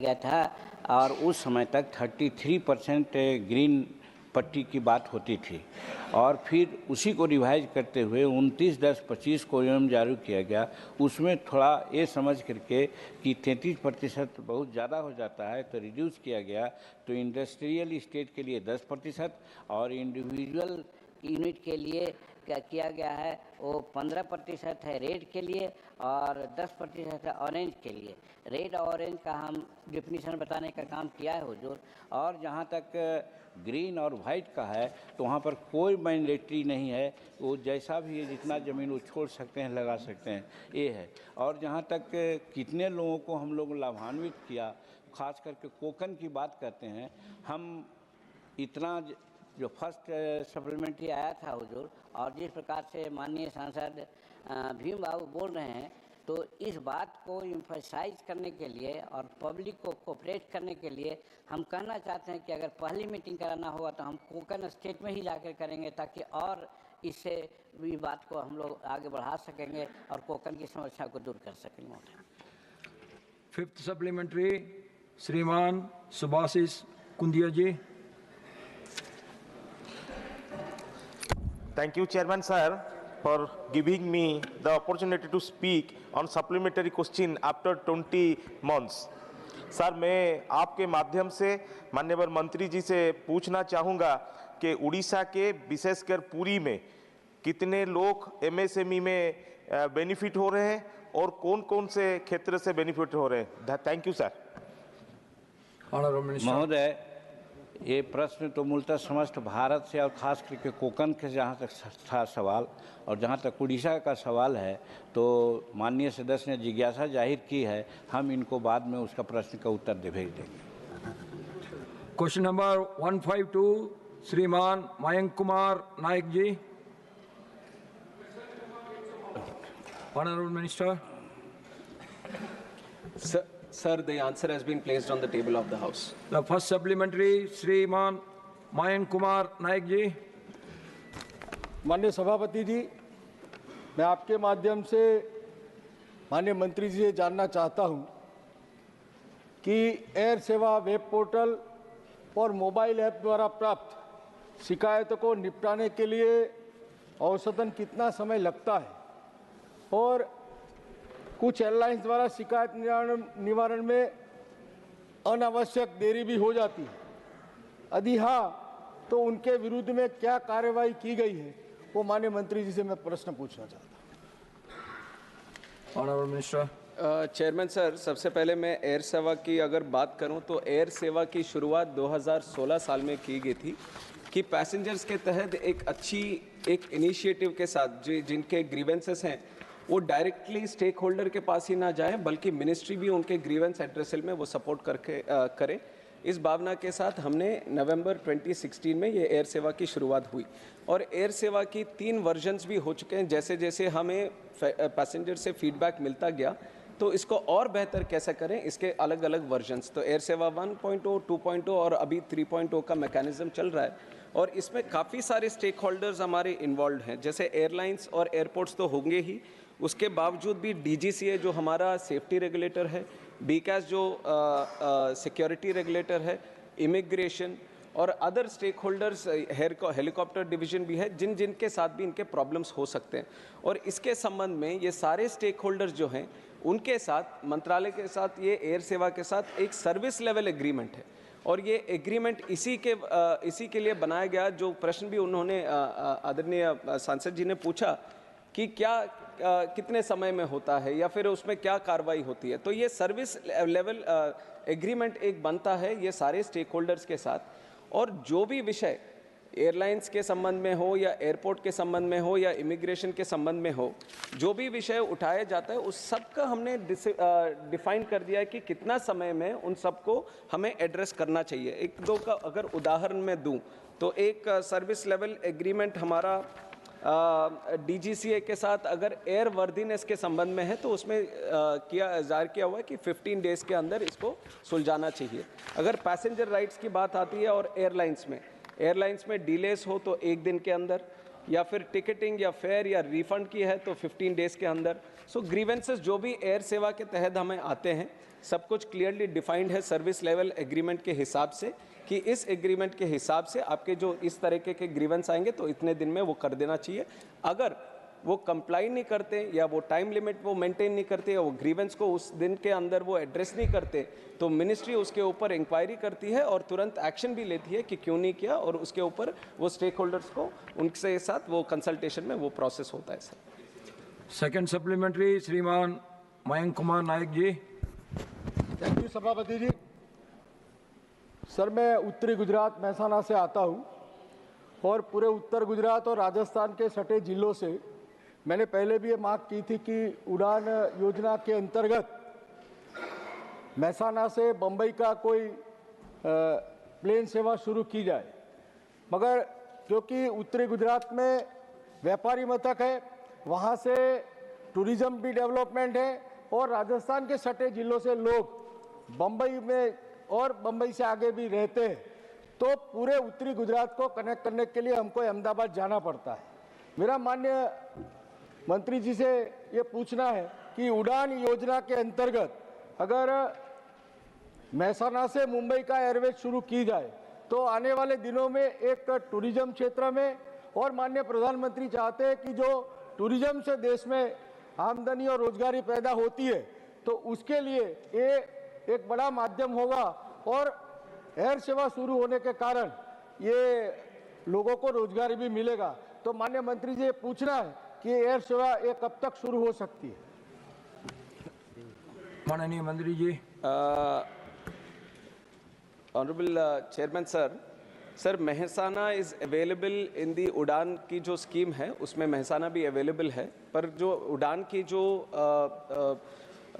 गया था और उस समय तक 33% ग्रीन पट्टी की बात होती थी और फिर उसी को रिवाइज करते हुए 29/10/25 को नियम जारी किया गया। उसमें थोड़ा ये समझ करके कि 33% बहुत ज़्यादा हो जाता है तो रिड्यूस किया गया, तो इंडस्ट्रियल स्टेट के लिए 10% और इंडिविजुअल यूनिट के लिए क्या किया गया है वो 15% है रेड के लिए और 10% है ऑरेंज के लिए। रेड और ऑरेंज का हम डिफिनीशन बताने का काम किया है हुजूर। और जहाँ तक ग्रीन और वाइट का है तो वहाँ पर कोई मैंडेटरी नहीं है, वो जैसा भी है जितना ज़मीन वो छोड़ सकते हैं लगा सकते हैं ये है। और जहाँ तक कितने लोगों को हम लोग लाभान्वित किया, खास करके कोकन की बात करते हैं, हम इतना जो फर्स्ट सप्लीमेंट्री आया था हुजूर और जिस प्रकार से माननीय सांसद भीम बाबू बोल रहे हैं, तो इस बात को इम्फसाइज करने के लिए और पब्लिक को कोऑपरेट करने के लिए हम कहना चाहते हैं कि अगर पहली मीटिंग कराना होगा तो हम कोकन स्टेट में ही जाकर करेंगे ताकि और इससे भी बात को हम लोग आगे बढ़ा सकेंगे और कोकन की समस्या को दूर कर सकेंगे। फिफ्थ सप्लीमेंट्री श्रीमान सुभाषिष कुंदिया जी। Thank you, Chairman Sir, for giving me the opportunity to speak on supplementary question after 20 months. Sir, मैं आपके माध्यम से माननीय मंत्री जी से पूछना चाहूँगा कि उड़ीसा के विशेषकर पुरी में कितने लोग MSME में बेनिफिट हो रहे हैं और कौन कौन से क्षेत्र से बेनिफिट हो रहे हैं। Thank you sir. महोदय, ये प्रश्न तो मूलतः समस्त भारत से और खास करके कोकण के जहाँ तक था सवाल और जहाँ तक उड़ीसा का सवाल है तो माननीय सदस्य ने जिज्ञासा जाहिर की है, हम इनको बाद में उसका प्रश्न का उत्तर भेज देंगे। क्वेश्चन नंबर 152 श्रीमान मयंक कुमार नायक जी। Honorable Minister. Sir, the answer has been placed on the table of the House. The first supplementary, श्रीमान मयंक कुमार नायक जी। माननीय सभापति जी, मैं आपके माध्यम से माननीय मंत्री जी से जानना चाहता हूं कि एयर सेवा वेब पोर्टल और मोबाइल ऐप द्वारा प्राप्त शिकायतों को निपटाने के लिए औसतन कितना समय लगता है और कुछ एयरलाइंस द्वारा शिकायत निवारण में अनावश्यक देरी भी हो जाती है। यदि हाँ तो उनके विरुद्ध में क्या कार्रवाई की गई है, वो माननीय मंत्री जी से मैं प्रश्न पूछना चाहता हूँ। Honourable minister. चेयरमैन सर, सबसे पहले मैं एयर सेवा की अगर बात करूं तो एयर सेवा की शुरुआत 2016 साल में की गई थी कि पैसेंजर्स के तहत एक इनिशिएटिव के साथ जिनके ग्रीवेंसेस हैं वो डायरेक्टली स्टेक होल्डर के पास ही ना जाएं बल्कि मिनिस्ट्री भी उनके ग्रीवेंस एड्रेसल में वो सपोर्ट करके करे। इस भावना के साथ हमने नवंबर 2016 में ये एयर सेवा की शुरुआत हुई और एयर सेवा की 3 वर्जन्स भी हो चुके हैं। जैसे जैसे हमें पैसेंजर से फीडबैक मिलता गया तो इसको और बेहतर कैसे करें, इसके अलग अलग वर्जन्स, तो एयर सेवा 1.0, 2.0 और अभी 3.0 का मैकेनिज्म चल रहा है और इसमें काफ़ी सारे स्टेक होल्डर्स हमारे इन्वॉल्व हैं। जैसे एयरलाइंस और एयरपोर्ट्स तो होंगे ही, उसके बावजूद भी DGCA जो हमारा सेफ्टी रेगुलेटर है, BCAS जो सिक्योरिटी रेगुलेटर है, इमिग्रेशन और other stakeholders, helicopter division भी है जिनके साथ भी इनके प्रॉब्लम्स हो सकते हैं। और इसके संबंध में ये सारे स्टेक होल्डर्स जो हैं उनके साथ मंत्रालय के साथ ये एयर सेवा के साथ एक सर्विस लेवल एग्रीमेंट है और ये एग्रीमेंट इसी के लिए बनाया गया। जो प्रश्न भी उन्होंने आदरणीय सांसद जी ने पूछा कि कितने समय में होता है या फिर उसमें क्या कार्रवाई होती है, तो ये सर्विस लेवल एग्रीमेंट एक बनता है ये सारे स्टेक होल्डर्स के साथ। और जो भी विषय एयरलाइंस के संबंध में हो या एयरपोर्ट के संबंध में हो या इमिग्रेशन के संबंध में हो, जो भी विषय उठाया जाता है उस सब का हमने डिफाइन कर दिया है कि कितना समय में उन सबको हमें एड्रेस करना चाहिए। एक दो का अगर उदाहरण मैं दूं तो एक सर्विस लेवल एग्रीमेंट हमारा DGCA के साथ अगर एयर वर्दीनेस के संबंध में है तो उसमें जाहिर किया हुआ है कि 15 डेज़ के अंदर इसको सुलझाना चाहिए। अगर पैसेंजर राइट्स की बात आती है और एयरलाइंस में डिलेस हो तो 1 दिन के अंदर, या फिर टिकटिंग या फेयर या रिफंड की है तो 15 डेज़ के अंदर। सो ग्रीवेंसेस जो भी एयर सेवा के तहत हमें आते हैं सब कुछ क्लियरली डिफाइंड है सर्विस लेवल एग्रीमेंट के हिसाब से कि इस एग्रीमेंट के हिसाब से आपके जो इस तरीके के ग्रीवेंस आएंगे तो इतने दिन में वो कर देना चाहिए। अगर वो कंप्लाई नहीं करते या वो टाइम लिमिट वो मेंटेन नहीं करते या वो ग्रीवेंस को उस दिन के अंदर वो एड्रेस नहीं करते तो मिनिस्ट्री उसके ऊपर इंक्वायरी करती है और तुरंत एक्शन भी लेती है कि क्यों नहीं किया, और उसके ऊपर वो स्टेक होल्डर्स को उनके साथ वो कंसल्टेशन में वो प्रोसेस होता है सर। सेकंड सप्लीमेंट्री श्रीमान मयंक कुमार नायक जी। थैंक यू सभापति जी। सर, मैं उत्तरी गुजरात महसाना से आता हूं और पूरे उत्तर गुजरात और राजस्थान के सटे जिलों से मैंने पहले भी ये मांग की थी कि उड़ान योजना के अंतर्गत महसाना से बम्बई का कोई प्लेन सेवा शुरू की जाए, मगर क्योंकि उत्तरी गुजरात में व्यापारी मथक है, वहाँ से टूरिज्म भी डेवलपमेंट है और राजस्थान के सटे जिलों से लोग बम्बई में और बम्बई से आगे भी रहते हैं, तो पूरे उत्तरी गुजरात को कनेक्ट करने के लिए हमको अहमदाबाद जाना पड़ता है। मेरा माननीय मंत्री जी से ये पूछना है कि उड़ान योजना के अंतर्गत अगर महसाना से मुंबई का एयरवेज शुरू की जाए तो आने वाले दिनों में एक टूरिज्म क्षेत्र में, और माननीय प्रधानमंत्री चाहते हैं कि जो टूरिज्म से देश में आमदनी और रोजगारी पैदा होती है तो उसके लिए ये एक बड़ा माध्यम होगा और एयर सेवा शुरू होने के कारण ये लोगों को रोजगार भी मिलेगा। तो माननीय मंत्री जी ये पूछना है कि एयर सेवा ये कब तक शुरू हो सकती है? माननीय मंत्री जी। Honourable chairman sir, Mehsana is available in the Udan की जो स्कीम है उसमें महसाना भी अवेलेबल है, पर जो उड़ान की जो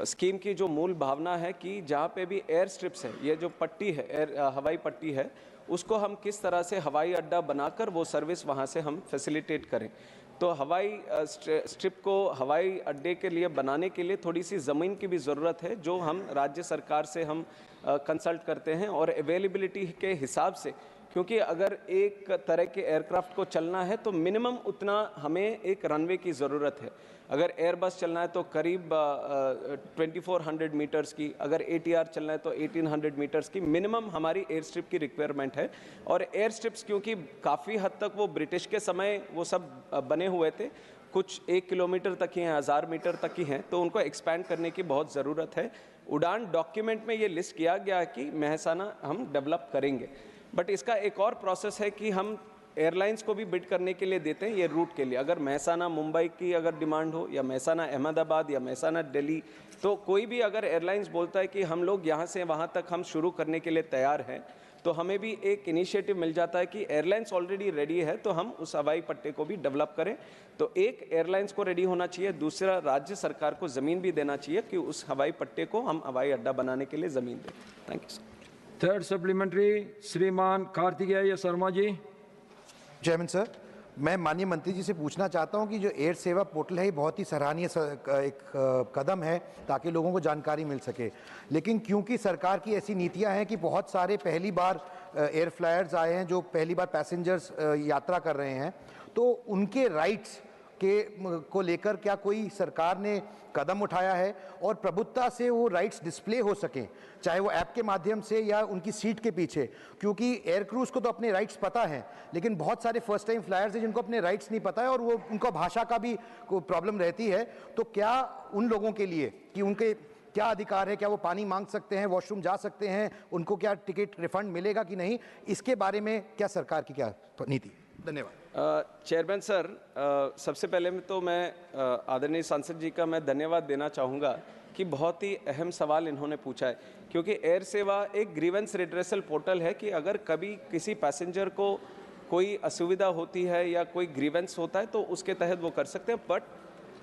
स्कीम की जो मूल भावना है कि जहाँ पे भी एयर स्ट्रिप्स है, ये जो पट्टी है हवाई पट्टी है, उसको हम किस तरह से हवाई अड्डा बनाकर वो सर्विस वहाँ से हम फैसिलिटेट करें। तो हवाई स्ट्रिप को हवाई अड्डे के लिए बनाने के लिए थोड़ी सी ज़मीन की भी ज़रूरत है जो हम राज्य सरकार से हम कंसल्ट करते हैं और अवेलेबिलिटी के हिसाब से, क्योंकि अगर एक तरह के एयरक्राफ्ट को चलना है तो मिनिमम उतना हमें एक रनवे की ज़रूरत है। अगर एयरबस चलना है तो करीब 2400 मीटर्स की, अगर ATR चलना है तो 1800 मीटर्स की मिनिमम हमारी एयर स्ट्रिप की रिक्वायरमेंट है। और एयर स्ट्रिप्स क्योंकि काफ़ी हद तक वो ब्रिटिश के समय वो सब बने हुए थे, कुछ 1 किलोमीटर तक ही हैं, 1000 मीटर तक ही हैं, तो उनको एक्सपैंड करने की बहुत ज़रूरत है। उड़ान डॉक्यूमेंट में ये लिस्ट किया गया कि महसाना हम डेवलप करेंगे, बट इसका एक और प्रोसेस है कि हम एयरलाइंस को भी बिड करने के लिए देते हैं ये रूट के लिए। अगर महसाना मुंबई की अगर डिमांड हो या महसाना अहमदाबाद या महसाना दिल्ली, तो कोई भी अगर एयरलाइंस बोलता है कि हम लोग यहाँ से वहाँ तक हम शुरू करने के लिए तैयार हैं, तो हमें भी एक इनिशिएटिव मिल जाता है कि एयरलाइंस ऑलरेडी रेडी है तो हम उस हवाई पट्टे को भी डेवलप करें। तो एक एयरलाइंस को रेडी होना चाहिए, दूसरा राज्य सरकार को ज़मीन भी देना चाहिए कि उस हवाई पट्टे को हम हवाई अड्डा बनाने के लिए ज़मीन दें। Thank you sir. Third supplementary श्रीमान कार्तिकेय शर्मा जी। चेयरमैन सर, मैं माननीय मंत्री जी से पूछना चाहता हूं कि जो एयर सेवा पोर्टल है ये बहुत ही सराहनीय एक कदम है ताकि लोगों को जानकारी मिल सके, लेकिन क्योंकि सरकार की ऐसी नीतियां हैं कि बहुत सारे पहली बार एयर फ्लायर्स आए हैं जो पहली बार पैसेंजर्स यात्रा कर रहे हैं, तो उनके राइट्स को लेकर क्या कोई सरकार ने कदम उठाया है और प्रभुत्ता से वो राइट्स डिस्प्ले हो सकें, चाहे वो ऐप के माध्यम से या उनकी सीट के पीछे, क्योंकि एयर क्रूज को तो अपने राइट्स पता है लेकिन बहुत सारे फर्स्ट टाइम फ्लायर्स हैं जिनको अपने राइट्स नहीं पता है और वो उनको भाषा का भी प्रॉब्लम रहती है। तो क्या उन लोगों के लिए कि उनके क्या अधिकार है, क्या वो पानी मांग सकते हैं, वॉशरूम जा सकते हैं, उनको क्या टिकट रिफंड मिलेगा कि नहीं, इसके बारे में क्या सरकार की क्या नीति? धन्यवाद। चेयरमैन सर, सबसे पहले में तो मैं आदरणीय सांसद जी का मैं धन्यवाद देना चाहूँगा कि बहुत ही अहम सवाल इन्होंने पूछा है, क्योंकि एयर सेवा एक ग्रीवेंस रिड्रेसल पोर्टल है कि अगर कभी किसी पैसेंजर को कोई असुविधा होती है या कोई ग्रीवेंस होता है तो उसके तहत वो कर सकते हैं। बट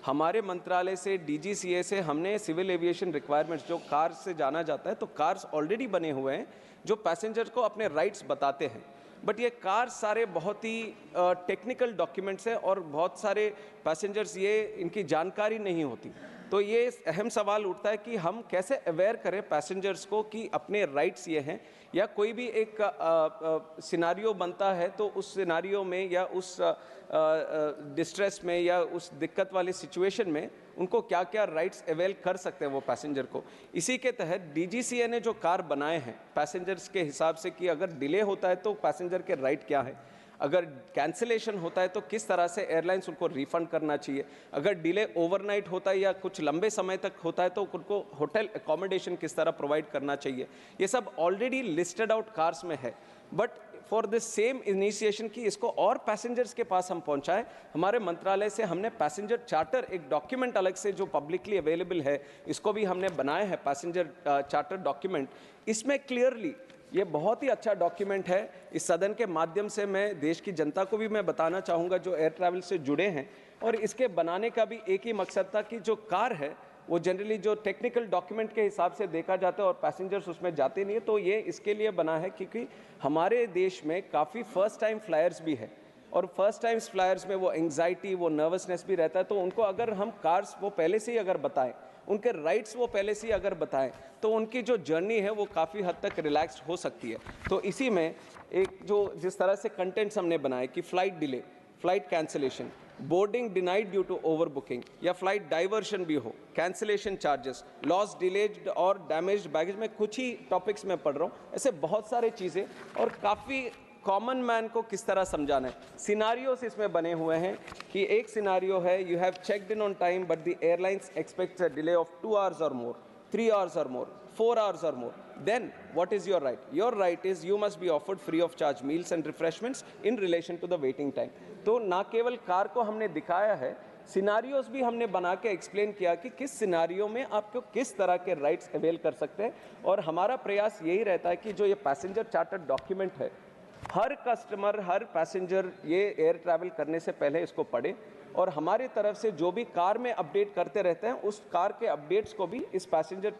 हमारे मंत्रालय से DGCA से हमने सिविल एविएशन रिक्वायरमेंट्स जो कार से जाना जाता है, तो कार्स ऑलरेडी बने हुए हैं जो पैसेंजर को अपने राइट्स बताते हैं। बट ये कार सारे बहुत ही टेक्निकल डॉक्यूमेंट्स हैं और बहुत सारे पैसेंजर्स ये इनकी जानकारी नहीं होती। तो ये अहम सवाल उठता है कि हम कैसे अवेयर करें पैसेंजर्स को कि अपने राइट्स ये हैं, या कोई भी एक सिनारियो बनता है तो उस सिनारियो में या उस डिस्ट्रेस में या उस दिक्कत वाली सिचुएशन में उनको क्या क्या राइट्स अवेल कर सकते हैं वो पैसेंजर को। इसी के तहत डीजीसीए ने जो कार बनाए हैं पैसेंजर्स के हिसाब से कि अगर डिले होता है तो पैसेंजर के राइट क्या है, अगर कैंसिलेशन होता है तो किस तरह से एयरलाइंस उनको रिफंड करना चाहिए, अगर डिले ओवरनाइट होता है या कुछ लंबे समय तक होता है तो उनको होटल अकोमोडेशन किस तरह प्रोवाइड करना चाहिए, ये सब ऑलरेडी लिस्टेड आउट कार्स में है। But for this same initiation की इसको और पैसेंजर्स के पास हम पहुंचाएं, हमारे मंत्रालय से हमने पैसेंजर चार्टर, एक डॉक्यूमेंट अलग से जो पब्लिकली अवेलेबल है, इसको भी हमने बनाया है, पैसेंजर चार्टर डॉक्यूमेंट। इसमें क्लियरली ये बहुत ही अच्छा डॉक्यूमेंट है। इस सदन के माध्यम से मैं देश की जनता को भी मैं बताना चाहूँगा जो एयर ट्रैवल से जुड़े हैं, और इसके बनाने का भी एक ही मकसद था कि जो कार है वो जनरली जो टेक्निकल डॉक्यूमेंट के हिसाब से देखा जाता है और पैसेंजर्स उसमें जाते नहीं है, तो ये इसके लिए बना है क्योंकि हमारे देश में काफ़ी फर्स्ट टाइम फ्लायर्स भी है, और फर्स्ट टाइम फ्लायर्स में वो एंग्जाइटी, वो नर्वसनेस भी रहता है। तो उनको अगर हम कार्स वो पहले से ही अगर बताएं, उनके राइट्स वो पहले से ही अगर बताएं, तो उनकी जो जर्नी है वो काफ़ी हद तक रिलैक्स्ड हो सकती है। तो इसी में एक जो जिस तरह से कंटेंट्स हमने बनाए कि flight delay, flight cancellation, boarding denied due to over booking या फ्लाइट डाइवर्शन भी हो, कैंसिलेशन चार्जेस, लॉस, डिलेड और डैमेज्ड बैगेज, में कुछ ही टॉपिक्स में पढ़ रहा हूँ, ऐसे बहुत सारे चीज़ें, और काफ़ी कॉमन मैन को किस तरह समझाना है। सिनारियोस इसमें बने हुए हैं कि एक सिनारियो है, you have checked in on time but the airlines aspects a delay of 2 hours or more, 3 hours or more, 4 hours or more, then what is your right? Your right is you must be offered free of charge meals and refreshments in relation to the waiting time. तो ना केवल car को हमने दिखाया है, scenarios भी हमने बना के एक्सप्लेन किया कि किस सिनारियो में आपको किस तरह के राइट्स अवेल कर सकते हैं। और हमारा प्रयास यही रहता है कि जो ये पैसेंजर चार्टर डॉक्यूमेंट है, हर कस्टमर, हर पैसेंजर ये एयर ट्रैवल करने से पहले इसको पढ़े, और हमारी तरफ से जो भी कार में अपडेट करते रहते हैं उस कार के अपडेट्स को भी इस पैसेंजर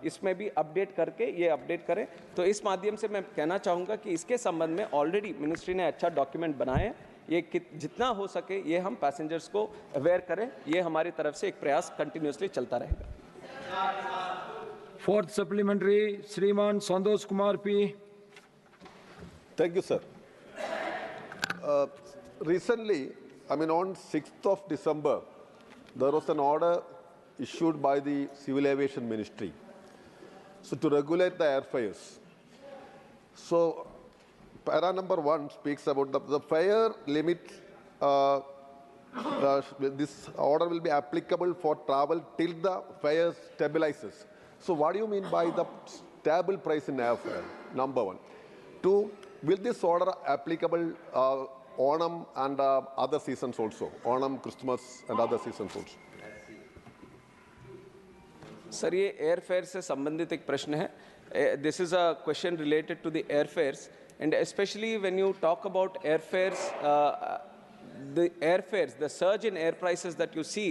इसमें भी अपडेट करके ये अपडेट करें। तो इस माध्यम से मैं कहना चाहूँगा कि इसके संबंध में ऑलरेडी मिनिस्ट्री ने अच्छा डॉक्यूमेंट बनाए हैं, ये जितना हो सके ये हम पैसेंजर्स को अवेयर करें, ये हमारी तरफ से एक प्रयास कंटिन्यूसली चलता रहेगा। फोर्थ सप्लीमेंट्री श्रीमान Santosh Kumar P. Thank you, sir. Recently, I mean on 6th of December, there was an order issued by the Civil Aviation Ministry to regulate the airfares. So, para number 1 speaks about the fare limit. This order will be applicable for travel till the fare stabilizes. So, what do you mean by the stable price in airfare? Number 1. 2. Will this order applicable Onam and other seasons also? Onam, Christmas and other seasons also? सर, ये airfare से संबंधित एक प्रश्न है। This is a question related to the airfares, and specially when you talk about airfares, the surge in air prices that you see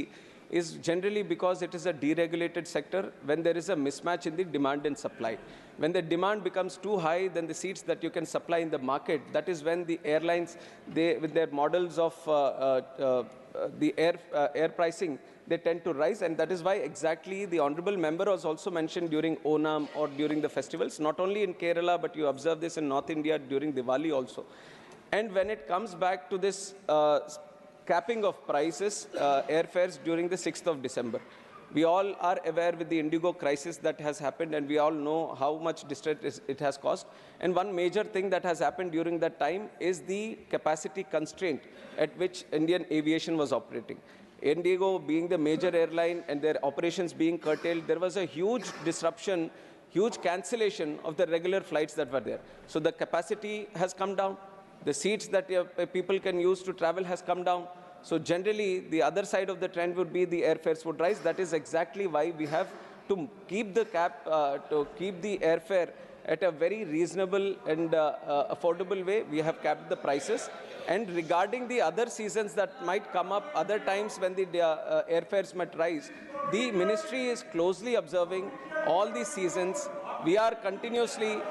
is generally because it is a deregulated sector when there is a mismatch in the demand and supply. When the demand becomes too high, then the seats that you can supply in the market, that is when the airlines, with their models of the air pricing, they tend to rise, and that is why exactly the honorable member was also mentioned during Onam or during the festivals, not only in Kerala, but you observe this in North India during Diwali also. And when it comes back to this capping of prices, airfares during the 6th of December. We all are aware with the Indigo crisis that has happened, and we all know how much distress it has caused. And one major thing that has happened during that time is the capacity constraint at which Indian aviation was operating. Indigo being the major airline and their operations being curtailed, there was a huge disruption, huge cancellation of the regular flights that were there. So the capacity has come down. The seats that people can use to travel has come down. So generally, the other side of the trend would be the airfares would rise. That is exactly why we have to keep the cap, to keep the airfare at a very reasonable and affordable way. We have capped the prices. And regarding the other seasons that might come up, other times when the airfares might rise, the ministry is closely observing all these seasons. We are continuously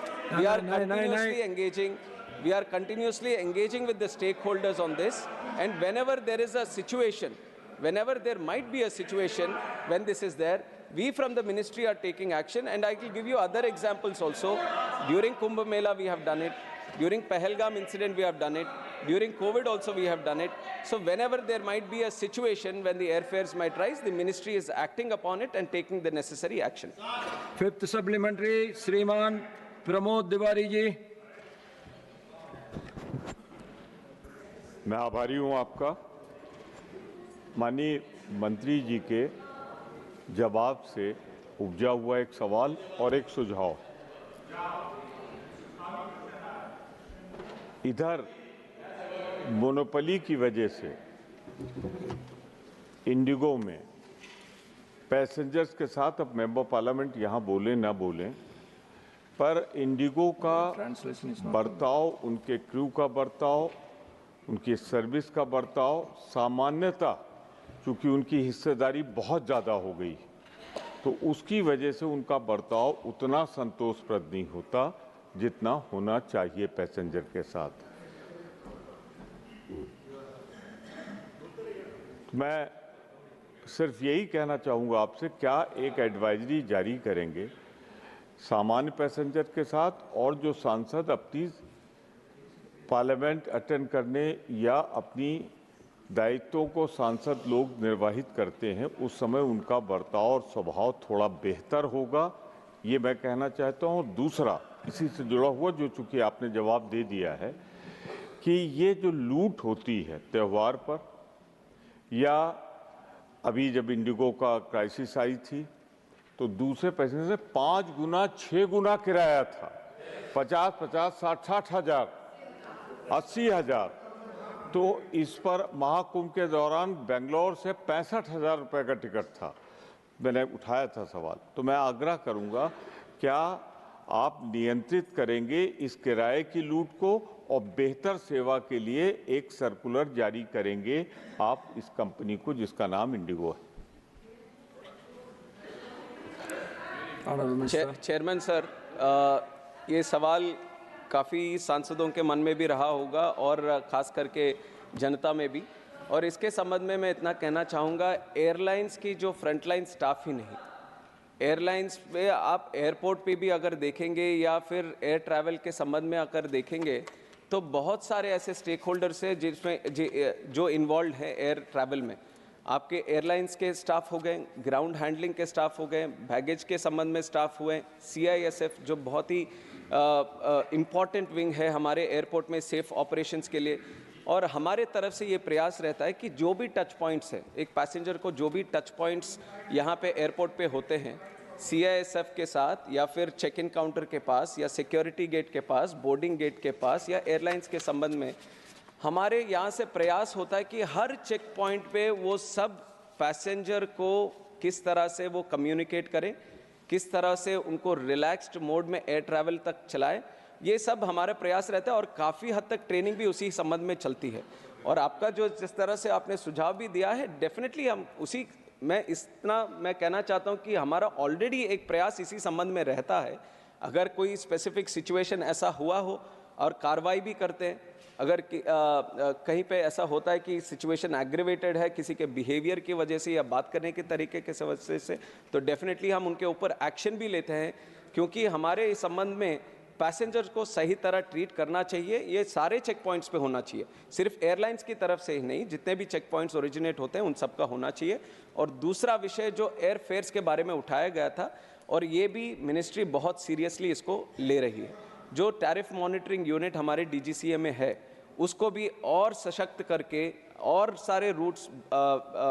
engaging. We are continuously engaging with the stakeholders on this, and whenever there is a situation whenever there might be a situation when this is there, we from the ministry are taking action, and I will give you other examples also. During Kumbh Mela we have done it, during Pahalgam incident we have done it, during COVID also we have done it. So whenever there might be a situation when the airfares might rise, the ministry is acting upon it and taking the necessary action. Fifth supplementary, Shriman Pramod Tiwari ji. मैं आभारी हूं आपका। माननीय मंत्री जी के जवाब से उपजा हुआ एक सवाल और एक सुझाव। इधर मोनोपोली की वजह से इंडिगो में पैसेंजर्स के साथ, अब मेंबर पार्लियामेंट यहाँ बोले ना बोलें, पर इंडिगो का बर्ताव, उनके क्रू का बर्ताव, उनकी सर्विस का बर्ताव सामान्यतः, चूँकि उनकी हिस्सेदारी बहुत ज़्यादा हो गई तो उसकी वजह से उनका बर्ताव उतना संतोषप्रद नहीं होता जितना होना चाहिए पैसेंजर के साथ। मैं सिर्फ यही कहना चाहूँगा आपसे, क्या एक एडवाइजरी जारी करेंगे सामान्य पैसेंजर के साथ, और जो सांसद अपनी पार्लियामेंट अटेंड करने या अपनी दायित्वों को सांसद लोग निर्वाहित करते हैं उस समय उनका बर्ताव और स्वभाव थोड़ा बेहतर होगा, ये मैं कहना चाहता हूँ। दूसरा, इसी से जुड़ा हुआ, जो चूँकि आपने जवाब दे दिया है कि ये जो लूट होती है त्यौहार पर, या अभी जब इंडिगो का क्राइसिस आई थी तो दूसरे पैसेंजर से 5 गुना 6 गुना किराया था, 50-50, 60-60 हज़ार, 80 हज़ार। तो इस पर महाकुंभ के दौरान बेंगलोर से 65,000 रुपये का टिकट था, मैंने उठाया था सवाल। तो मैं आग्रह करूंगा, क्या आप नियंत्रित करेंगे इस किराए की लूट को और बेहतर सेवा के लिए एक सर्कुलर जारी करेंगे आप इस कंपनी को जिसका नाम इंडिगो है? चेयरमैन सर, ये सवाल काफ़ी सांसदों के मन में भी रहा होगा और ख़ास करके जनता में भी, और इसके संबंध में मैं इतना कहना चाहूँगा, एयरलाइंस की जो फ्रंटलाइन स्टाफ ही नहीं, एयरलाइंस पे आप एयरपोर्ट पे भी अगर देखेंगे या फिर एयर ट्रैवल के संबंध में अगर देखेंगे तो बहुत सारे ऐसे स्टेक होल्डर्स हैं जिसमें जो इन्वॉल्व हैं एयर ट्रैवल में। आपके एयरलाइंस के स्टाफ हो गए, ग्राउंड हैंडलिंग के स्टाफ हो गए, बैगेज के संबंध में स्टाफ हुए, CISF जो बहुत ही इम्पॉर्टेंट विंग है हमारे एयरपोर्ट में सेफ ऑपरेशंस के लिए। और हमारे तरफ से ये प्रयास रहता है कि जो भी टच पॉइंट्स हैं, एक पैसेंजर को जो भी टच पॉइंट्स यहाँ पे एयरपोर्ट पे होते हैं, CISF के साथ या फिर चेक इन काउंटर के पास या सिक्योरिटी गेट के पास, बोर्डिंग गेट के पास या एयरलाइंस के संबंध में हमारे यहाँ से प्रयास होता है कि हर चेक पॉइंट पे वो सब पैसेंजर को किस तरह से वो कम्युनिकेट करें, किस तरह से उनको रिलैक्स्ड मोड में एयर ट्रैवल तक चलाए, ये सब हमारा प्रयास रहता है। और काफ़ी हद तक ट्रेनिंग भी उसी संबंध में चलती है। और आपका जो जिस तरह से आपने सुझाव भी दिया है, डेफिनेटली हम उसी मैं कहना चाहता हूँ कि हमारा ऑलरेडी एक प्रयास इसी संबंध में रहता है। अगर कोई स्पेसिफिक सिचुएशन ऐसा हुआ हो और कार्रवाई भी करते हैं, अगर कहीं पे ऐसा होता है कि सिचुएशन एग्रीवेटेड है किसी के बिहेवियर की वजह से या बात करने के तरीके के वजह से, तो डेफिनेटली हम उनके ऊपर एक्शन भी लेते हैं, क्योंकि हमारे इस संबंध में पैसेंजर को सही तरह ट्रीट करना चाहिए। ये सारे चेक पॉइंट्स पे होना चाहिए, सिर्फ एयरलाइंस की तरफ से ही नहीं, जितने भी चेक पॉइंट्स ओरिजिनेट होते हैं उन सब का होना चाहिए। और दूसरा विषय जो एयर फेयर्स के बारे में उठाया गया था, और ये भी मिनिस्ट्री बहुत सीरियसली इसको ले रही है, जो टैरिफ मॉनिटरिंग यूनिट हमारे DGCA में है उसको भी और सशक्त करके और सारे रूट्स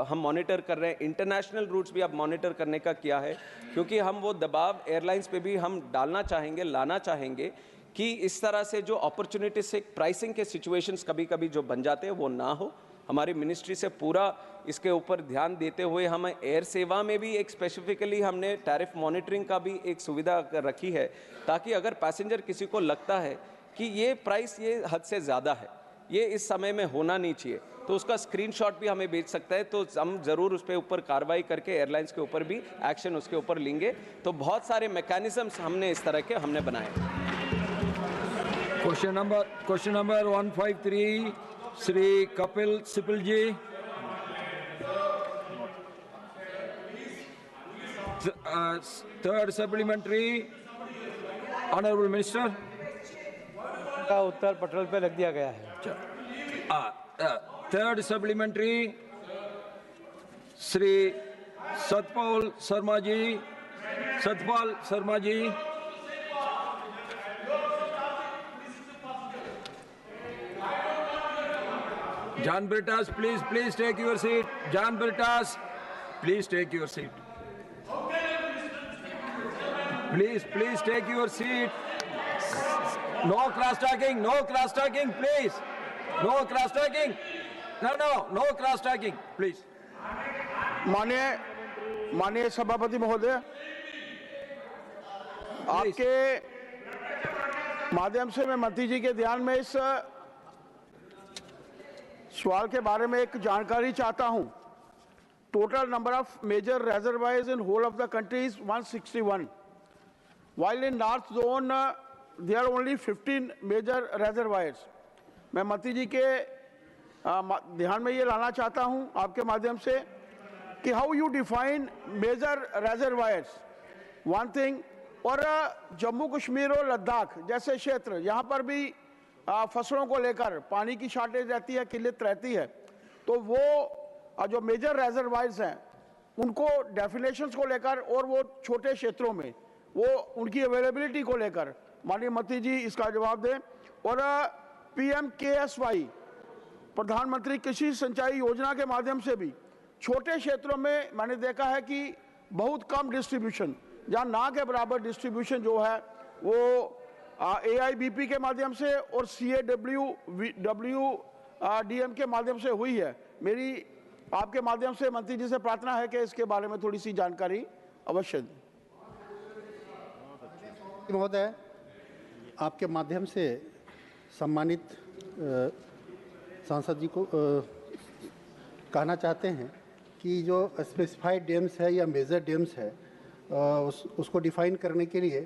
हम मॉनिटर कर रहे हैं। इंटरनेशनल रूट्स भी अब मॉनिटर करने का किया है, क्योंकि हम वो दबाव एयरलाइंस पे भी हम डालना चाहेंगे, लाना चाहेंगे कि इस तरह से जो अपॉर्चुनिटी से प्राइसिंग के सिचुएशंस कभी कभी जो बन जाते हैं वो ना हो। हमारी मिनिस्ट्री से पूरा इसके ऊपर ध्यान देते हुए हम एयर सेवा में भी एक स्पेसिफिकली हमने टैरिफ मॉनिटरिंग का भी एक सुविधा रखी है, ताकि अगर पैसेंजर किसी को लगता है कि ये प्राइस ये हद से ज़्यादा है, ये इस समय में होना नहीं चाहिए, तो उसका स्क्रीनशॉट भी हमें भेज सकता है, तो हम ज़रूर उस पर ऊपर कार्रवाई करके एयरलाइंस के ऊपर भी एक्शन उसके ऊपर लेंगे। तो बहुत सारे मैकेनिज्म्स हमने इस तरह के हमने बनाए। क्वेश्चन नंबर 153 श्री कपिल सिब्बल जी। third supplementary, Honorable Minister. का उत्तर पटल पे रख दिया गया है। Third supplementary, Shri Satpal Sharma ji. Satpal Sharma ji. John Britas, please take your seat. John Britas, please take your seat. Please take your seat. No cross-talking, please. No cross-talking. No cross-talking, please. माननीय सभापति महोदय, आपके माध्यम से मैं मंत्री जी के ध्यान में इस सवाल के बारे में एक जानकारी चाहता हूं। Total number of major reservoirs in whole of the country is 161, while in north zone there are only 15 major reservoirs. मैं मंत्री जी के ध्यान में ये लाना चाहता हूं आपके माध्यम से कि how you define major reservoirs, one thing, और जम्मू कश्मीर और लद्दाख जैसे क्षेत्र यहाँ पर भी फसलों को लेकर पानी की शॉर्टेज रहती है, किल्लत रहती है, तो वो जो मेजर रेजरवायर्स हैं उनको डेफिनेशंस को लेकर और वो छोटे क्षेत्रों में वो उनकी अवेलेबिलिटी को लेकर माननीय मंत्री जी इसका जवाब दें। और PMKSY प्रधानमंत्री कृषि सिंचाई योजना के माध्यम से भी छोटे क्षेत्रों में मैंने देखा है कि बहुत कम डिस्ट्रीब्यूशन, जहाँ ना के बराबर डिस्ट्रीब्यूशन जो है वो AIBP के माध्यम से और CAWDM के माध्यम से हुई है। मेरी आपके माध्यम से मंत्री जी से प्रार्थना है कि इसके बारे में थोड़ी सी जानकारी अवश्य दें। महोदय, आपके माध्यम से सम्मानित सांसद जी को कहना चाहते हैं कि जो स्पेसिफाइड डैम्स है या मेजर डैम्स है उसको डिफाइन करने के लिए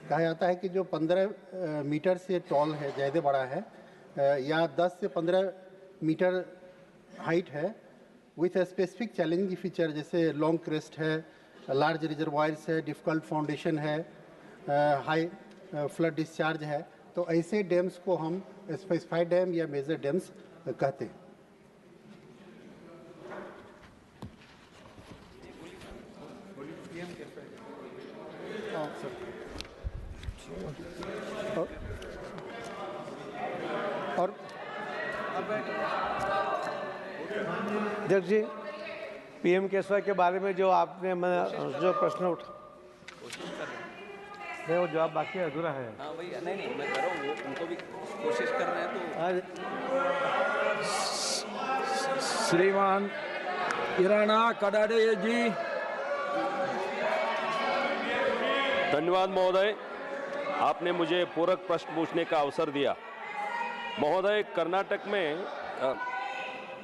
कहा जाता है कि जो 15 मीटर से टॉल है, ज़्यादा बड़ा है, या 10 से 15 मीटर हाइट है, विथ स्पेसिफिक चैलेंजिंग फीचर जैसे लॉन्ग क्रेस्ट है, लार्ज रिजर्वायर्स है, डिफ़िकल्ट फाउंडेशन है, हाई फ्लड डिस्चार्ज है, तो ऐसे डैम्स को हम स्पेसिफाइड डैम या मेजर डैम्स कहते हैं। और अध्यक्ष जी, PMKSY के बारे में जो आपने जो प्रश्न उठा नहीं, वो जवाब बाकी अधूरा है। हाँ भैया, नहीं मैं कर रहा हूँ, वो उनको भी कोशिश कर रहे हैं तो। श्रीमान इराना कडाडे जी। धन्यवाद महोदय, आपने मुझे पूरक प्रश्न पूछने का अवसर दिया। महोदय, कर्नाटक में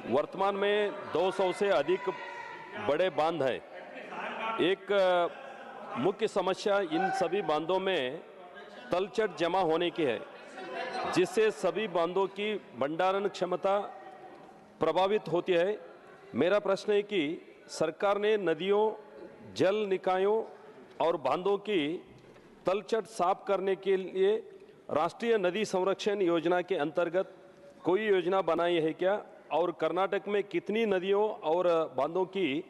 वर्तमान में 200 से अधिक बड़े बांध हैं। एक मुख्य समस्या इन सभी बांधों में तलछट जमा होने की है, जिससे सभी बांधों की भंडारण क्षमता प्रभावित होती है। मेरा प्रश्न है कि सरकार ने नदियों, जल निकायों और बांधों की तलछट साफ करने के लिए राष्ट्रीय नदी संरक्षण योजना के अंतर्गत कोई योजना बनाई है क्या, और कर्नाटक में कितनी नदियों और बांधों की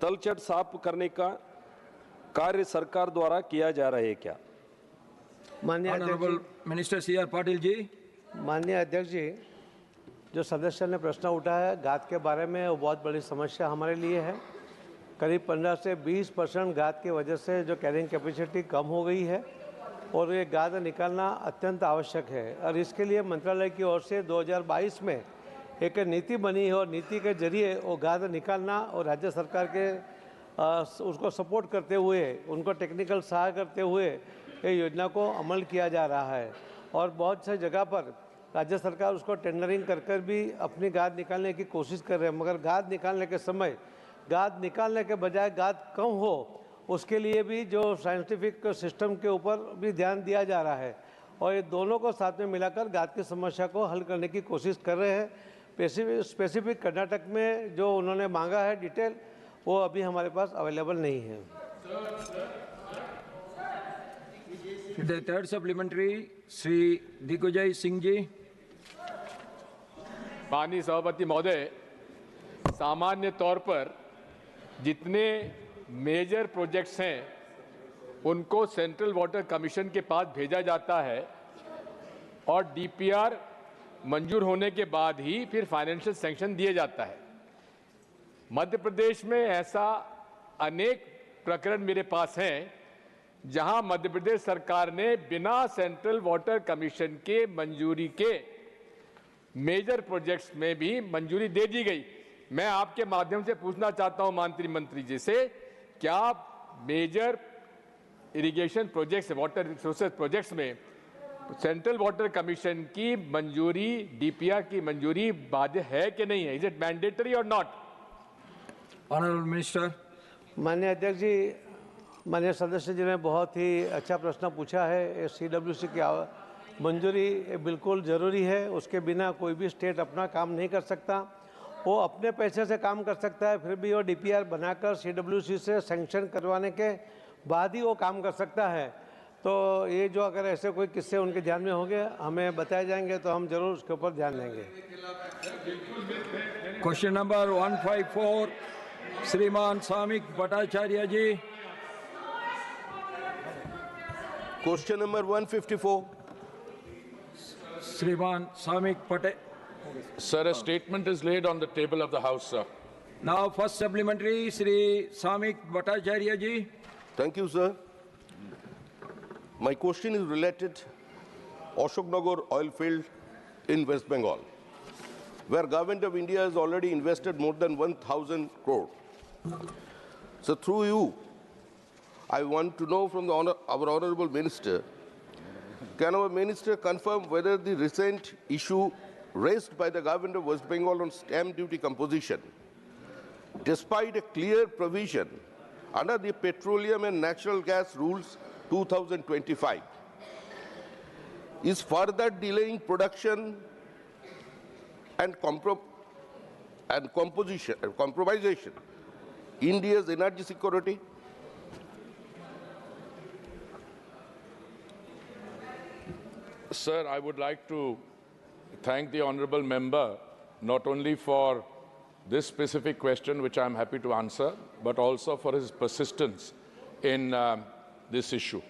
तलछट साफ करने का कार्य सरकार द्वारा किया जा रहा है क्या? माननीय मिनिस्टर CR पाटिल जी। माननीय अध्यक्ष जी, जो सदस्य ने प्रश्न उठाया गाद के बारे में, वो बहुत बड़ी समस्या हमारे लिए है। करीब 15 से 20% गाद की वजह से जो कैरिंग कैपेसिटी कम हो गई है और ये गाद निकालना अत्यंत आवश्यक है। और इसके लिए मंत्रालय की ओर से 2022 में एक नीति बनी है और नीति के जरिए वो गाद निकालना और राज्य सरकार के उसको सपोर्ट करते हुए, उनको टेक्निकल सहायता करते हुए ये योजना को अमल किया जा रहा है। और बहुत से जगह पर राज्य सरकार उसको टेंडरिंग कर भी अपनी गाद निकालने की कोशिश कर रहे हैं, मगर गाद निकालने के समय गाद निकालने के बजाय गाद कम हो, उसके लिए भी जो साइंटिफिक सिस्टम के ऊपर भी ध्यान दिया जा रहा है। और ये दोनों को साथ में मिलाकर गाद की समस्या को हल करने की कोशिश कर रहे हैं। स्पेसिफिक कर्नाटक में जो उन्होंने मांगा है डिटेल, वो अभी हमारे पास अवेलेबल नहीं है। The third supplementary, Sri Digvijay Singh ji. माननीय सभापति महोदय, सामान्य तौर पर जितने मेजर प्रोजेक्ट्स हैं उनको सेंट्रल वाटर कमीशन के पास भेजा जाता है और डीपीआर मंजूर होने के बाद ही फिर फाइनेंशियल सैंक्शन दिए जाता है। मध्य प्रदेश में ऐसा अनेक प्रकरण मेरे पास हैं जहां मध्य प्रदेश सरकार ने बिना सेंट्रल वाटर कमीशन के मंजूरी के मेजर प्रोजेक्ट्स में भी मंजूरी दे दी गई। मैं आपके माध्यम से पूछना चाहता हूं माननीय मंत्री जी से, क्या major irrigation projects, water resources projects में सेंट्रल वाटर कमीशन की मंजूरी, डीपीआर की मंजूरी बाध्य है कि नहीं है? इज इट मैंडेटरी और नॉट? Honourable minister. माननीय अध्यक्ष जी, माननीय सदस्य जी ने बहुत ही अच्छा प्रश्न पूछा है। सीडब्ल्यूसी की मंजूरी बिल्कुल ज़रूरी है, उसके बिना कोई भी स्टेट अपना काम नहीं कर सकता। वो अपने पैसे से काम कर सकता है, फिर भी वो डीपीआर बनाकर सीडब्ल्यूसी से सैंक्शन करवाने के बाद ही वो काम कर सकता है। तो ये जो अगर ऐसे कोई किस्से उनके ध्यान में होंगे, हमें बताए जाएंगे तो हम जरूर उसके ऊपर ध्यान देंगे। क्वेश्चन नंबर 154, श्रीमान सामिक भट्टाचार्य जी। क्वेश्चन नंबर 154, श्रीमान Samik Patel. Sir, a statement is laid on the table of the House, sir. Now, first supplementary, Sri Samik Bhattacharya ji. Thank you, sir. My question is related Ashoknagar oil field in West Bengal, where Government of India has already invested more than 1,000 crore. So through you, I want to know from our Honorable Minister, can our Minister confirm whether the recent issue raised by the Government of West Bengal on stamp duty composition, despite a clear provision under the Petroleum and Natural Gas Rules 2025, is further delaying production and compromisation India's energy security? Sir, I would like to thank the honorable member not only for this specific question, which I'm happy to answer, but also for his persistence in this issue.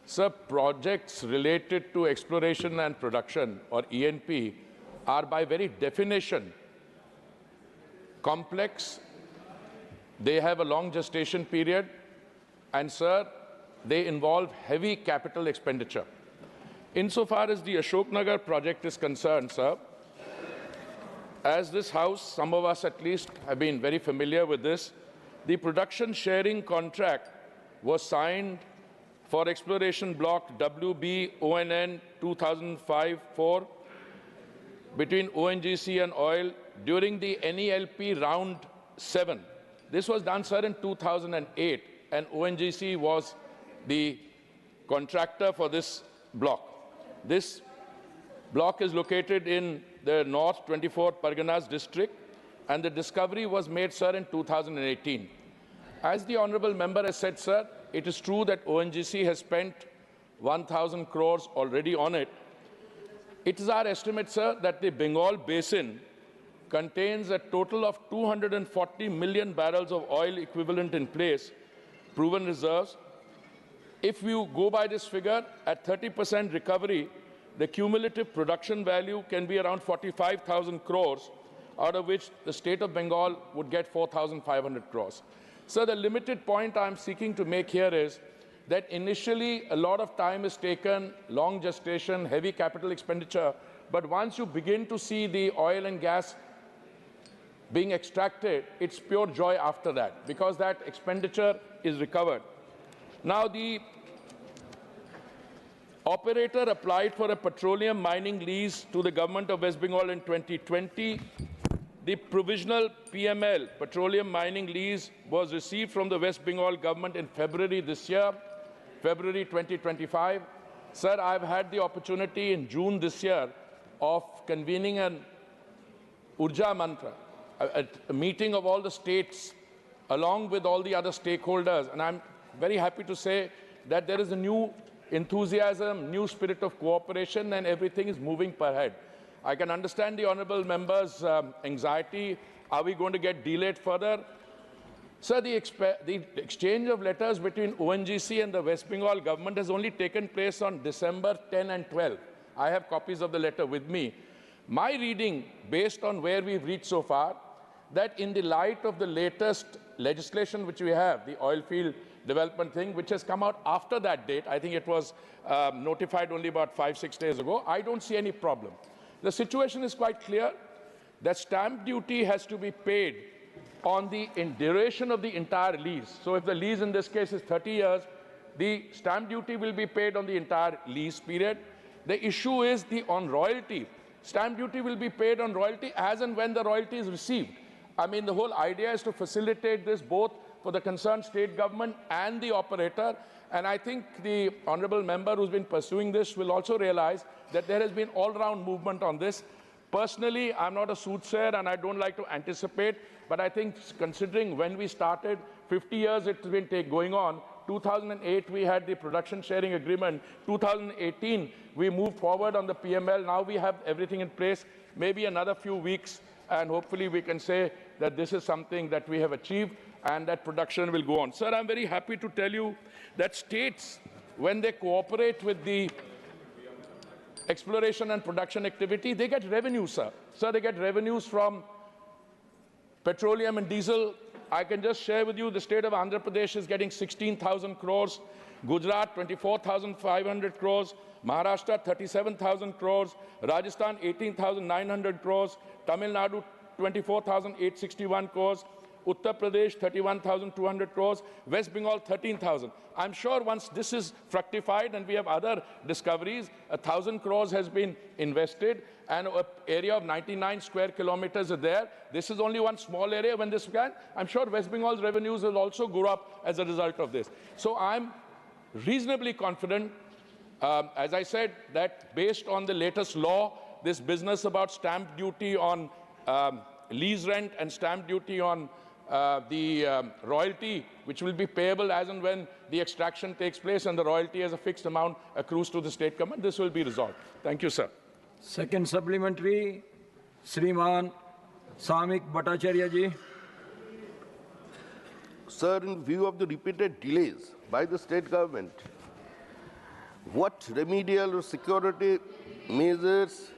Sir, projects related to exploration and production, or E&P, are by very definition complex. They have a long gestation period, and sir, they involve heavy capital expenditure. Insofar as the Ashoknagar project is concerned, sir, as this House, some of us at least have been very familiar with this, the production sharing contract was signed for exploration block WB ONN 2005-4 between ONGC and oil during the NELP round 7. This was done, sir, in 2008, and ONGC was the contractor for this block. This block is located in the North 24 Parganas district, and the discovery was made, sir, in 2018. As the honorable member has said, sir, it is true that ONGC has spent 1,000 crores already on it. It is our estimate, sir, that the Bengal Basin contains a total of 240 million barrels of oil equivalent in place, proven reserves. If you go by this figure, at 30% recovery, the cumulative production value can be around 45,000 crores, out of which the state of Bengal would get 4,500 crores. So the limited point I'm seeking to make here is that initially a lot of time is taken, long gestation, heavy capital expenditure, but once you begin to see the oil and gas being extracted, it's pure joy after that, because that expenditure is recovered. Now, the operator applied for a petroleum mining lease to the government of West Bengal in 2020. The provisional PML, petroleum mining lease, was received from the West Bengal government in February this year, February 2025. Sir, I've had the opportunity in June this year of convening an Urja Mantra, a meeting of all the states along with all the other stakeholders, and I'm very happy to say that there is a new enthusiasm, new spirit of cooperation, and everything is moving ahead. I can understand the honourable member's anxiety. Are we going to get delayed further? Sir, the exchange of letters between ONGC and the West Bengal government has only taken place on December 10 and 12. I have copies of the letter with me. My reading, based on where we've reached so far, that in the light of the latest legislation which we have, the oil field development thing, which has come out after that date, I think it was notified only about 5-6 days ago, I don't see any problem. The situation is quite clear that stamp duty has to be paid on the duration of the entire lease. So if the lease in this case is 30 years, the stamp duty will be paid on the entire lease period. The issue is on royalty. Stamp duty will be paid on royalty as and when the royalty is received. I mean, the whole idea is to facilitate this both for the concerned state government and the operator. And I think the honourable member who's been pursuing this will also realize that there has been all-round movement on this. Personally, I'm not a soothsayer and I don't like to anticipate, but I think considering when we started, 50 years it's been going on. 2008, we had the production sharing agreement. 2018, we moved forward on the PML. Now we have everything in place, maybe another few weeks, and hopefully we can say that this is something that we have achieved and that production will go on. Sir, I'm very happy to tell you that states, when they cooperate with the exploration and production activity, they get revenue, sir. Sir, they get revenues from petroleum and diesel. I can just share with you the state of Andhra Pradesh is getting 16,000 crores, Gujarat 24,500 crores, Maharashtra 37,000 crores, Rajasthan 18,900 crores, Tamil Nadu 24,861 crores, Uttar Pradesh 31,200 crores, West Bengal 13,000. I'm sure once this is fructified and we have other discoveries, 1,000 crores has been invested and an area of 99 square kilometers are there. This is only one small area. When this began, I'm sure West Bengal's revenues will also go up as a result of this. So I'm reasonably confident, as I said, that based on the latest law, this business about stamp duty on lease rent and stamp duty on the royalty, which will be payable as and when the extraction takes place, and the royalty as a fixed amount accrues to the state government, this will be resolved. Thank you, sir. Second supplementary, Sriman Samik Bhattacharya ji. Sir, in view of the repeated delays by the state government, what remedial or security measures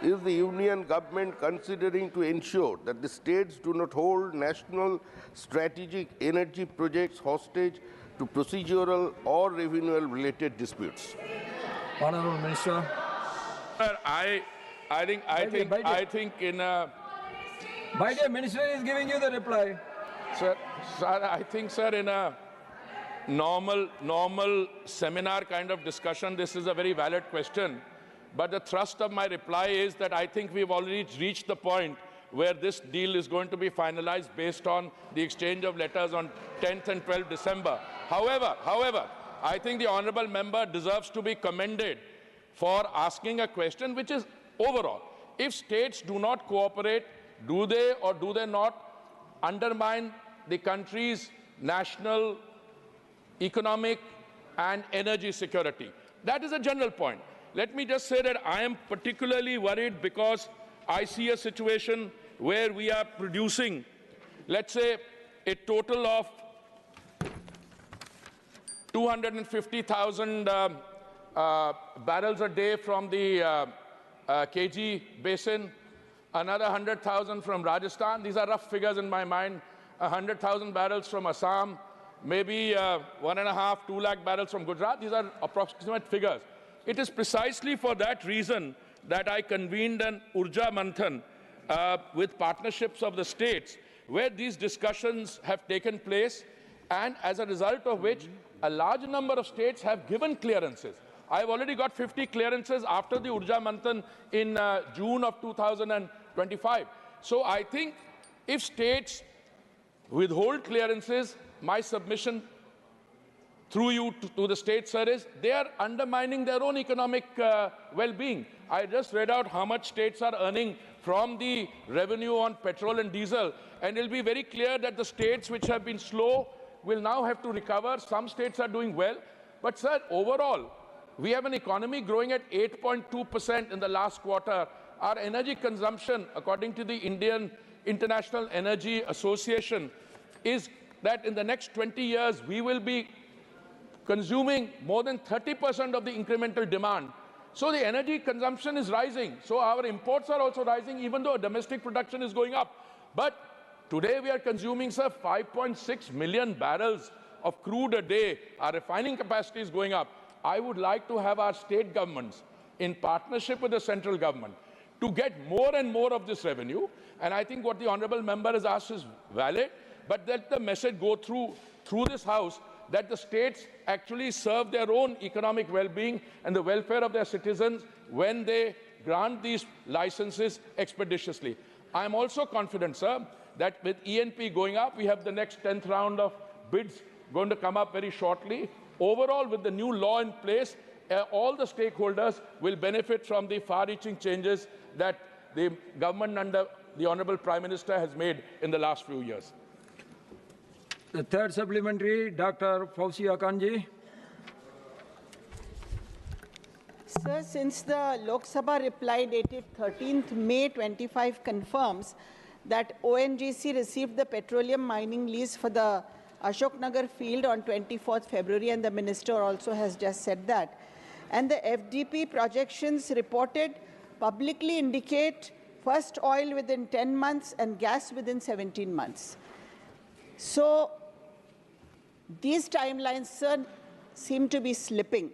is the union government considering to ensure that the states do not hold national strategic energy projects hostage to procedural or revenue-related disputes? Honourable Minister. Sir, I think in a... My dear Minister is giving you the reply. Sir, I think, sir, in a normal seminar kind of discussion, this is a very valid question. But the thrust of my reply is that I think we've already reached the point where this deal is going to be finalized based on the exchange of letters on 10th and 12th December. However, I think the honourable member deserves to be commended for asking a question which is overall. If states do not cooperate, do they or do they not undermine the country's national, economic and energy security? That is a general point. Let me just say that I am particularly worried because I see a situation where we are producing, let's say, a total of 250,000 barrels a day from the KG basin, another 100,000 from Rajasthan. These are rough figures in my mind. 100,000 barrels from Assam, maybe 1.5, 2 lakh barrels from Gujarat. These are approximate figures. It is precisely for that reason that I convened an Urja Manthan with partnerships of the states, where these discussions have taken place, and as a result of which a large number of states have given clearances. I've already got 50 clearances after the Urja Manthan in June of 2025. So I think if states withhold clearances, my submission through you to the state, sir, is they are undermining their own economic well-being. I just read out how much states are earning from the revenue on petrol and diesel, and it'll be very clear that the states which have been slow will now have to recover. Some states are doing well. But, sir, overall, we have an economy growing at 8.2% in the last quarter. Our energy consumption, according to the Indian International Energy Association, is that in the next 20 years, we will be consuming more than 30% of the incremental demand. So the energy consumption is rising. So our imports are also rising, even though domestic production is going up. But today we are consuming, sir, 5.6 million barrels of crude a day. Our refining capacity is going up. I would like to have our state governments, in partnership with the central government, to get more and more of this revenue. And I think what the honorable member has asked is valid, but let the message go through this House that the states actually serve their own economic well-being and the welfare of their citizens when they grant these licenses expeditiously. I am also confident, sir, that with ENP going up, we have the next 10th round of bids going to come up very shortly. Overall, with the new law in place, all the stakeholders will benefit from the far-reaching changes that the government under the Honorable Prime Minister has made in the last few years. The third supplementary, Dr. Fauziya Kanji. Sir, since the Lok Sabha reply dated 13th May 25 confirms that ONGC received the petroleum mining lease for the Ashoknagar field on 24th February, and the minister also has just said that, and the FDP projections reported publicly indicate first oil within 10 months and gas within 17 months. So these timelines, sir, seem to be slipping.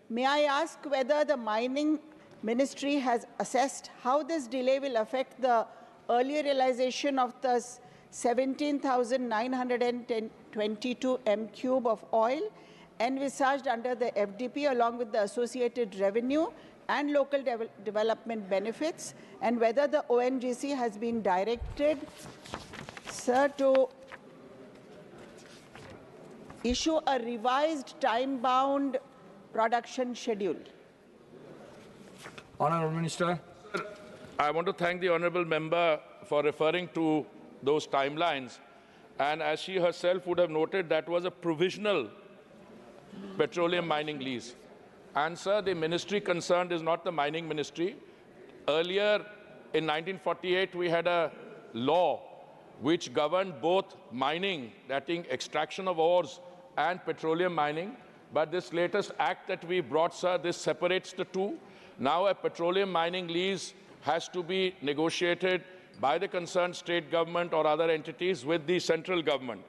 May I ask whether the mining ministry has assessed how this delay will affect the earlier realization of the 17,922 m³ of oil envisaged under the FDP, along with the associated revenue and local development benefits, and whether the ONGC has been directed, sir, to issue a revised time-bound production schedule. Honourable Minister. I want to thank the honourable member for referring to those timelines. And as she herself would have noted, that was a provisional petroleum mining lease. And, sir, the ministry concerned is not the mining ministry. Earlier, in 1948, we had a law which governed both mining, that is extraction of ores, and petroleum mining. But this latest act that we brought, sir, this separates the two. Now a petroleum mining lease has to be negotiated by the concerned state government or other entities with the central government.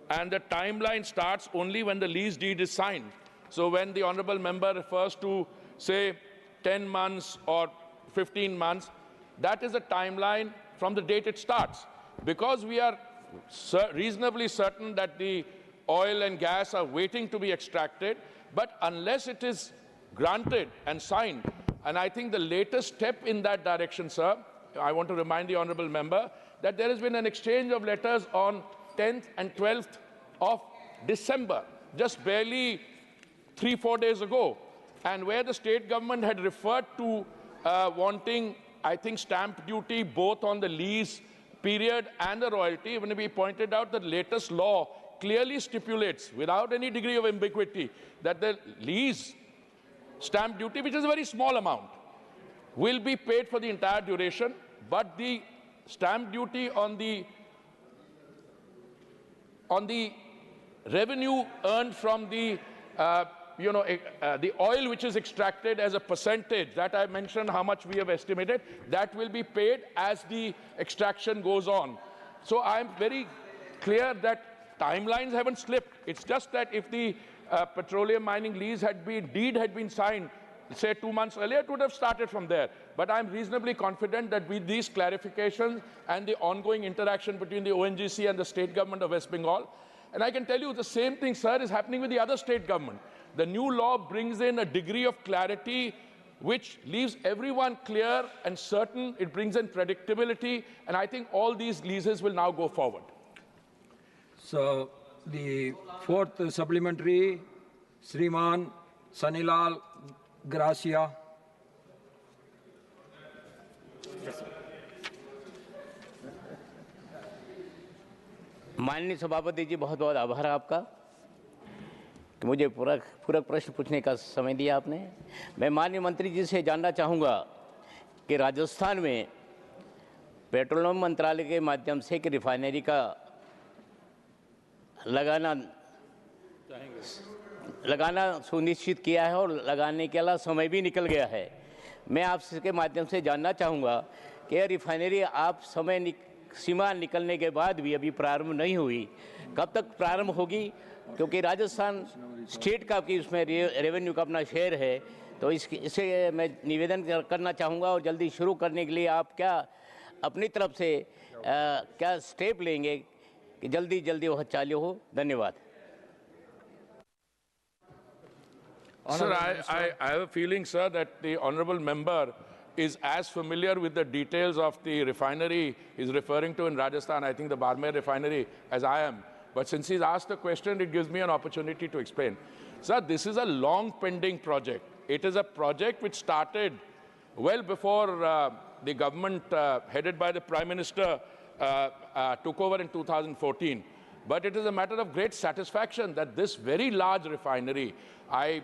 And the timeline starts only when the lease deed is signed. So when the honourable member refers to, say, 10 months or 15 months, that is a timeline from the date it starts. Because we are reasonably certain that the oil and gas are waiting to be extracted, but unless it is granted and signed, and I think the latest step in that direction, sir, I want to remind the honourable member that there has been an exchange of letters on 10th and 12th of December, just barely 3-4 days ago, and where the state government had referred to wanting, I think, stamp duty both on the lease period and the royalty. When we pointed out the latest law clearly stipulates, without any degree of ambiguity, that the lease stamp duty, which is a very small amount, will be paid for the entire duration, but the stamp duty on the revenue earned from the the oil which is extracted as a percentage, that I mentioned how much we have estimated, that will be paid as the extraction goes on. So I'm very clear that timelines haven't slipped. It's just that if the petroleum mining lease deed had been signed, say 2 months earlier, it would have started from there. But I'm reasonably confident that with these clarifications and the ongoing interaction between the ONGC and the state government of West Bengal, and I can tell you the same thing, sir, is happening with the other state government. The new law brings in a degree of clarity which leaves everyone clear and certain. It brings in predictability, and I think all these leases will now go forward. So the fourth supplementary, Sriman Sanilal Gracia. माननीय सभापति जी, बहुत बहुत आभार आपका कि मुझे पूरक प्रश्न पूछने का समय दिया आपने। मैं माननीय मंत्री जी से जानना चाहूँगा कि राजस्थान में पेट्रोलियम मंत्रालय के माध्यम से एक रिफाइनरी का लगाना सुनिश्चित किया है और लगाने के अलावा समय भी निकल गया है। मैं आपसे के माध्यम से जानना चाहूँगा कि यह रिफाइनरी आप सीमा निकलने के बाद भी अभी प्रारंभ नहीं हुई, कब तक प्रारंभ होगी? क्योंकि राजस्थान स्टेट का कि उसमें रेवेन्यू का अपना शेयर है, तो इसे मैं निवेदन करना चाहूँगा और जल्दी शुरू करने के लिए आप क्या अपनी तरफ से क्या स्टेप लेंगे कि जल्दी वह चालू हो? धन्यवाद। Sir, I have a feeling, sir, that the honourable member is as familiar with the details of the refinery he's referring to in Rajasthan, I think the Prameya refinery, as I am. But since he's asked the question, it gives me an opportunity to explain. Sir, this is a long pending project. It is a project which started well before the government headed by the Prime Minister took over in 2014. But it is a matter of great satisfaction that this very large refinery, I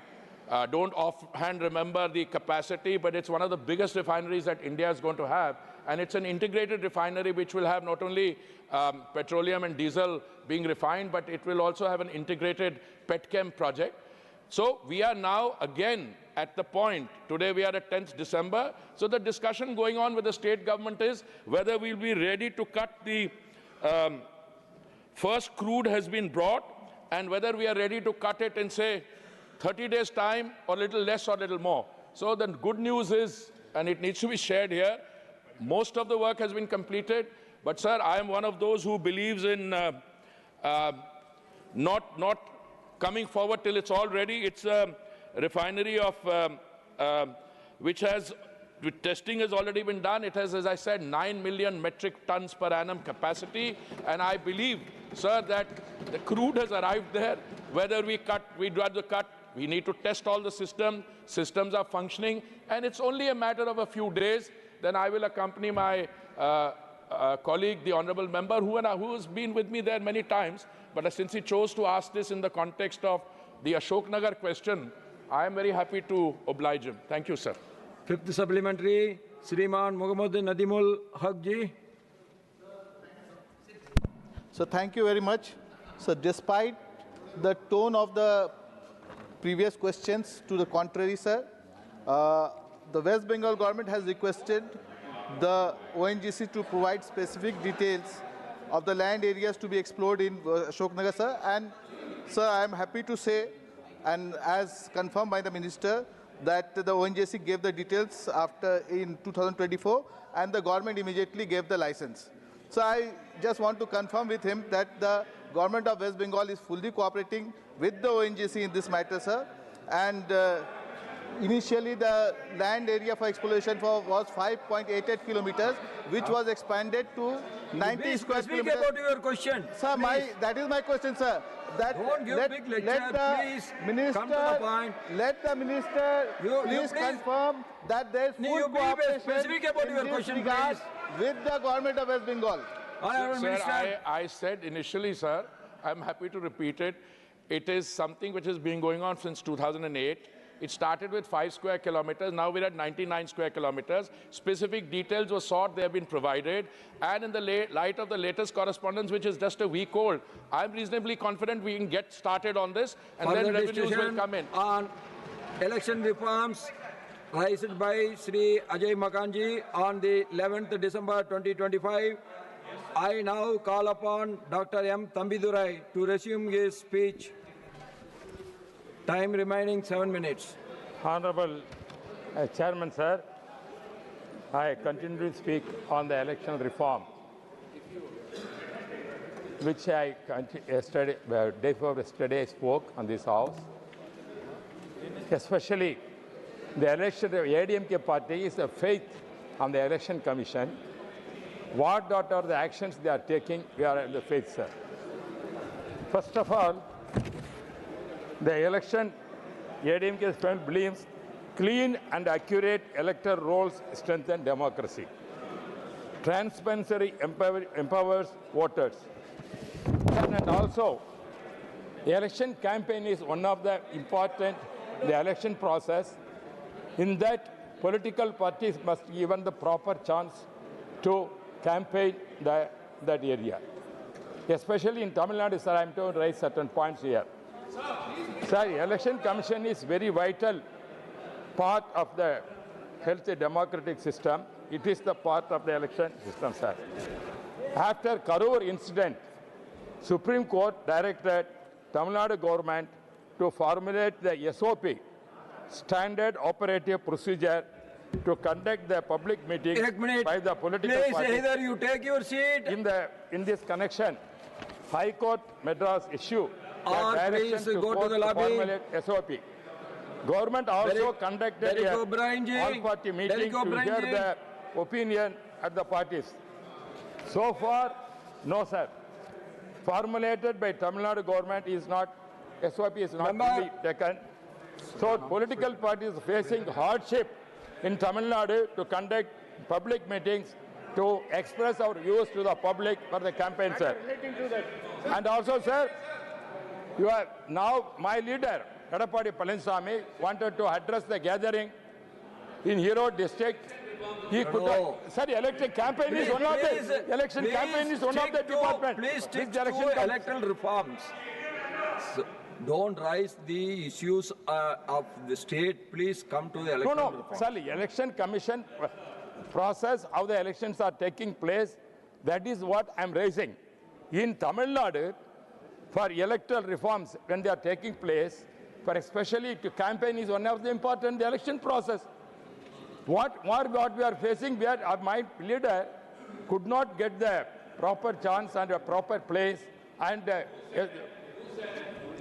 don't offhand remember the capacity, but it's one of the biggest refineries that India is going to have. And it's an integrated refinery which will have not only petroleum and diesel being refined, but it will also have an integrated petchem project. So we are now again at the point, today we are at 10th December, so the discussion going on with the state government is whether we'll be ready to cut the first crude has been brought, and whether we are ready to cut it in, say, 30 days' time, or a little less or a little more. So the good news is, and it needs to be shared here, most of the work has been completed. But, sir, I am one of those who believes in not coming forward till it's all ready. It's a refinery of which testing has already been done. It has, as I said, 9 million metric tons per annum capacity. And I believe, sir, that the crude has arrived there. Whether we do the cut, we need to test all the systems. Systems are functioning. And it's only a matter of a few days. Then I will accompany my colleague, the honorable member, who has been with me there many times. But since he chose to ask this in the context of the Ashoknagar question, I am very happy to oblige him. Thank you, sir. Fifth supplementary, Shriman Mohammed Nadimul Haq ji. So thank you very much. So despite the tone of the previous questions to the contrary, sir, the West Bengal government has requested the ONGC to provide specific details of the land areas to be explored in Ashoknagar, sir. And, sir, I am happy to say, and as confirmed by the minister, that the ONGC gave the details in 2024, and the government immediately gave the license. So I just want to confirm with him that the government of West Bengal is fully cooperating with the ONGC in this matter, sir. And initially, the land area for exploration was 5.88 kilometers, which was expanded to 90 square kilometers. Speak about your question. Sir, that is my question, sir. Don't give big lecture, please. Come to the point. Let the minister please confirm that there is full cooperation in this regard with the government of West Bengal. Sir, I said initially, sir, I'm happy to repeat it. It is something which has been going on since 2008. It started with 5 square kilometers. Now we're at 99 square kilometers. Specific details were sought. They have been provided. And in the light of the latest correspondence, which is just a week old, I'm reasonably confident we can get started on this, and then revenues will come in. On election reforms raised by Sri Ajay Makanji on the 11th December 2025, I now call upon Dr. M. Tambidurai to resume his speech. Time remaining 7 minutes. Honorable Chairman, sir, I continue to speak on the election reform, which I yesterday, day before yesterday, spoke on this house. Especially the election, the ADMK party is a faith on the election commission. What are the actions they are taking, we are in the faith, sir. First of all, the election, ADMK believes clean and accurate electoral rolls strengthen democracy. Transparency empowers voters. also, the election campaign is one of the important, the election process, in that political parties must be given the proper chance to campaign that area. Especially in Tamil Nadu, sir, I am to raise certain points here. Sir, election commission is very vital part of the healthy democratic system. It is the part of the election system, sir. After Karur incident, Supreme Court directed Tamil Nadu government to formulate the SOP, Standard Operative Procedure, to conduct the public meetings by the political Please, parties. either you take your seat. In this connection, High Court Madras issue Or please go to the lobby. formulate SOP. Government also conducted a all-party meeting to hear the opinion at the parties. So far, no, sir. Formulated by Tamil Nadu government is not, SOP is not fully taken. So political parties facing hardship in Tamil Nadu to conduct public meetings to express our views to the public for the campaign, sir. And also, sir, you are now my leader, Kadapadi Palaniswamy, wanted to address the gathering in Hero district. He could not. Sir, election campaign is one of the election campaign is one of the department. Please stick to electoral reforms. So, don't raise the issues of the state. Please come to the electoral reforms. Sir, election commission process, how the elections are taking place, that is what I am raising. In Tamil Nadu, for electoral reforms, when they are taking place, for especially to campaign is one of the important election process. What we are facing, my leader could not get the proper chance and a proper place. And I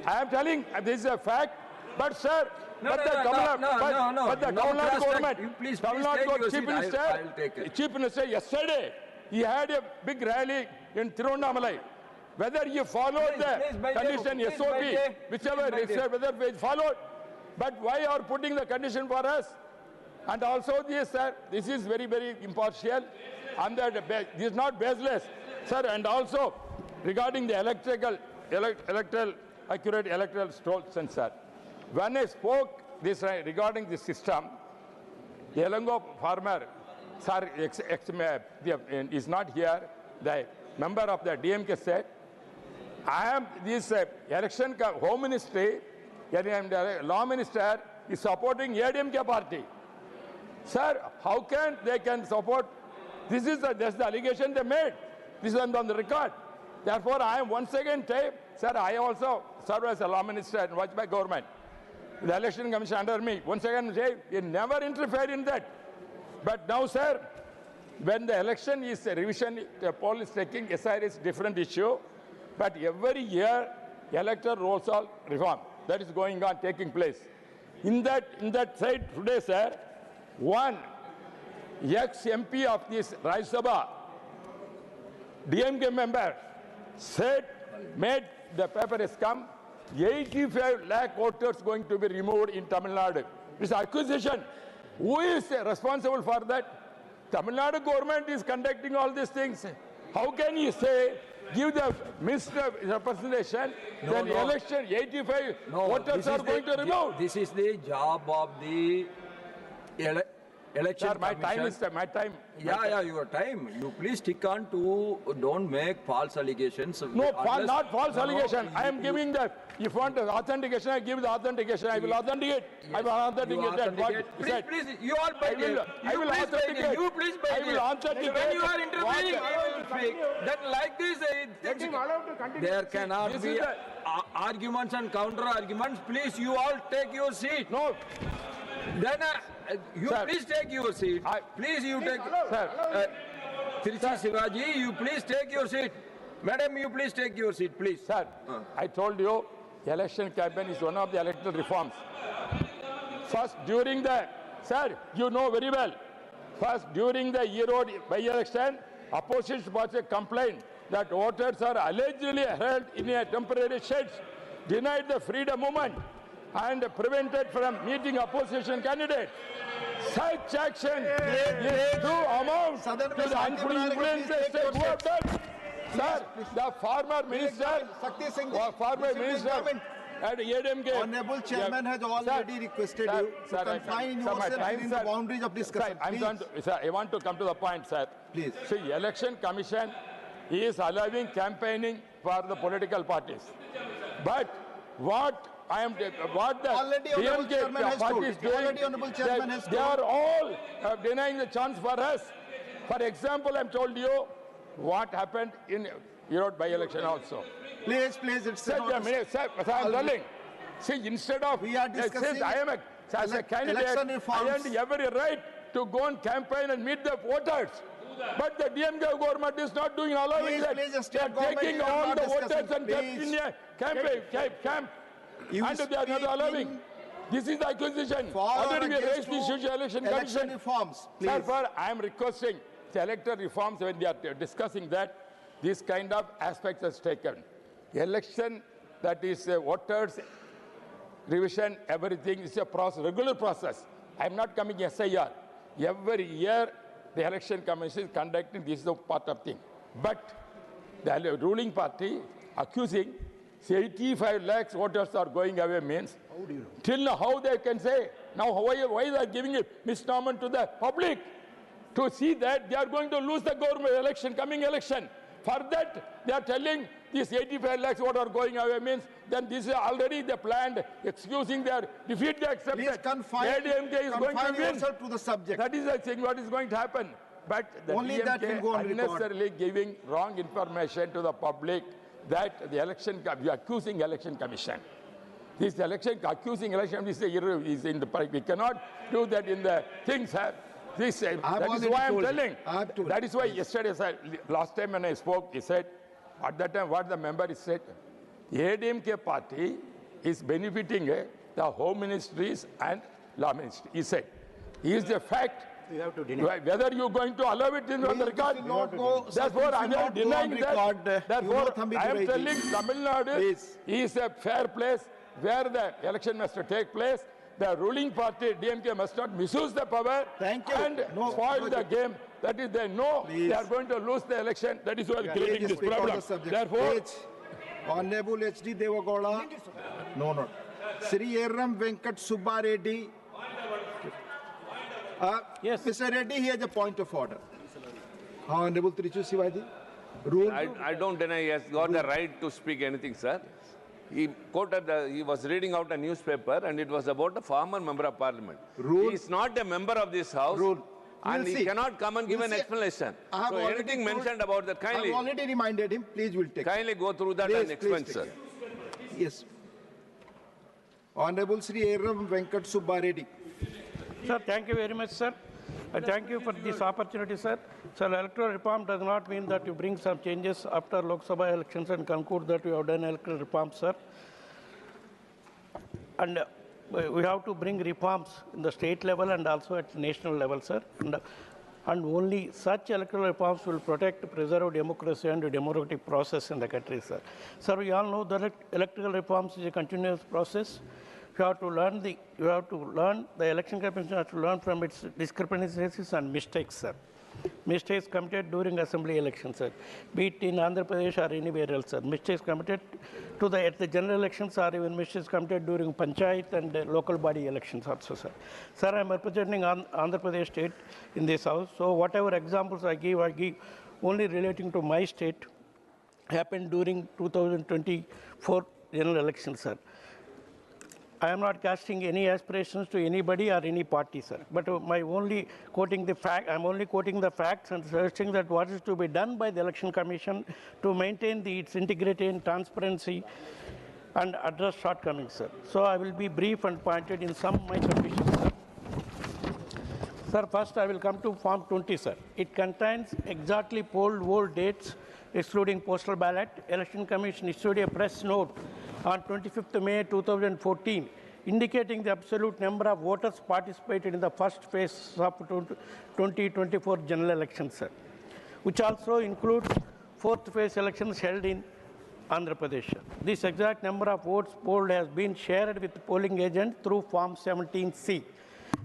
am telling, this is a fact. But sir, the Tamil Nadu government, Chief Minister, yesterday, he had a big rally in Tirunnamalai. Whether you followed the condition SOP, whichever is whether we followed, but why are putting the condition for us? And also this, sir, this is very, very impartial, and this is not baseless, sir. And also regarding the accurate electoral census, when I spoke this regarding the system, the Elango farmer, sir, is not here. The member of the DMK said, I am this election home ministry, law minister is supporting ADMK party. Sir, how can they support? This is that's the allegation they made. This is on the record. Therefore, I am once again saying, sir, I also serve as a law minister and watch by government. The election commission under me. Once again, say, you never interfere in that. But now, sir, when the election is a revision, the poll is taking, SIR is different issue. But every year, electoral rolls are reform. That is going on, taking place. In that side today, sir, one ex-MP of this Rajya Sabha, DMK member, said, made the paper has come, 85 lakh voters going to be removed in Tamil Nadu. This accusation. Who is responsible for that? Tamil Nadu government is conducting all these things. How can you say, give the misrepresentation, then election 85 voters are going to remove? This is the job of the election Sir, my time is my time. Yeah, your time. You please stick on to, don't make false allegations. No, not false allegation. I am giving the, if you want authentication, I give the authentication. I will authenticate. Yes. I will authenticate that. Please, you all by I will authenticate. You please by I will authenticate. When you are interviewing, I will speak. Then like this, there cannot be arguments and counter arguments. Please, you all take your seat. No. Then you sir, please take your seat. Please you take. Sir. Tiruchi Shivaji, you please take your seat. Madam, you please take your seat, please. Sir, I told you, the election campaign is one of the electoral reforms. First, during the, sir, you know very well, first, during the Erode by-election, opposition party complained that voters are allegedly held in a temporary sheds, denied the freedom movement, and prevented from meeting opposition candidates. Such action is to amount to the unfree influence state who have done. Sir, the former minister, former minister, and ADMK. Honorable Chairman has already requested you to confine yourself within the boundaries of discussion. Sir, I want to come to the point, sir. Please. See, Election Commission is allowing campaigning for the political parties. But what the Already Honorable Chairman has told. party is doing, Already Honorable Chairman has they told. are all denying the chance for us. For example, I'm told you what happened in Europe by-election also. Please, it's Sir, I'm telling. See, instead of we are discussing since I am as a candidate, I have every right to go and campaign and meet the voters. But the DMK government is not doing allowing that. They are taking all the voters and kept in a camp. And they are not allowing. This is the accusation. Already we raised this issue election commission. Reforms, Therefore, I am requesting the electoral reforms when they are discussing that, this kind of aspects is taken. Election, that is voters, revision, everything is a process, regular process. I am not coming SIR. Every year, the election commission is conducting, this is a part of thing. But the ruling party accusing 85 lakhs voters are going away means, till now how they can say, now why they are giving a misnomer to the public to see that they are going to lose the government election, coming election. For that, they are telling these 85 lakhs what are going away means, then this is already the planned, excusing their defeat they accepted. Please confine yourself to the subject. That is the thing what is going to happen. But the Only DMK that will go on unnecessarily giving wrong information to the public that the election, we are accusing election commission. This election, accusing election is in the, we cannot do that in the things. That is why I'm telling. That is why yesterday, last time when I spoke, he said, at that time what the member said, ADMK party is benefiting the home ministries and law ministry. He said, is the fact. You have to deny. Whether you're going to allow it in on the record. Therefore, I am denying that. Therefore, I am telling Tamil Nadu is a fair place where the election must take place. The ruling party, DMK, must not misuse the power and spoil the game. That is, they know they are going to lose the election. That is why they are creating this problem. Therefore, Honorable H.D. Devagola, no. Sri Eram Venkat Subba Reddy. Yes. Mr. Reddy, he has a point of order. Honorable Trichu Sivaji. Rule. I don't deny he has got the right to speak anything, sir. He quoted, he was reading out a newspaper and it was about a former member of parliament. He is not a member of this house. And he cannot come and give an explanation. So anything mentioned about that, kindly. I have already reminded him, please will take. Kindly go through that and explain, sir. Yes. Honorable Sri Eram Venkat Subba Reddy. Sir, thank you very much, sir. I thank you for this opportunity, sir. Sir, electoral reform does not mean that you bring some changes after Lok Sabha elections and conclude that we have done electoral reform, sir. And we have to bring reforms in the state level and also at national level, sir. And only such electoral reforms will protect, preserve democracy and the democratic process in the country, sir. Sir, we all know that electoral reforms is a continuous process. You have to learn the election commission has to learn from its discrepancies and mistakes, sir. Mistakes committed during assembly elections, sir. Be it in Andhra Pradesh or anywhere else, sir. Mistakes committed at the general elections or even mistakes committed during panchayat and local body elections also, sir. Sir, I am representing Andhra Pradesh state in this house. So whatever examples I give only relating to my state happened during 2024 general elections, sir. I am not casting any aspirations to anybody or any party, sir. But I'm only quoting the facts and suggesting that what is to be done by the Election Commission to maintain its integrity and transparency and address shortcomings, sir. So I will be brief and pointed in some of my conditions, sir. Sir, first I will come to Form 20, sir. It contains exactly poll vote dates, excluding postal ballot. Election Commission issued a press note on 25th May 2014, indicating the absolute number of voters participated in the first phase of 2024 general elections, sir, which also includes fourth phase elections held in Andhra Pradesh. This exact number of votes polled has been shared with the polling agent through Form 17C.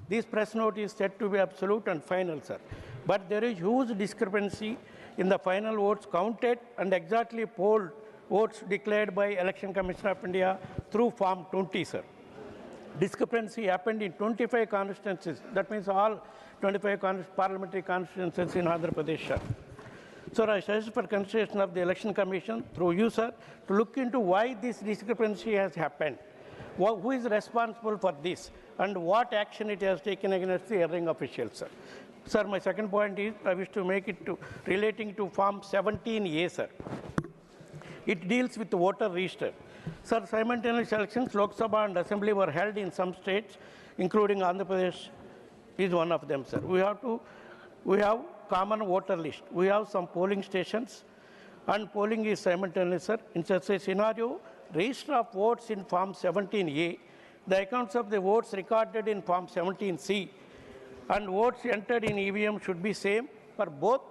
This press note is said to be absolute and final, sir. But there is huge discrepancy in the final votes counted and exactly polled votes declared by Election Commission of India through Form 20, sir. Discrepancy happened in 25 constituencies. That means all 25 parliamentary constituencies in Andhra Pradesh, sir. Sir, I suggest for consideration of the Election Commission, through you, sir, to look into why this discrepancy has happened. Who is responsible for this, and what action it has taken against the erring officials, sir. Sir, my second point is, I wish to make it relating to Form 17A, sir. It deals with the voter register. Sir, simultaneous elections, Lok Sabha and Assembly were held in some states, including Andhra Pradesh is one of them, sir. We have common voter list. We have some polling stations, and polling is simultaneous, sir. In such a scenario, register of votes in Form 17A, the accounts of the votes recorded in Form 17C, and votes entered in EVM should be same for both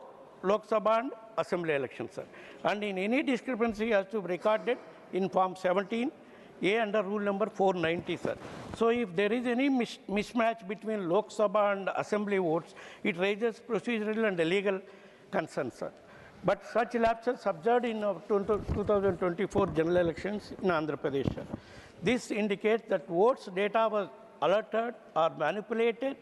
Lok Sabha and Assembly elections, sir. And in any discrepancy has to be recorded in Form 17A under Rule number 490, sir. So if there is any mismatch between Lok Sabha and Assembly votes, it raises procedural and legal concerns, sir. But such lapses observed in 2024 general elections in Andhra Pradesh, sir. This indicates that votes data was altered or manipulated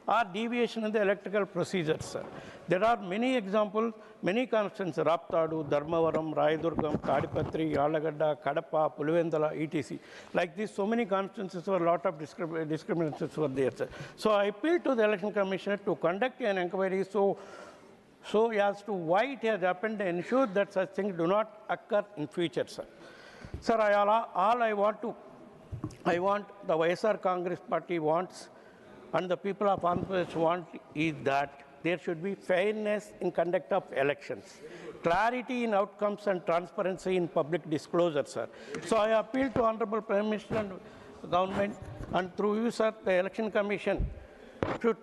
or deviation in the electoral procedures, sir. There are many examples, many constituencies, Raptadu, Dharmavaram, Rayadurgam, Kadipatri, Yalagadda, Kadapa, Pulivendala, etc. Like this, so many constituencies were a lot of discriminations were there, sir. So I appeal to the Election Commissioner to conduct an inquiry so as to why it has happened and ensure that such things do not occur in future, sir. Sir, I want the YSR Congress Party wants and the people of Andhra Pradesh want is that there should be fairness in conduct of elections, clarity in outcomes and transparency in public disclosure, sir. So I appeal to Honorable Prime Minister and Government, and through you, sir, the Election Commission should,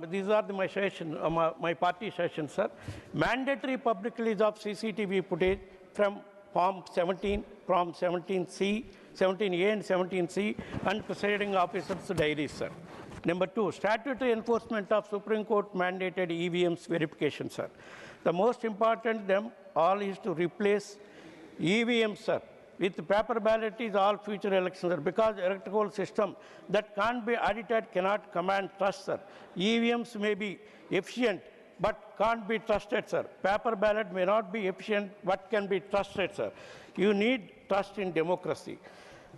these are my suggestions, my party suggestions, sir. Mandatory public release of CCTV footage from Form 17, Form 17C, 17A and 17C, and presiding officers' diaries, sir. Number 2, statutory enforcement of Supreme Court mandated EVMs verification, sir. The most important them all is to replace EVMs, sir, with paper ballot is all future elections, sir, because electoral system that can't be audited cannot command trust, sir. EVMs may be efficient, but can't be trusted, sir. Paper ballot may not be efficient, but can be trusted, sir. You need trust in democracy.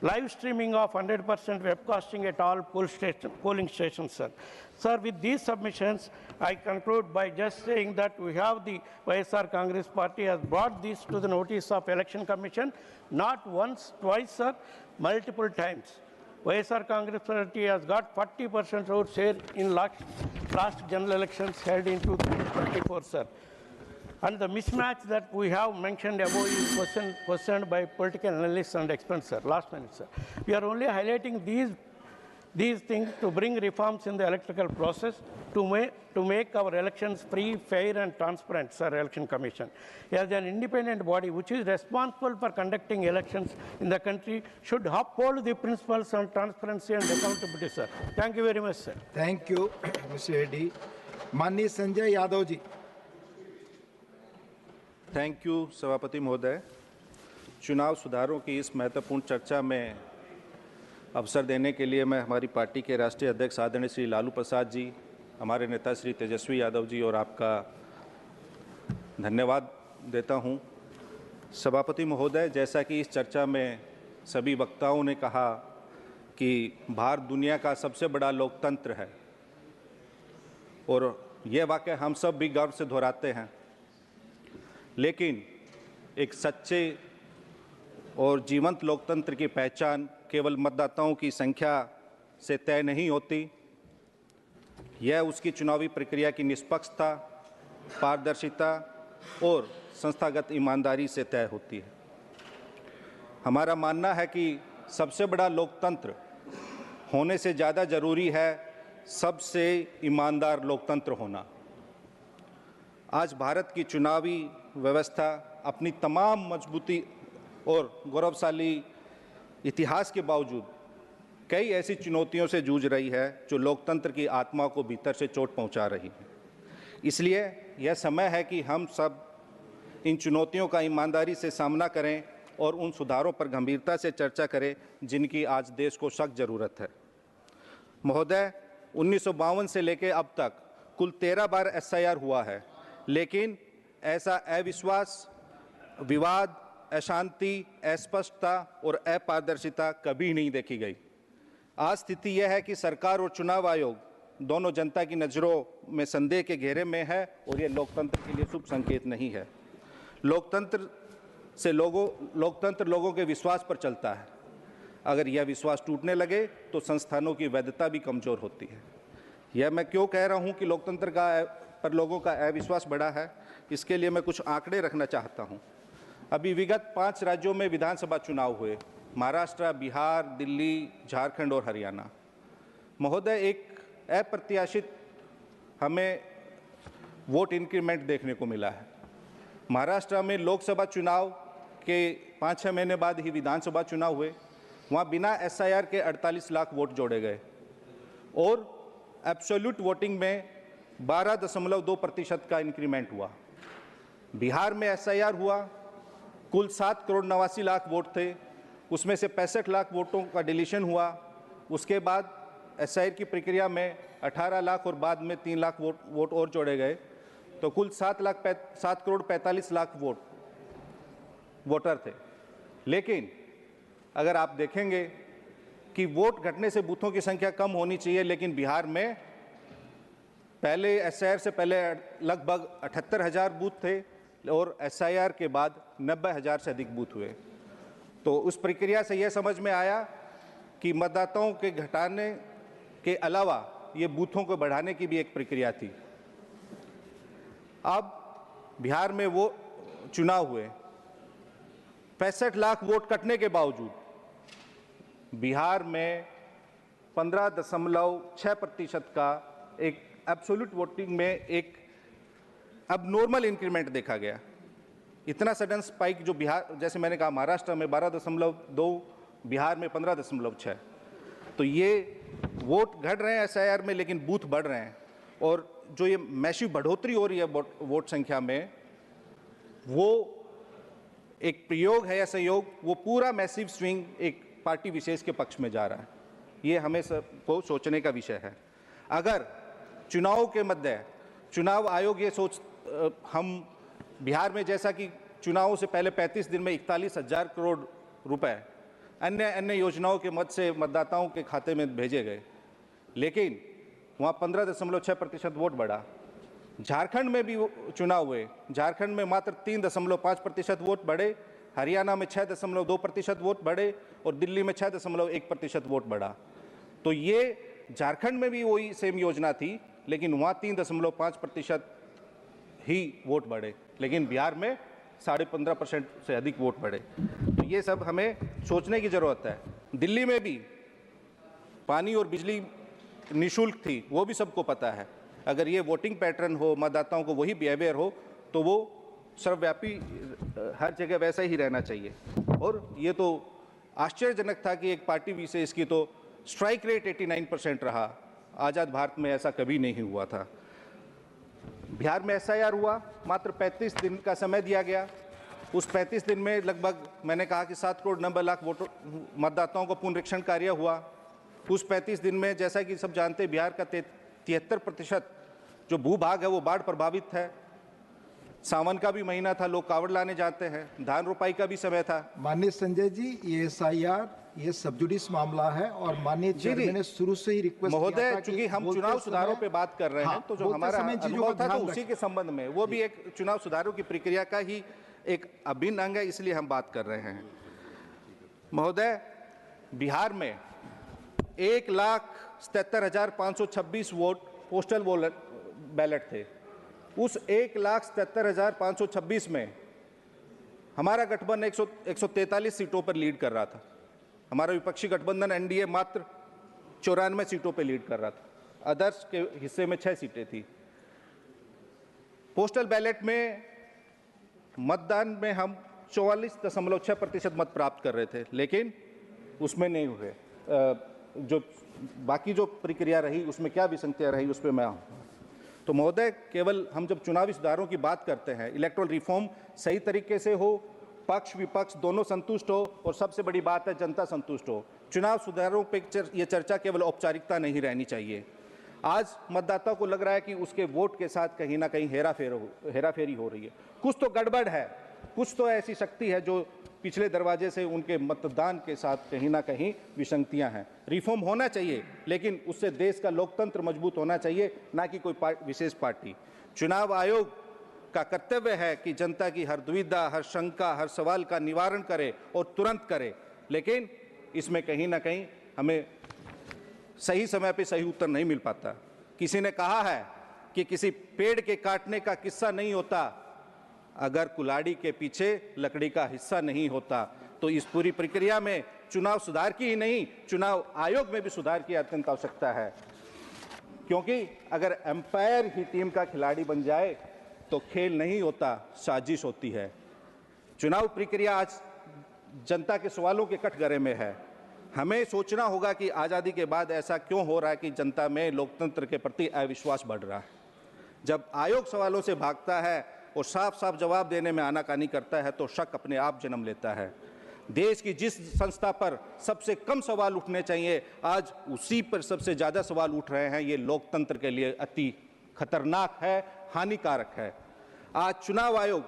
Live streaming of 100% webcasting at all polling stations, sir. Sir, with these submissions, I conclude by just saying that we have the YSR Congress Party has brought this to the notice of Election Commission, not once, twice, sir, multiple times. YSR Congress Party has got 40% vote share in last general elections held in 2024, sir. And the mismatch that we have mentioned above is questioned by political analysts and experts, sir. Last minute, sir. We are only highlighting these things to bring reforms in the electoral process to make our elections free, fair, and transparent, sir. Election Commission, as an independent body which is responsible for conducting elections in the country, should uphold the principles on transparency and accountability, sir. Thank you very much, sir. Thank you, Mr. Reddy. Mani Sanjay Yadav ji. Thank you सभापति महोदय। चुनाव सुधारों की इस महत्वपूर्ण चर्चा में अवसर देने के लिए मैं हमारी पार्टी के राष्ट्रीय अध्यक्ष आदरणीय श्री लालू प्रसाद जी, हमारे नेता श्री तेजस्वी यादव जी और आपका धन्यवाद देता हूं। सभापति महोदय, जैसा कि इस चर्चा में सभी वक्ताओं ने कहा कि भारत दुनिया का सबसे बड़ा लोकतंत्र है और ये वाक़ई हम सब भी गर्व से दोहराते हैं, लेकिन एक सच्चे और जीवंत लोकतंत्र की पहचान केवल मतदाताओं की संख्या से तय नहीं होती। यह उसकी चुनावी प्रक्रिया की निष्पक्षता, पारदर्शिता और संस्थागत ईमानदारी से तय होती है। हमारा मानना है कि सबसे बड़ा लोकतंत्र होने से ज़्यादा ज़रूरी है सबसे ईमानदार लोकतंत्र होना। आज भारत की चुनावी व्यवस्था अपनी तमाम मजबूती और गौरवशाली इतिहास के बावजूद कई ऐसी चुनौतियों से जूझ रही है जो लोकतंत्र की आत्मा को भीतर से चोट पहुंचा रही है। इसलिए यह समय है कि हम सब इन चुनौतियों का ईमानदारी से सामना करें और उन सुधारों पर गंभीरता से चर्चा करें जिनकी आज देश को सख्त ज़रूरत है। महोदय, 1952 से लेकर अब तक कुल 13 बार SIR हुआ है, लेकिन ऐसा अविश्वास, विवाद, अशांति, अस्पष्टता और अपारदर्शिता कभी नहीं देखी गई। आज स्थिति यह है कि सरकार और चुनाव आयोग दोनों जनता की नज़रों में संदेह के घेरे में है और यह लोकतंत्र के लिए शुभ संकेत नहीं है। लोकतंत्र लोगों के विश्वास पर चलता है। अगर यह विश्वास टूटने लगे तो संस्थानों की वैधता भी कमज़ोर होती है। यह मैं क्यों कह रहा हूं कि लोकतंत्र पर लोगों का अविश्वास बढ़ा है, इसके लिए मैं कुछ आंकड़े रखना चाहता हूं। अभी विगत 5 राज्यों में विधानसभा चुनाव हुए, महाराष्ट्र, बिहार, दिल्ली, झारखंड और हरियाणा। महोदय, एक अप्रत्याशित हमें वोट इंक्रीमेंट देखने को मिला है। महाराष्ट्र में लोकसभा चुनाव के 5-6 महीने बाद ही विधानसभा चुनाव हुए। वहाँ बिना SIR के 48 लाख वोट जोड़े गए और एब्सोल्यूट वोटिंग में 12.2% का इंक्रीमेंट हुआ। बिहार में SIR हुआ, कुल 7 करोड़ 89 लाख वोट थे, उसमें से 65 लाख वोटों का डिलीशन हुआ। उसके बाद SIR की प्रक्रिया में 18 लाख और बाद में 3 लाख वोट और जोड़े गए, तो कुल 7 करोड़ 45 लाख वोटर थे। लेकिन अगर आप देखेंगे कि वोट घटने से बूथों की संख्या कम होनी चाहिए, लेकिन बिहार में पहले SIR से पहले लगभग 78,000 बूथ थे और SIR के बाद 90,000 से अधिक बूथ हुए। तो उस प्रक्रिया से यह समझ में आया कि मतदाताओं के घटाने के अलावा ये बूथों को बढ़ाने की भी एक प्रक्रिया थी। अब बिहार में वो चुनाव हुए, 65 लाख वोट कटने के बावजूद बिहार में 15.6% का एक एब्सोल्यूट वोटिंग में एक अबनॉर्मल इंक्रीमेंट देखा गया। इतना सडन स्पाइक जो बिहार, जैसे मैंने कहा, महाराष्ट्र में 12.2, बिहार में 15.6। तो ये वोट घट रहे हैं SIR में, लेकिन बूथ बढ़ रहे हैं। और जो ये मैसिव बढ़ोतरी हो रही है वोट संख्या में, वो एक प्रयोग है या सहयोग, वो पूरा मैसिव स्विंग एक पार्टी विशेष के पक्ष में जा रहा है। ये हमें सबको सोचने का विषय है। अगर चुनाव के मध्य चुनाव आयोग ये हम बिहार में, जैसा कि चुनावों से पहले 35 दिन में 41,000 करोड़ रुपए अन्य योजनाओं के मद से मतदाताओं के खाते में भेजे गए, लेकिन वहाँ 15.6% वोट बढ़ा। झारखंड में भी चुनाव हुए, झारखंड में मात्र 3.5% वोट बढ़े, हरियाणा में 6.2% वोट बढ़े और दिल्ली में 6.1% वोट बढ़ा। तो ये झारखंड में भी वही सेम योजना थी, लेकिन वहाँ 3.5% ही वोट बढ़े, लेकिन बिहार में 15.5% से अधिक वोट बढ़े। तो ये सब हमें सोचने की ज़रूरत है। दिल्ली में भी पानी और बिजली निःशुल्क थी, वो भी सबको पता है। अगर ये वोटिंग पैटर्न हो, मतदाताओं को वही बिहेवियर हो, तो वो सर्वव्यापी हर जगह वैसा ही रहना चाहिए। और ये तो आश्चर्यजनक था कि एक पार्टी विशेष की तो स्ट्राइक रेट 89% रहा। आज़ाद भारत में ऐसा कभी नहीं हुआ था। बिहार में SIR हुआ, मात्र 35 दिन का समय दिया गया। उस 35 दिन में लगभग, मैंने कहा कि 7 करोड़ 90 लाख मतदाताओं को पुनरीक्षण कार्य हुआ। उस 35 दिन में, जैसा कि सब जानते हैं, बिहार का 73% जो भूभाग है वो बाढ़ प्रभावित है। सावन का भी महीना था, लोग कावड़ लाने जाते हैं, धान रोपाई का भी समय था। माननीय संजय जी, ये SIR ये सब जुडिस मामला है और माननीय चेयरमैन ने शुरू से ही रिक्वेस्ट किया था महोदय, चूंकि हम चुनाव सुधारों पे बात कर रहे हैं, तो जो हमारा अनुभव था तो उसी के संबंध में, वो भी एक चुनाव सुधारों की प्रक्रिया का ही एक अभिन्न अंग है, इसलिए हम बात कर रहे हैं। महोदय, बिहार में 1,77,526 वोट पोस्टल बैलेट थे। उस 1,77,526 में हमारा गठबंधन 143 सीटों पर लीड कर रहा था। हमारा विपक्षी गठबंधन NDA मात्र 94 सीटों पर लीड कर रहा था। अदर्स के हिस्से में 6 सीटें थी। पोस्टल बैलेट में मतदान में हम 44.6% मत प्राप्त कर रहे थे, लेकिन उसमें नहीं हुए। जो बाकी जो प्रक्रिया रही, उसमें क्या विसंगतियाँ रही, उस पर मैं आऊँगा। तो महोदय, केवल हम जब चुनावी सुधारों की बात करते हैं, इलेक्टोरल रिफॉर्म सही तरीके से हो, पक्ष विपक्ष दोनों संतुष्ट हो, और सबसे बड़ी बात है जनता संतुष्ट हो। चुनाव सुधारों पर यह चर्चा केवल औपचारिकता नहीं रहनी चाहिए। आज मतदाता को लग रहा है कि उसके वोट के साथ कहीं ना कहीं हेराफेरी हो रही है। कुछ तो गड़बड़ है, कुछ तो ऐसी शक्ति है जो पिछले दरवाजे से उनके मतदान के साथ कहीं ना कहीं विसंगतियां हैं। रिफॉर्म होना चाहिए, लेकिन उससे देश का लोकतंत्र मजबूत होना चाहिए, ना कि कोई विशेष पार्टी। चुनाव आयोग का कर्तव्य है कि जनता की हर दुविधा, हर शंका, हर सवाल का निवारण करे और तुरंत करे, लेकिन इसमें कहीं ना कहीं हमें सही समय पे सही उत्तर नहीं मिल पाता। किसी ने कहा है कि किसी पेड़ के काटने का किस्सा नहीं होता अगर कुल्हाड़ी के पीछे लकड़ी का हिस्सा नहीं होता। तो इस पूरी प्रक्रिया में चुनाव सुधार की ही नहीं, चुनाव आयोग में भी सुधार की अत्यंत आवश्यकता है, क्योंकि अगर एम्पायर ही टीम का खिलाड़ी बन जाए तो खेल नहीं होता, साजिश होती है। चुनाव प्रक्रिया आज जनता के सवालों के कठघरे में है। हमें सोचना होगा कि आज़ादी के बाद ऐसा क्यों हो रहा है कि जनता में लोकतंत्र के प्रति अविश्वास बढ़ रहा है। जब आयोग सवालों से भागता है और साफ साफ जवाब देने में आनाकानी करता है तो शक अपने आप जन्म लेता है। देश की जिस संस्था पर सबसे कम सवाल उठने चाहिए, आज उसी पर सबसे ज़्यादा सवाल उठ रहे हैं। ये लोकतंत्र के लिए अति खतरनाक है, हानिकारक है। आज चुनाव आयोग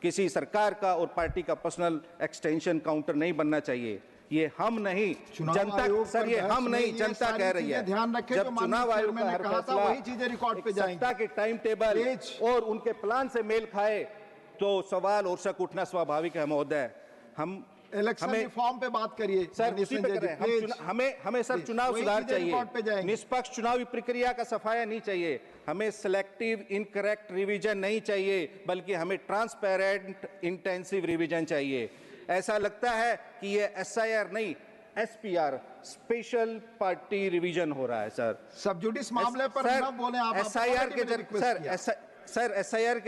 किसी सरकार का और पार्टी का पर्सनल एक्सटेंशन काउंटर नहीं बनना चाहिए। ये हम नहीं, जनता, सर ये हम नहीं, जनता कह रही है। ध्यान रखें, जब चुनाव आयोग का हर फैसला वही चीजें रिकॉर्ड पे जाएंगी, सत्ता के टाइम टेबल और उनके प्लान से मेल खाए तो सवाल और शक उठना स्वाभाविक है महोदय। हम इलेक्शन रिफॉर्म पे बात करिए सर, उसी पे करें। हमें सर चुनाव सुधार चाहिए, निष्पक्ष चुनावी प्रक्रिया का सफाया नहीं चाहिए, हमें सिलेक्टिव इनकरेक्ट रिवीजन नहीं चाहिए, बल्कि हमें ट्रांसपेरेंट इंटेंसिव रिवीजन चाहिए। ऐसा लगता है कि ये SIR नहीं, SPR स्पेशल पार्टी रिवीजन हो रहा है सर। सब जुडिस मामले पर ना बोले आप। SIR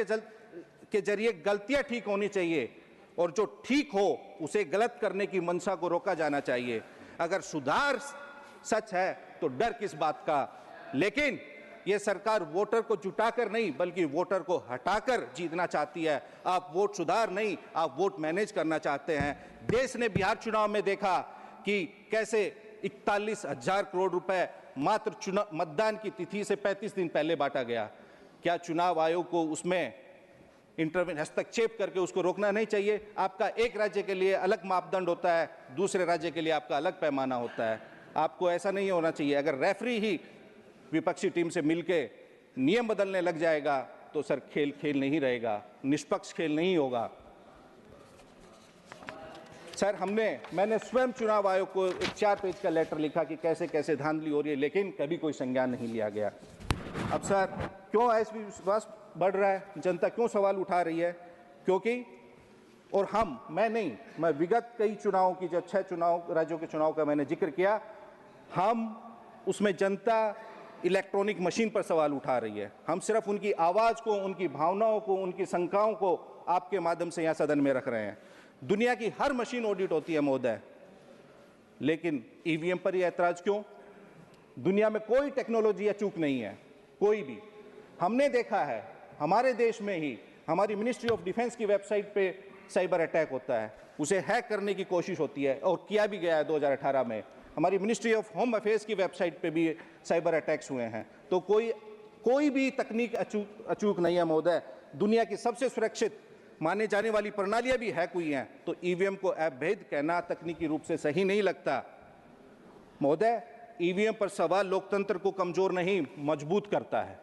के जरिए गलतियां ठीक होनी चाहिए और जो ठीक हो उसे गलत करने की मंशा को रोका जाना चाहिए। अगर सुधार सच है तो डर किस बात का। लेकिन ये सरकार वोटर को जुटाकर नहीं बल्कि वोटर को हटाकर जीतना चाहती है। आप वोट सुधार नहीं, आप वोट मैनेज करना चाहते हैं। देश ने बिहार चुनाव में देखा कि कैसे 41,000 करोड़ रुपए मात्र मतदान की तिथि से 35 दिन पहले बांटा गया। क्या चुनाव आयोग को उसमें हस्तक्षेप करके उसको रोकना नहीं चाहिए? आपका एक राज्य के लिए अलग मापदंड होता है, दूसरे राज्य के लिए आपका अलग पैमाना होता है। आपको ऐसा नहीं होना चाहिए। अगर रेफरी ही विपक्षी टीम से मिलके नियम बदलने लग जाएगा तो सर खेल नहीं रहेगा, निष्पक्ष खेल नहीं होगा। सर मैंने स्वयं चुनाव आयोग को एक 4 पेज का लेटर लिखा कि कैसे कैसे धांधली हो रही है, लेकिन कभी कोई संज्ञान नहीं लिया गया। अब सर क्यों अविश्वास बढ़ रहा है, जनता क्यों सवाल उठा रही है? क्योंकि और मैं विगत कई चुनावों की, जो 6 चुनाव राज्यों के चुनाव का मैंने जिक्र किया, हम उसमें जनता इलेक्ट्रॉनिक मशीन पर सवाल उठा रही है। हम सिर्फ उनकी आवाज़ को, उनकी भावनाओं को, उनकी शंकाओं को आपके माध्यम से यहाँ सदन में रख रहे हैं। दुनिया की हर मशीन ऑडिट होती है महोदय, लेकिन EVM पर यह ऐतराज क्यों? दुनिया में कोई टेक्नोलॉजी या चूक नहीं है, कोई भी। हमने देखा है हमारे देश में ही हमारी मिनिस्ट्री ऑफ डिफेंस की वेबसाइट पे साइबर अटैक होता है, उसे हैक करने की कोशिश होती है और किया भी गया है 2018 में। हमारी मिनिस्ट्री ऑफ होम अफेयर्स की वेबसाइट पे भी साइबर अटैक्स हुए हैं। तो कोई भी तकनीक अचूक नहीं है महोदय। दुनिया की सबसे सुरक्षित माने जाने वाली प्रणालियां भी हैक हुई हैं, तो EVM को अवैध कहना तकनीकी रूप से सही नहीं लगता महोदय। EVM पर सवाल लोकतंत्र को कमजोर नहीं, मजबूत करता है।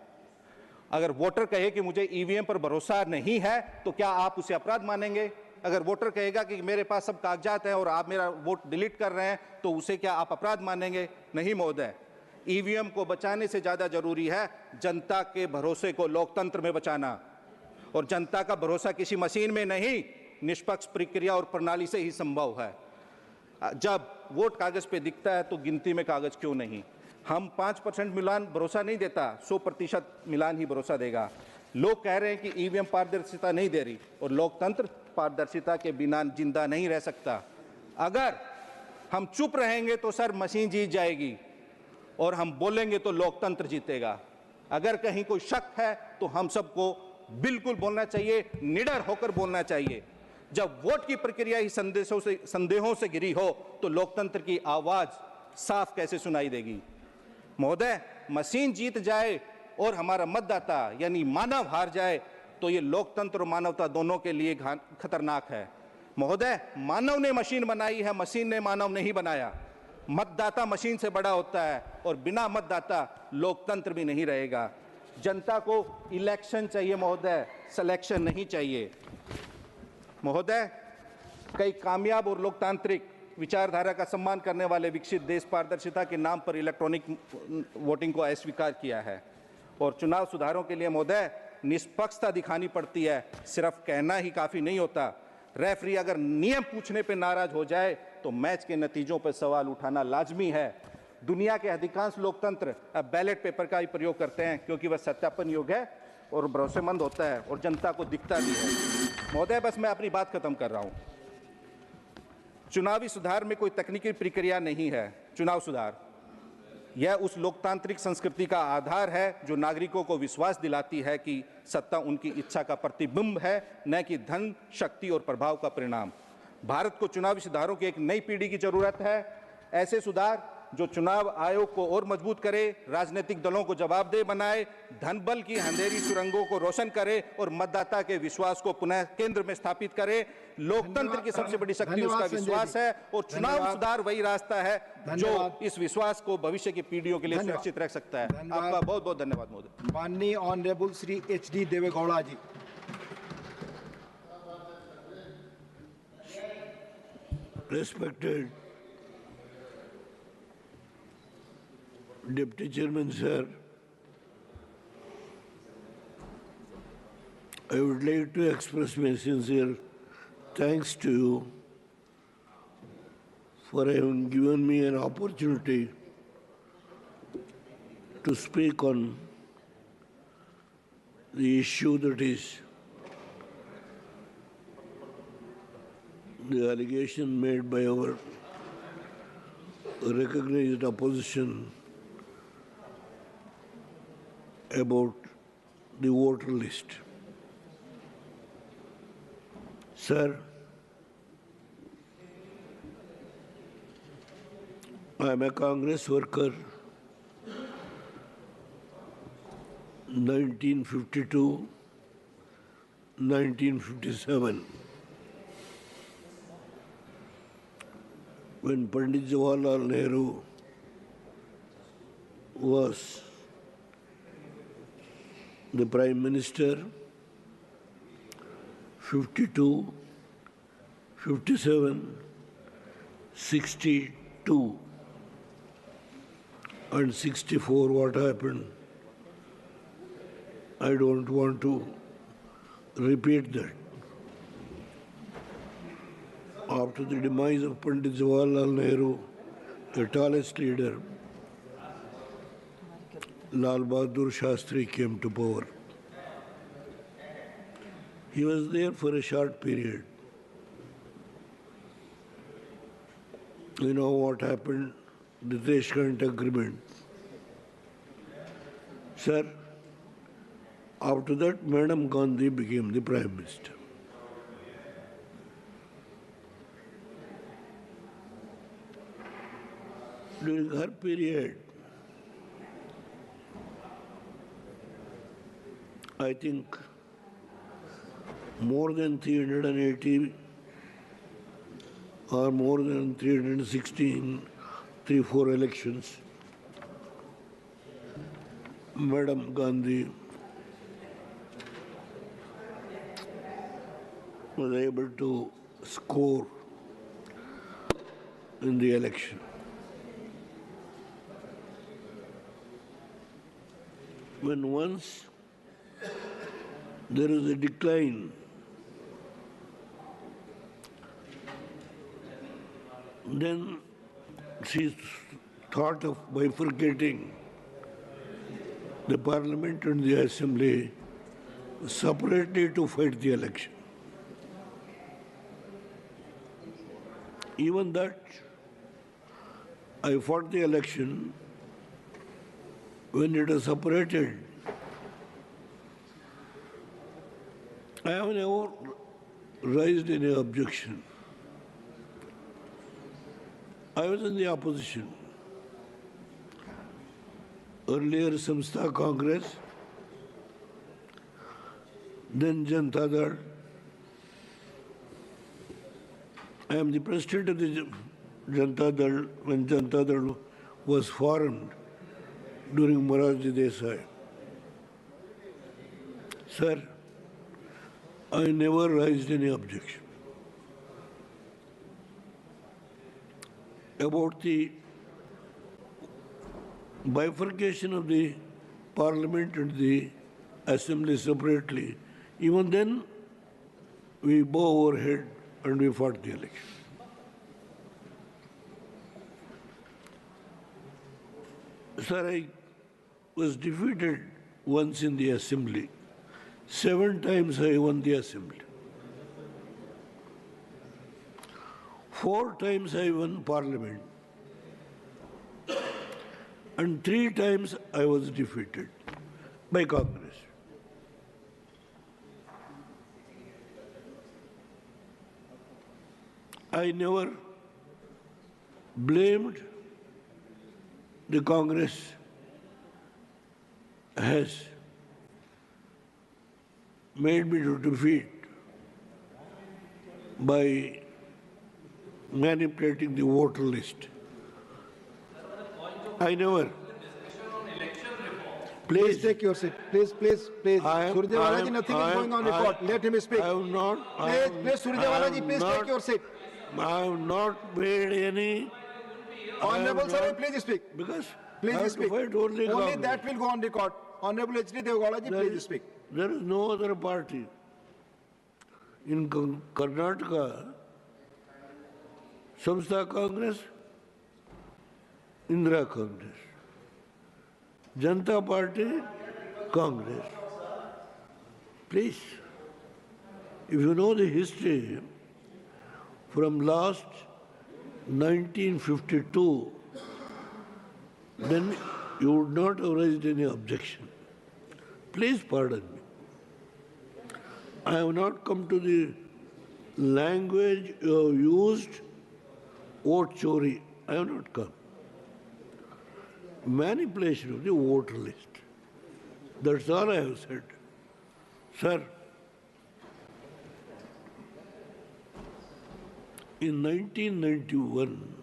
अगर वोटर कहे कि मुझे EVM पर भरोसा नहीं है तो क्या आप उसे अपराध मानेंगे? अगर वोटर कहेगा कि मेरे पास सब कागजात हैं और आप मेरा वोट डिलीट कर रहे हैं तो उसे क्या आप अपराध मानेंगे? नहीं महोदय। EVM को बचाने से ज़्यादा जरूरी है जनता के भरोसे को लोकतंत्र में बचाना, और जनता का भरोसा किसी मशीन में नहीं, निष्पक्ष प्रक्रिया और प्रणाली से ही संभव है। जब वोट कागज पे दिखता है तो गिनती में कागज क्यों नहीं? हम 5% मिलान भरोसा नहीं देता, 100% मिलान ही भरोसा देगा। लोग कह रहे हैं कि EVM पारदर्शिता नहीं दे रही, और लोकतंत्र पारदर्शिता के बिना जिंदा नहीं रह सकता। अगर हम चुप रहेंगे तो सर मशीन जीत जाएगी, और हम बोलेंगे तो लोकतंत्र जीतेगा। अगर कहीं कोई शक है तो हम सबको बिल्कुल बोलना चाहिए, निडर होकर बोलना चाहिए। जब वोट की प्रक्रिया ही संदेहों से घिरी हो तो लोकतंत्र की आवाज साफ कैसे सुनाई देगी? महोदय, मशीन जीत जाए और हमारा मतदाता यानी मानव हार जाए तो ये लोकतंत्र और मानवता दोनों के लिए खतरनाक है। महोदय, मानव ने मशीन बनाई है, मशीन ने मानव नहीं बनाया। मतदाता मशीन से बड़ा होता है और बिना मतदाता लोकतंत्र भी नहीं रहेगा। जनता को इलेक्शन चाहिए महोदय, सिलेक्शन नहीं चाहिए। महोदय, कई कामयाब और लोकतांत्रिक विचारधारा का सम्मान करने वाले विकसित देश पारदर्शिता के नाम पर इलेक्ट्रॉनिक वोटिंग को अस्वीकार किया है और चुनाव सुधारों के लिए महोदय निष्पक्षता दिखानी पड़ती है। सिर्फ कहना ही काफी नहीं होता। रेफरी अगर नियम पूछने पर नाराज हो जाए तो मैच के नतीजों पर सवाल उठाना लाजमी है। दुनिया के अधिकांश लोकतंत्र अब बैलेट पेपर का ही प्रयोग करते हैं क्योंकि वह सत्यापन योग्य है और भरोसेमंद होता है और जनता को दिखता भी है। महोदय, बस मैं अपनी बात खत्म कर रहा हूं। चुनावी सुधार में कोई तकनीकी प्रक्रिया नहीं है। चुनाव सुधार यह उस लोकतांत्रिक संस्कृति का आधार है जो नागरिकों को विश्वास दिलाती है कि सत्ता उनकी इच्छा का प्रतिबिंब है, न कि धन, शक्ति और प्रभाव का परिणाम। भारत को चुनावी सुधारों की एक नई पीढ़ी की जरूरत है। ऐसे सुधार जो चुनाव आयोग को और मजबूत करे, राजनीतिक दलों को जवाबदेह बनाए, धन बल की अंधेरी सुरंगों को रोशन करे और मतदाता के विश्वास को पुनः केंद्र में स्थापित करे। लोकतंत्र की सबसे बड़ी शक्ति उसका विश्वास है और चुनाव सुधार वही रास्ता है जो इस विश्वास को भविष्य की पीढ़ियों के लिए सुरक्षित रख सकता है। आपका बहुत बहुत धन्यवाद महोदय। माननीय honourable Shri HD Deve Gowda ji. Respected Deputy Chairman, sir, I would like to express my sincere thanks to you for having given me an opportunity to speak on the issue that is the allegation made by our recognized opposition about the voter list. Sir, I am a Congress worker, 1952, 1957. When Pandit Jawaharlal Nehru was the Prime Minister, 52, 57, 62 and 64, what happened? I don't want to repeat that. After the demise of Pandit Jawaharlal Nehru, the tallest leader, Lal Bahadur Shastri came to power. He was there for a short period. You know what happened? The Tashkent Agreement. Sir, after that, Madam Gandhi became the Prime Minister. During her period, I think more than 380 or more than 316, 3-4 elections, Madam Gandhi was able to score in the election. When once there is a decline, then she thought of bifurcating the parliament and the assembly separately to fight the election. Even that, I fought the election when it was separated. I have never raised any objection. I was in the opposition. Earlier Samstha Congress, then Janata Dal. I am the president of the Janata Dal when Janata Dal was formed during Morarji Desai. Sir, I never raised any objection. About the bifurcation of the parliament and the assembly separately, even then we bow our head and we fought the election. Sir, I was defeated once in the assembly. 7 times I won the assembly. 4 times I won parliament. And 3 times I was defeated by Congress. I never blamed the Congress has made me to defeat by manipulating the voter list. I never. Please take your seat. Please. Surjewala ji, nothing is going on record. Let him speak. I have not. Please, Surjewala ji, please take your seat. I have not made any. Honorable sir, please speak. Because please speak. Only that will go on record. Honorable H.D. Devgowda ji, please speak. There is no other party. In Karnataka, Samstha Congress, Indira Congress. Janata Party, Congress. Please, if you know the history, from last 1952, then you would not have raised any objection. Please pardon me. I have not come to the language you have used, vote chori. I have not come. Manipulation of the voter list. That's all I have said. Sir, in 1991,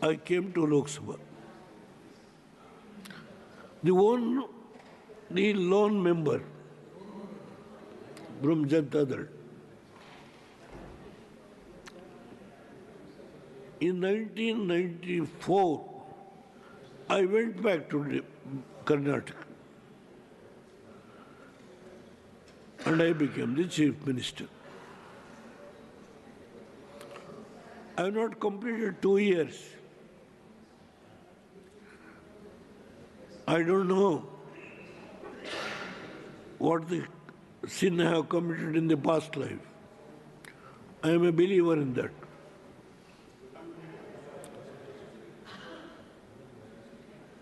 I came to Lok Sabha. The lone member from Janata Dal. In 1994, I went back to Karnataka and I became the Chief Minister. I have not completed 2 years. I don't know what the sin I have committed in the past life. I am a believer in that.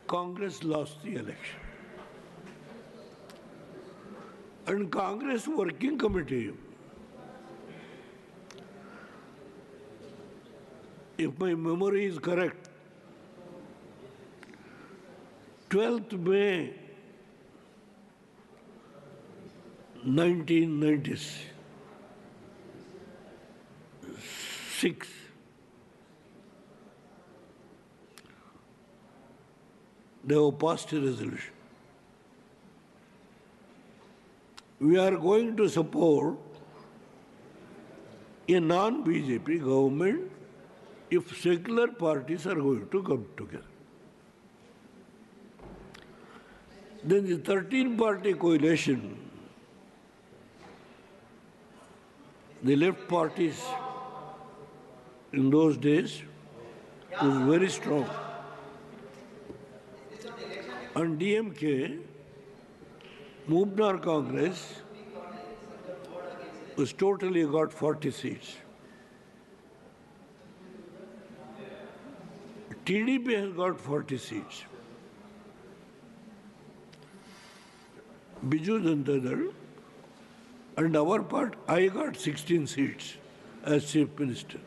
Congress lost the election. And Congress Working Committee, if my memory is correct, 12th May 1996, they have passed a resolution. We are going to support a non-BJP government if secular parties are going to come together. Then the 13-party coalition, the left parties in those days was very strong. And DMK, Mubnar Congress, was totally got 40 seats. TDP has got 40 seats. Biju Janata Dal And our part, I got 16 seats as Chief Minister.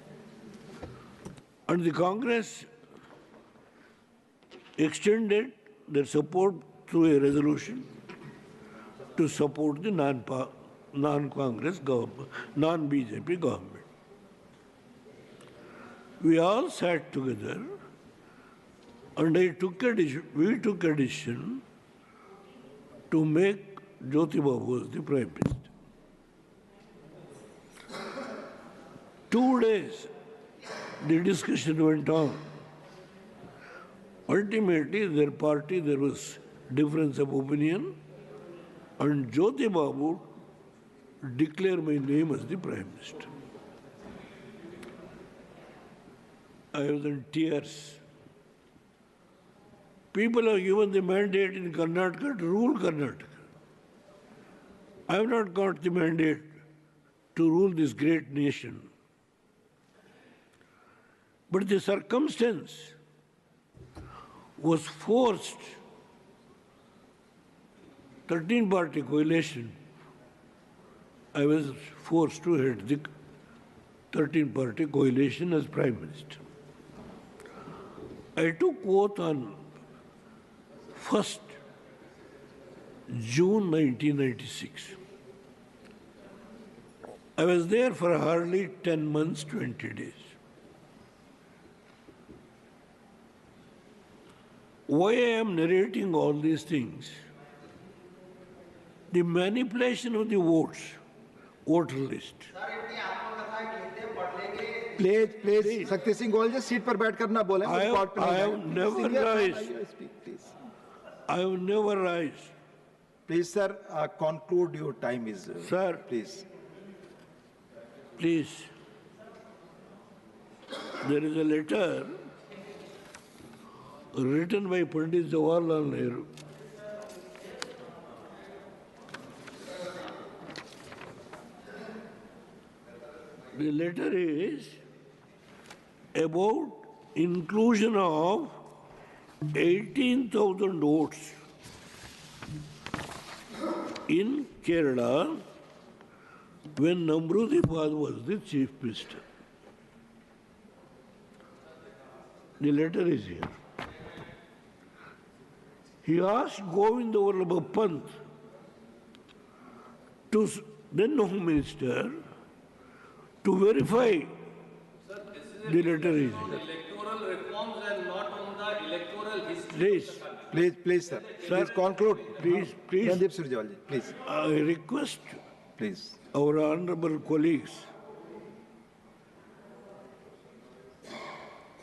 And the Congress extended their support through a resolution to support the non-Congress government, non-BJP government. We all sat together and we took a decision to make Jyoti Babu as the Prime Minister. 2 days the discussion went on. Ultimately, their party, there was difference of opinion, and Jyoti Babu declared my name as the Prime Minister. I was in tears. People have given the mandate in Karnataka to rule Karnataka. I have not got the mandate to rule this great nation. But the circumstance was forced. 13-party coalition. I was forced to head the 13-party coalition as Prime Minister. I took oath on 1st June 1996. I was there for hardly 10 months, 20 days. Why I am narrating all these things? The manipulation of the votes, voter list. Please, Shakti Singh Goel ji, seat पर बैठ कर ना बोलें. I have never raised. I have never raised. Please, sir, conclude. Your time is. Sir, please. Please. There is a letter written by Pandit Jawaharlal Nehru. The letter is about inclusion of 18,000 votes in Kerala when Namrudipad was the Chief Minister. The letter is here. He asked Govinda Vallabha Pant, to then Home Minister, to verify. The letter is here. Electoral reforms and not on the electoral history. Please, sir. Please conclude. Please. Randeep Surjewala ji, please. I request please our honorable colleagues.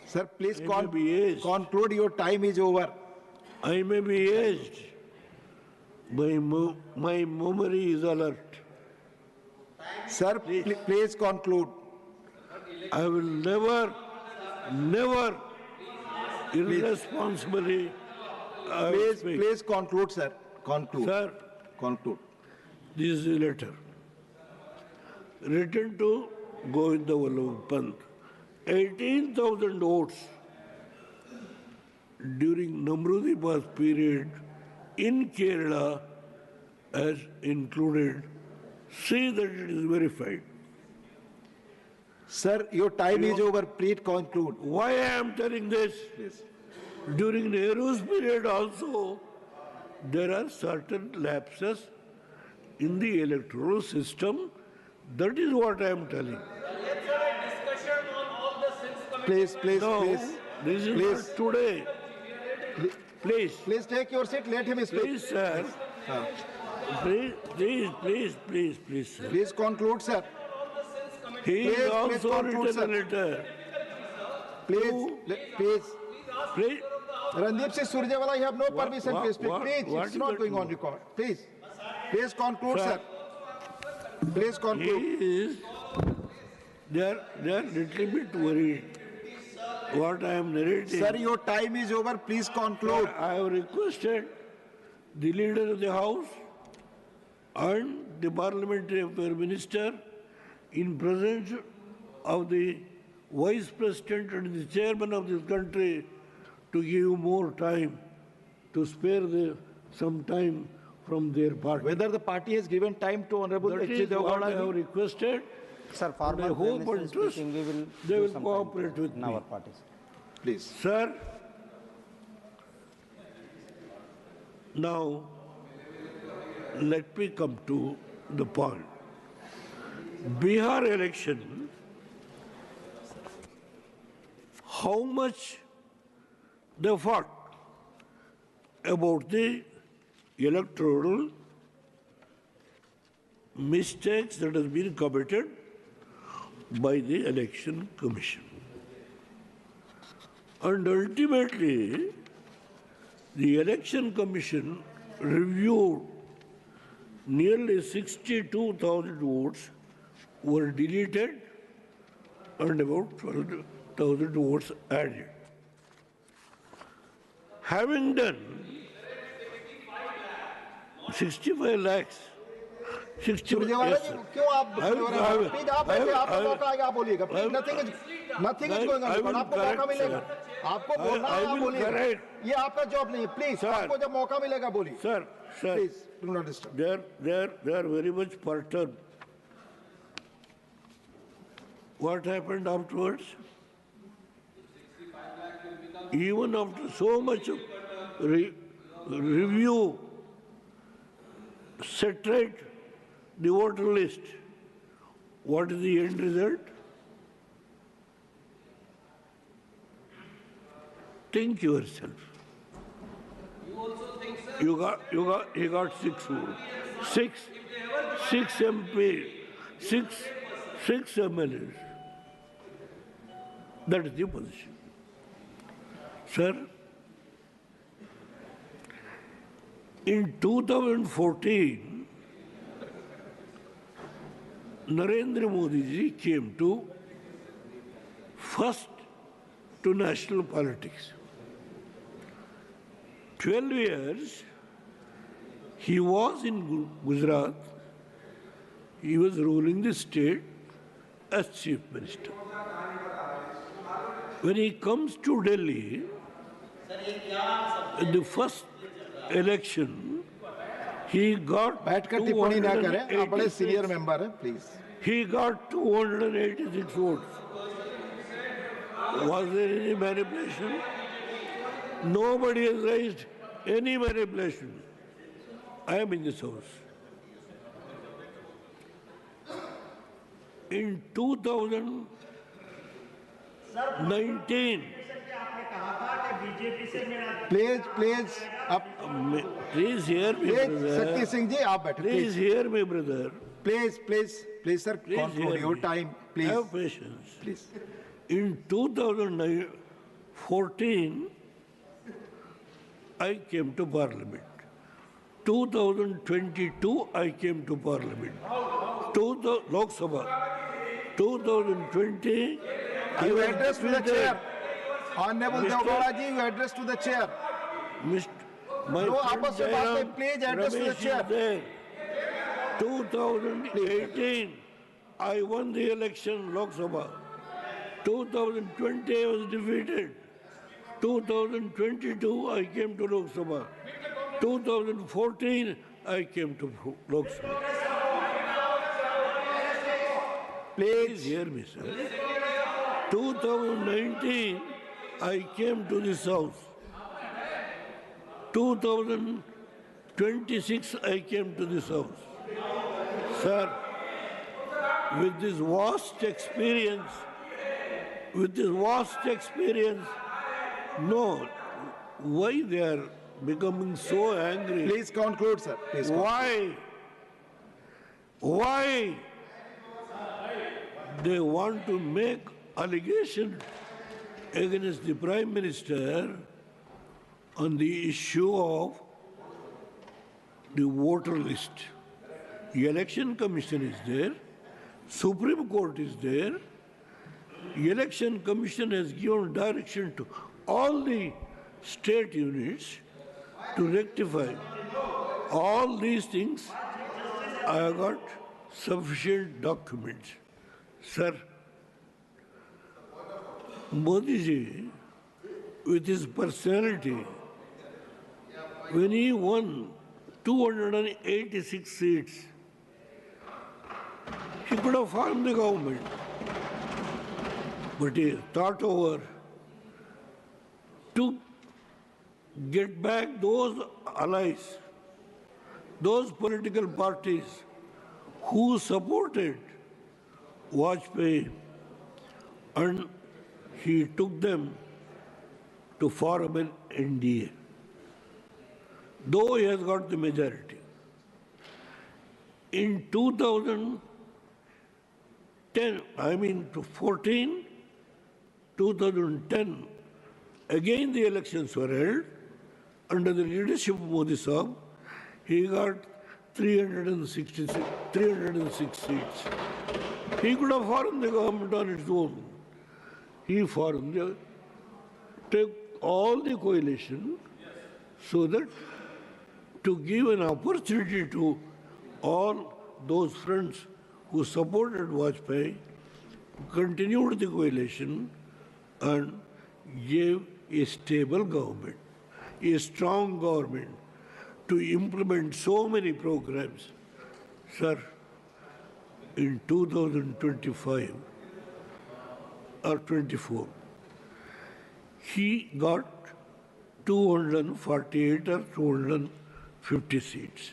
Sir, please conclude. Your time is over. I may be aged. My memory is alert. Sir, please conclude. I will never irresponsibly. Please conclude, sir. Conclude. Sir, conclude. This is a letter written to Govinda Vallabha Pant. 18,000 votes during Namrudipad's period in Kerala as included. See that it is verified. Sir, your time is over. Please conclude. Why I am telling this? Yes. During Nehru's period also, there are certain lapses in the electoral system. That is what I am telling. Please. No, this is not today. Please take your seat. Let him speak. Please, sir. Please, sir. Please conclude, sir. He is also written a letter. Please. Randeep Singh Surjewala, you have no permission to speak. Please, it's not going on record. Please conclude, sir. Please conclude. They are little bit worried. What I am narrating. Sir, your time is over. Please conclude. I have requested the leader of the House and the Parliamentary Affairs Minister in presence of the Vice President and the Chairman of this country to give more time, to spare some time from their party. Whether the party has given time to Honorable That H.D. is what I Devgowda have requested. Sir, And I former Prime hope Minister and is trust speaking. We will they give will some cooperate time with in me. our parties. Please. Sir, now let me come to the point. Bihar election, how much they fought about the electoral mistakes that has been committed by the election commission. And ultimately, the election commission reviewed nearly 62,000 votes were deleted and about 12,000 votes added. Having done 65 lakhs, 65 Surjewala जी क्यों आप please आप बैठे आपको मौका आएगा आप बोलिएगा please nothing is going on आपको मौका मिलेगा आपको बोलना है आप बोलिएगा ये आपका जॉब नहीं है प्लीज आपको जब मौका मिलेगा बोलिए Sir, please do not disturb they are very much perturbed. What happened afterwards? Even after so much of review, saturate the voter list, what is the end result? Think yourself. You got 6 votes. Six MP, six MLAs. That is the position. Sir, in 2014, Narendra Modi ji came to first to national politics. 12 years, he was in Gujarat. He was ruling the state as chief minister. When he comes to Delhi, in the first election, he got बैठकर टिप्पणी ना करें आप बड़े senior member हैं please he got 286 votes. Was there any manipulation? Nobody has raised any manipulation. I am in this house. In 2019, please आप please hear me, brother. Shakti Singh ji आप बैठे Please hear me, brother. Please sir conclude your time please Have patience. Please In 2014, I came to Parliament. 2022, I came to Parliament. Lok Sabha. 2020, you address to the chair. Honorable Devgowda ji, you address to the chair. No, आपस में बात नहीं, please address to the chair. 2018, I won the election, Lok Sabha. 2020, I was defeated. 2022, I came to Lok Sabha. 2014, I came to Lok Sabha. Please hear me, sir. 2019, I came to this house. 2026, I came to this house. Sir, with this vast experience, no, why they are becoming so angry? Please conclude, sir. Please conclude. Why they want to make allegation against the Prime Minister on the issue of the voter list? The Election Commission is there, Supreme Court is there. The Election Commission has given direction to all the state units to rectify all these things. I have got sufficient documents. Sir, Modi ji, with his personality, when he won 286 seats. He could have formed the government, but he thought over to get back those allies, those political parties who supported Vajpayee, and he took them to form an NDA, though he has got the majority. In 2010, 2010, again the elections were held under the leadership of Modi Sahab. He got 306 seats. He could have formed the government on its own. He took all the coalition so that to give an opportunity to all those friends who supported Vajpayee, continued the coalition and gave a stable government, a strong government to implement so many programs. Sir, in 2025 or 24, he got 248 or 250 seats.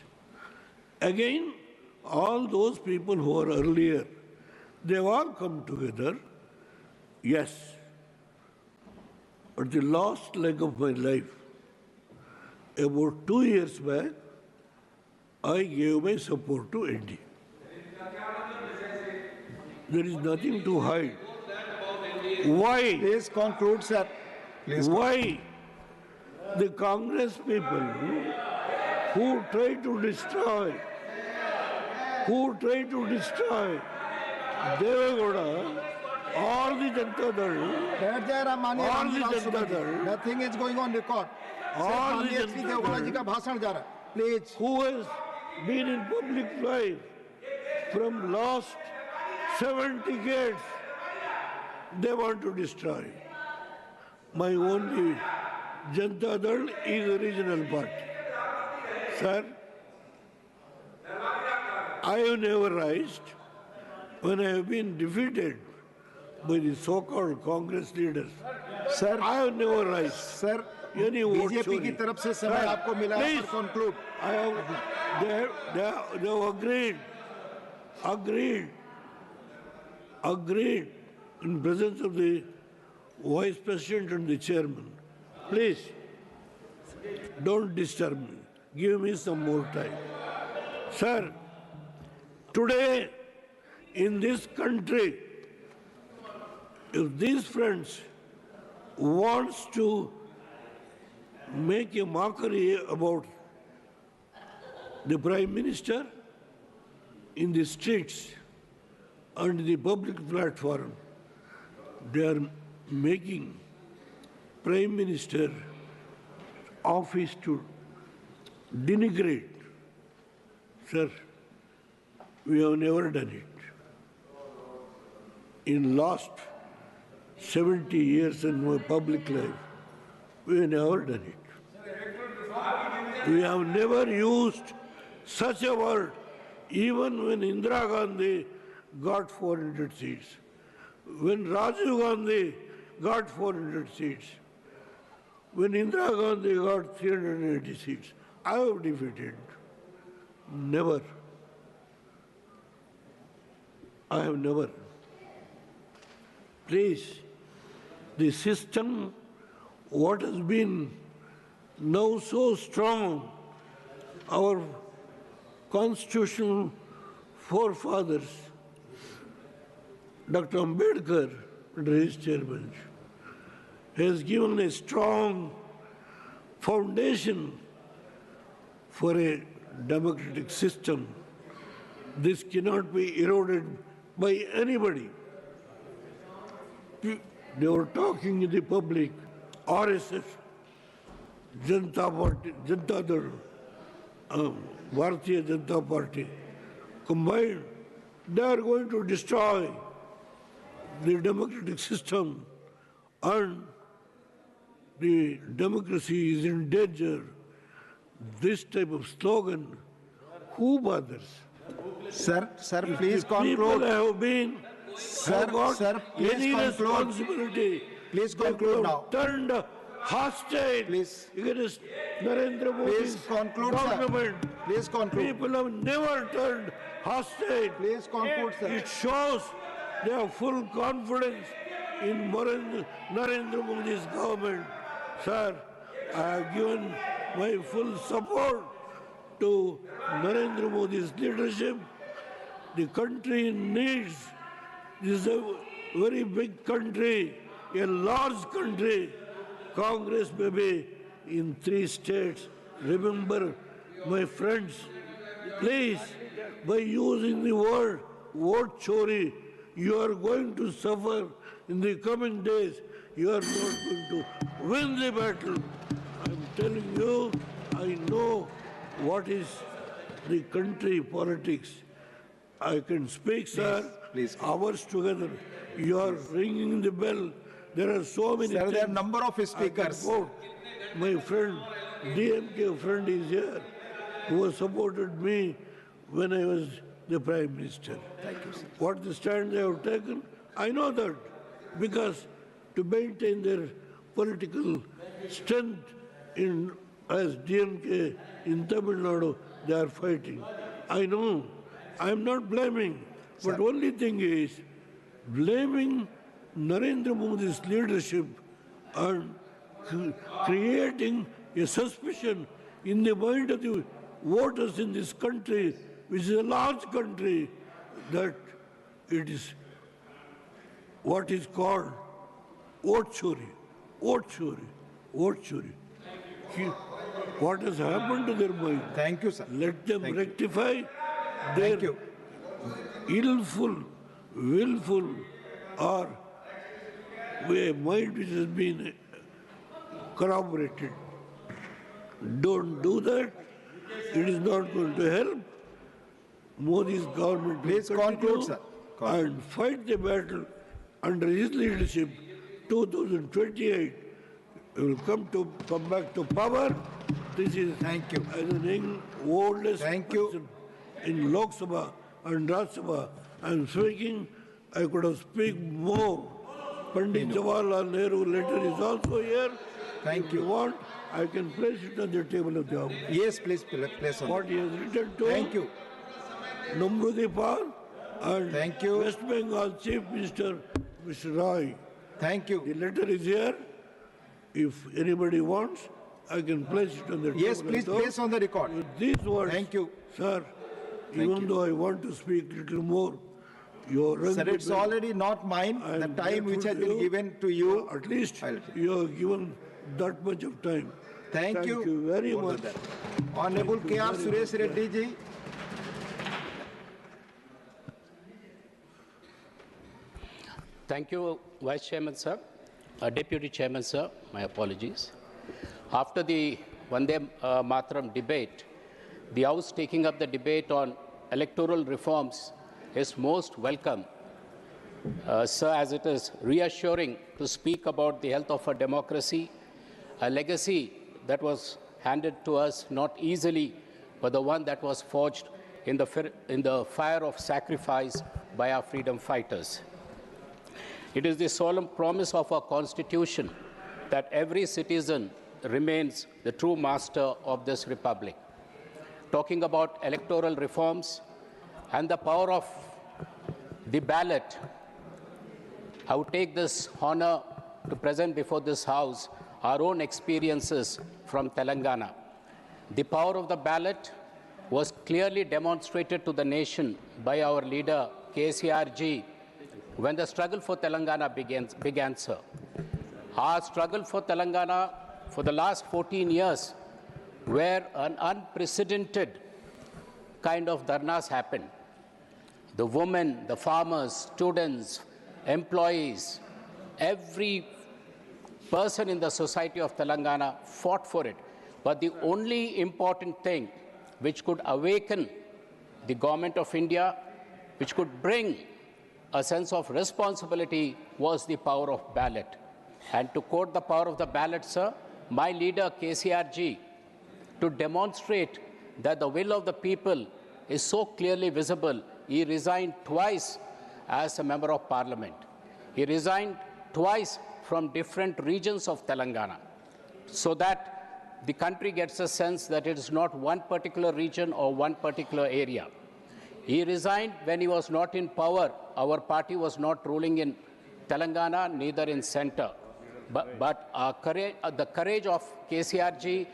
Again, all those people who were earlier, they've all come together. Yes, at the last leg of my life, about 2 years back, I gave my support to NDA. There is nothing to hide. Why? Please conclude, sir. Please. Why the Congress people who try to destroy Devagowda or the Janata Dal, nothing is going on record. Please. Who has been in public life from last 7 decades, they want to destroy. My only Janata Dal is a regional party. Sir, I have never raised when I have been defeated by the so-called Congress leaders. Sir, I have never raised. Sir, any vote. BJP की तरफ से समय आपको मिला है for conclude. They have agreed in presence of the Vice President and the Chairman. Please, don't disturb me. Give me some more time. Sir, today in this country, if these friends wants to make a mockery about the Prime Minister in the streets and the public platform, they are making Prime Minister office to denigrate. Sir, we have never done it. In last 70 years in my public life, we have never done it. We have never used such a word, even when Indira Gandhi got 400 seats, when Rajiv Gandhi got 400 seats, when Indira Gandhi got 380 seats. I have defeated. Never. I have never. Please, the system, what has been now so strong, our constitutional forefathers, Dr. Ambedkar, under his chairmanship, has given a strong foundation for a democratic system. This cannot be eroded by anybody. They were talking in the public, RSS, Janata Party, Janata Dal, Bharatiya Janata Party, combined, they are going to destroy the democratic system, and the democracy is in danger. this type of slogan, who bothers? Sir, If please the conclude. People have been, have got please any conclude. responsibility. Please They conclude have now. Turned hostile against Narendra Modi's conclude, government. sir. Please conclude. People have never turned hostile. Please conclude, sir. It shows they have full confidence in Narendra Modi's government. Sir, I have given my full support to Narendra Modi's leadership. The country needs, this is a very big country, a large country. Congress may be in 3 states. Remember, my friends, please, by using the word vote chori, you are going to suffer in the coming days. You are not going to win the battle. I'm telling you, I know what is the country politics. I can speak, sir, hours together. You are ringing the bell. There are so many Sir, there are things number of speakers. My friend, DMK friend is here, who has supported me when I was the Prime Minister. Thank you, sir. What the stand they have taken, I know that, because to maintain their political strength as DMK in Tamil Nadu, they are fighting. I know. I am not blaming. But only thing is, blaming Narendra Modi's leadership and creating a suspicion in the mind of the voters in this country, which is a large country, that it is what is called vote chori, vote chori, vote chori. What has happened to their mind? Thank you, sir. Let them rectify their willful or a mind which has been corroborated. Don't do that. It is not going to help. Modi's government Please conclude, sir. And fight the battle under his leadership. 2028, he will come back to power. This is thank you as an oldest person in Lok Sabha and Raj Sabha. I am speaking. I could have spoken more. Pandit Jawaharlal Nehru letter is also here. Thank if you want, I can place it on the table of the House. Yes, please place on. What he has written to Thank you. Namrudipal and West Bengal Chief Minister Mr. Roy. Thank you. The letter is here. If anybody wants, I can place it on the table. Yes, please place on the record. With these words, thank you, sir. Even though I want to speak a little more, sir, it's already not mine. The time which has been given to you. At least you have given that much of time. Thank you very much. Honorable K.R. Suresh Reddy ji. Thank you, Vice Chairman, sir. Deputy Chairman, sir, my apologies. After the Vande Mataram debate, the House taking up the debate on electoral reforms is most welcome, sir, as it is reassuring to speak about the health of our democracy, a legacy that was handed to us not easily, but the one that was forged in the fire of sacrifice by our freedom fighters. It is the solemn promise of our Constitution that every citizen remains the true master of this republic. Talking about electoral reforms and the power of the ballot, I would take this honor to present before this House our own experiences from Telangana. The power of the ballot was clearly demonstrated to the nation by our leader, KCRG, when the struggle for Telangana began, sir. Our struggle for Telangana for the last 14 years, where an unprecedented kind of dharnas happened. The women, the farmers, students, employees, every person in the society of Telangana fought for it. But the only important thing which could awaken the government of India, which could bring a sense of responsibility, was the power of ballot. And to quote the power of the ballot, sir, my leader, KCRG, to demonstrate that the will of the people is so clearly visible, he resigned twice as a member of parliament. He resigned twice from different regions of Telangana, so that the country gets a sense that it is not one particular region or one particular area. He resigned when he was not in power. Our party was not ruling in Telangana, neither in center. But the courage of KCRG,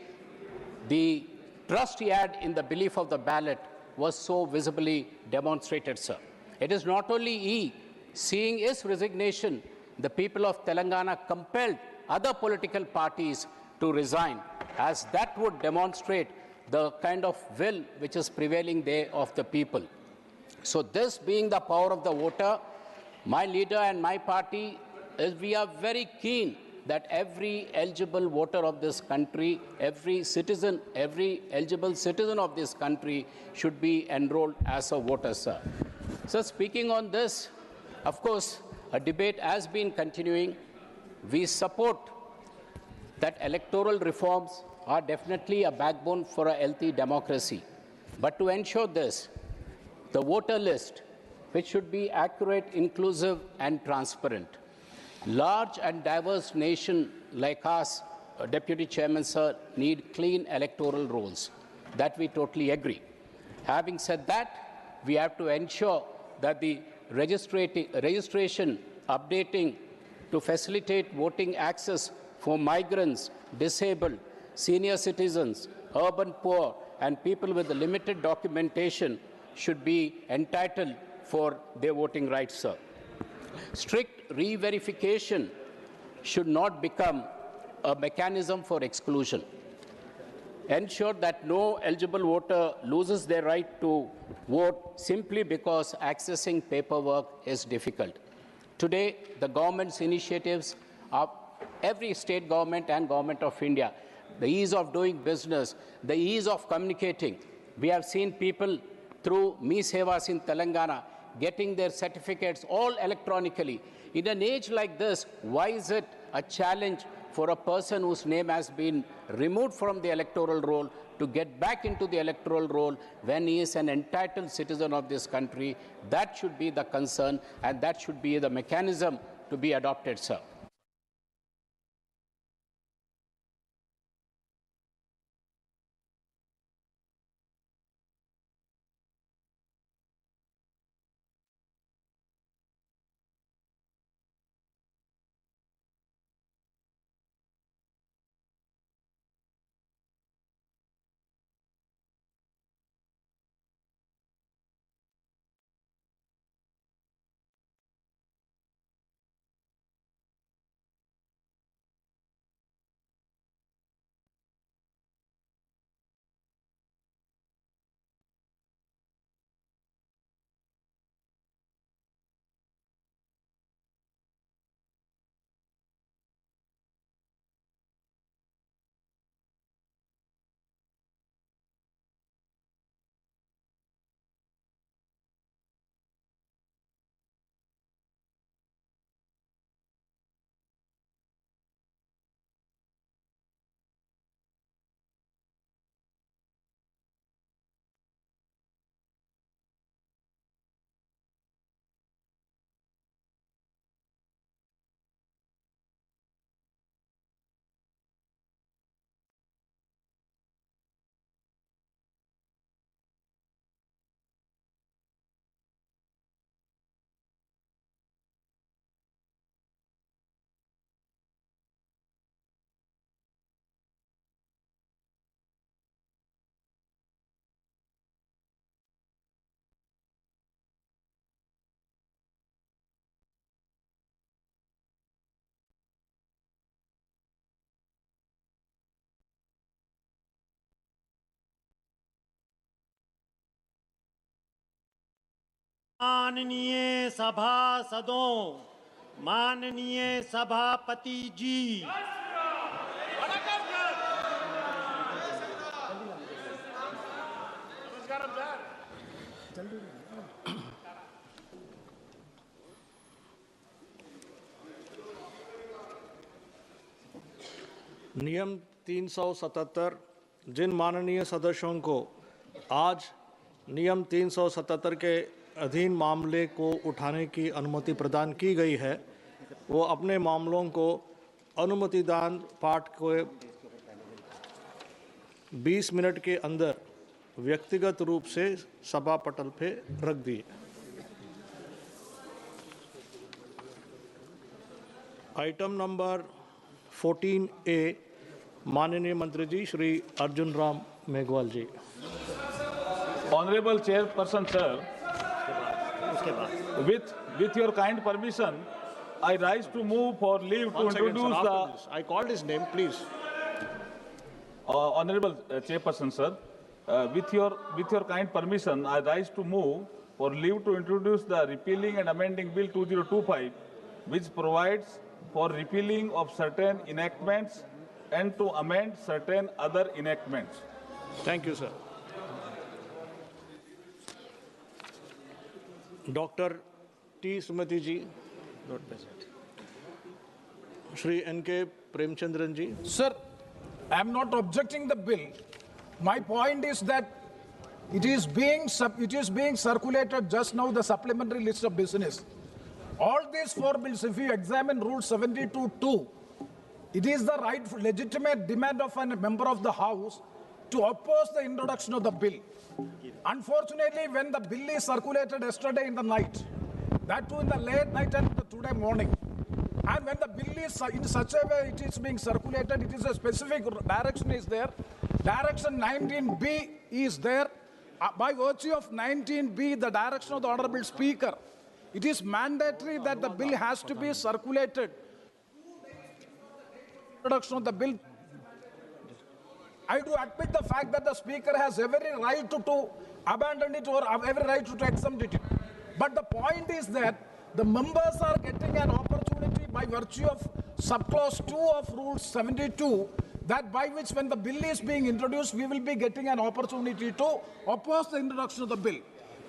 the trust he had in the belief of the ballot was so visibly demonstrated, sir. It is not only he. Seeing his resignation, the people of Telangana compelled other political parties to resign, as that would demonstrate the kind of will which is prevailing there of the people. So this being the power of the voter, my leader and my party, we are very keen that every eligible voter of this country, every eligible citizen of this country should be enrolled as a voter, sir. So speaking on this, of course, a debate has been continuing. We support that electoral reforms are definitely a backbone for a healthy democracy. But to ensure this, the voter list, which should be accurate, inclusive, and transparent. Large and diverse nation like us, Deputy Chairman, sir, need clean electoral rolls. That we totally agree. Having said that, we have to ensure that the registration updating to facilitate voting access for migrants, disabled, senior citizens, urban poor, and people with limited documentation should be entitled for their voting rights, sir. Strict re-verification should not become a mechanism for exclusion. Ensure that no eligible voter loses their right to vote simply because accessing paperwork is difficult. Today, the government's initiatives are every state government and government of India, the ease of doing business, the ease of communicating. We have seen people through Me Sevas in Telangana getting their certificates all electronically. In an age like this, why is it a challenge for a person whose name has been removed from the electoral roll to get back into the electoral roll when he is an entitled citizen of this country? That should be the concern, and that should be the mechanism to be adopted, sir. माननीय सभासदों, माननीय सभापति जी, नियम 377 जिन माननीय सदस्यों को आज नियम 377 के अधीन मामले को उठाने की अनुमति प्रदान की गई है, वो अपने मामलों को अनुमतिदान पाठ को 20 मिनट के अंदर व्यक्तिगत रूप से सभा पटल पे रख दिए। आइटम नंबर 14A, माननीय मंत्री जी श्री अर्जुन राम मेघवाल जी। Honorable Chairperson, sir, with your kind permission, I rise to move for leave to introduce the. I called his name, please. Honorable Chairperson, sir, with your kind permission, I rise to move for leave to introduce the repealing and amending Bill 2025, which provides for repealing of certain enactments and to amend certain other enactments. Thank you, sir. Dr. T. Sumati ji, not present. Shri N.K. Premchandran ji. Sir, I am not objecting the bill. My point is that it is being circulated just now, the supplementary list of business. All these four bills, if you examine Rule 72(2), it is the right, legitimate demand of a member of the House to oppose the introduction of the bill. Unfortunately, when the bill is circulated yesterday in the night, that too in the late night and today morning, and when the bill is in such a way it is being circulated, it is a specific direction is there. Direction 19B is there. By virtue of 19B, the direction of the Honorable Speaker, it is mandatory that the bill has to be circulated. Introduction of the bill. I do admit the fact that the Speaker has every right to abandon it or every right to exempt it. But the point is that the members are getting an opportunity by virtue of subclause 2 of Rule 72, that by which when the bill is being introduced, we will be getting an opportunity to oppose the introduction of the bill.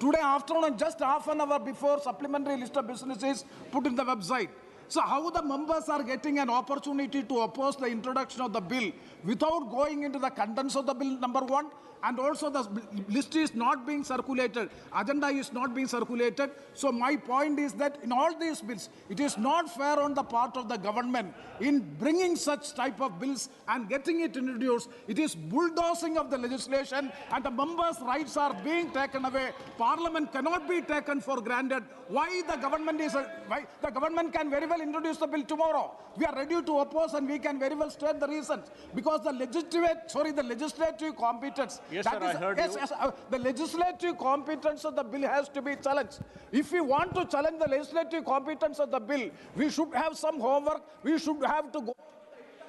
Today afternoon, just half an hour before, supplementary list of business is put in the website. So how the members are getting an opportunity to oppose the introduction of the bill without going into the contents of the bill, number one, and also the list is not being circulated, agenda is not being circulated. So my point is that in all these bills, it is not fair on the part of the government in bringing such type of bills and getting it introduced. It is bulldozing of the legislation and the members' rights are being taken away. Parliament cannot be taken for granted. Why the government can very well introduce the bill tomorrow. We are ready to oppose and we can very well state the reasons. Because the legislative competence. Yes, sir, I heard you. Yes, the legislative competence of the bill has to be challenged. If we want to challenge the legislative competence of the bill, we should have some homework. We should have to go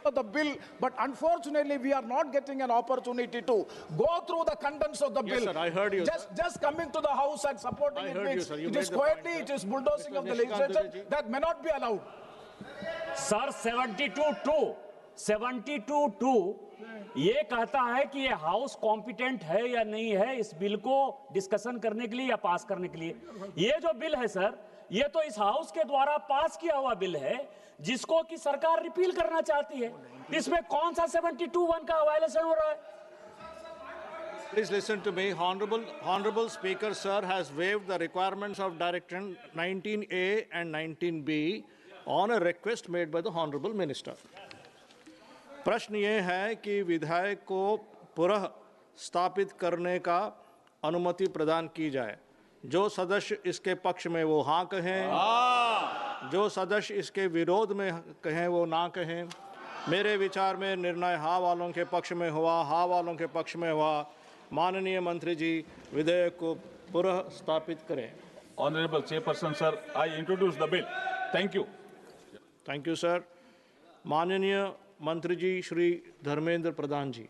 through the bill. But unfortunately, we are not getting an opportunity to go through the contents of the bill. Yes, sir, I heard you. Just coming to the House and supporting it means it is quietly, it is bulldozing of the legislation that may not be allowed. Sir 72(2) ये कहता है कि ये house competent है या नहीं है इस बिल को डिस्कशन करने के लिए या पास करने के लिए। ये जो बिल है सर, ये तो इस हाउस के द्वारा पास किया हुआ बिल है जिसको कि सरकार रिपील करना चाहती है। इसमें कौन सा 72(1) का वायलेशन हो रहा है? Please listen to me. Honorable Speaker, sir, has waived the requirements of Direction 19A and 19B on a request made by the Honorable Minister. प्रश्न ये है कि विधायक को पुनः स्थापित करने का अनुमति प्रदान की जाए। जो सदस्य इसके पक्ष में वो हाँ कहें, जो सदस्य इसके विरोध में कहें वो ना कहें। मेरे विचार में निर्णय हाँ वालों के पक्ष में हुआ, हाँ वालों के पक्ष में हुआ। माननीय मंत्री जी विधेयक को पुनः स्थापित करें। Honorable Chairperson, sir, I introduce the bill. Thank you. Thank you, sir. माननीय मंत्री जी श्री धर्मेंद्र प्रधान जी।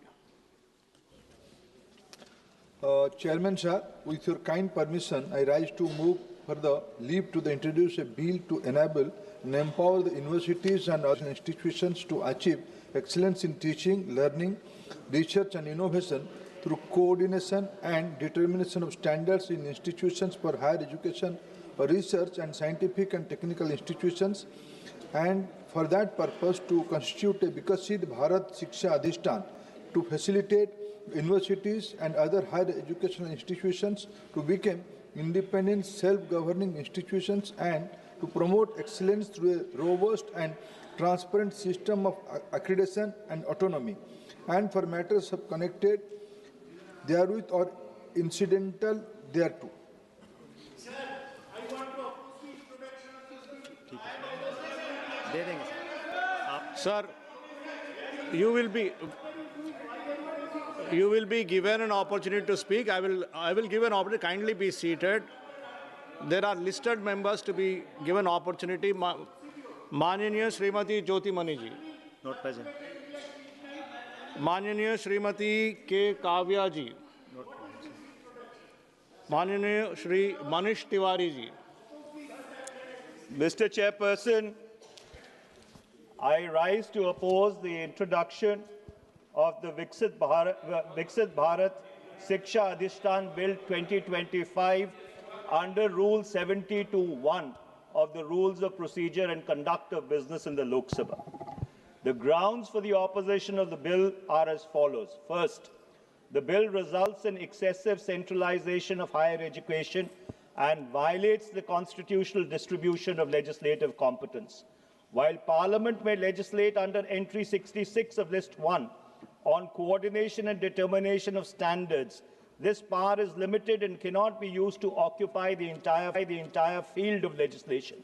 Chairman sir, with your kind permission, I rise to move for the leave to introduce a bill to enable and empower the universities and other institutions to achieve excellence in teaching, learning, research and innovation through coordination and determination of standards in institutions for higher education, for research and scientific and technical institutions, and for that purpose to constitute a Vikasit Bharat Shiksha Adhishtan to facilitate universities and other higher educational institutions to become independent, self-governing institutions and to promote excellence through a robust and transparent system of accreditation and autonomy, and for matters of connected therewith or incidental thereto. Sir, you will be given an opportunity to speak. I will give an opportunity. Kindly be seated. There are listed members to be given opportunity. Mananiya Srimati Jyoti Mani ji. Not present. Mananiya Srimati K. Kavya ji. Mananiya Shri Manish Tiwari ji. Mr. Chairperson, I rise to oppose the introduction of the Viksit Bharat Shiksha Adhishtan Bill 2025 under Rule 70(1) of the Rules of Procedure and Conduct of Business in the Lok Sabha. The grounds for the opposition of the bill are as follows. First, the bill results in excessive centralization of higher education and violates the constitutional distribution of legislative competence. While Parliament may legislate under entry 66 of List 1 on coordination and determination of standards, this power is limited and cannot be used to occupy the entire field of legislation.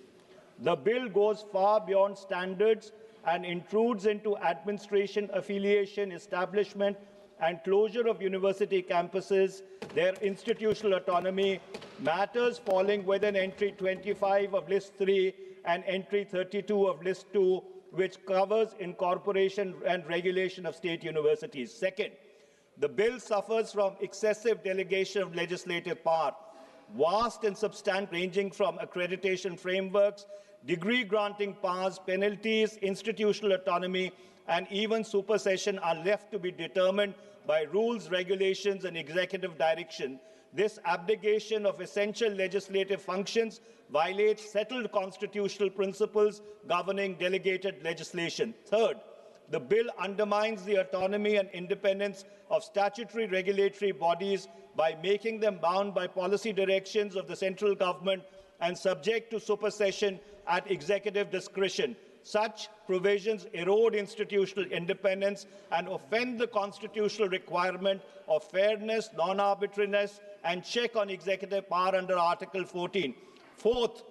The bill goes far beyond standards and intrudes into administration, affiliation, establishment, and closure of university campuses, their institutional autonomy, matters falling within entry 25 of List 3 and entry 32 of List 2, which covers incorporation and regulation of state universities. Second, the bill suffers from excessive delegation of legislative power. Vast and substantial, ranging from accreditation frameworks, degree-granting powers, penalties, institutional autonomy, and even supersession are left to be determined by rules, regulations, and executive direction. This abdication of essential legislative functions violates settled constitutional principles governing delegated legislation. Third, the bill undermines the autonomy and independence of statutory regulatory bodies by making them bound by policy directions of the central government and subject to supersession at executive discretion. Such provisions erode institutional independence and offend the constitutional requirement of fairness, non-arbitrariness, and check on executive power under Article 14. Fourth,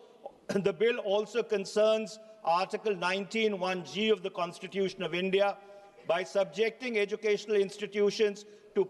the bill also concerns Article 19(1)(g) of the Constitution of India by subjecting educational institutions to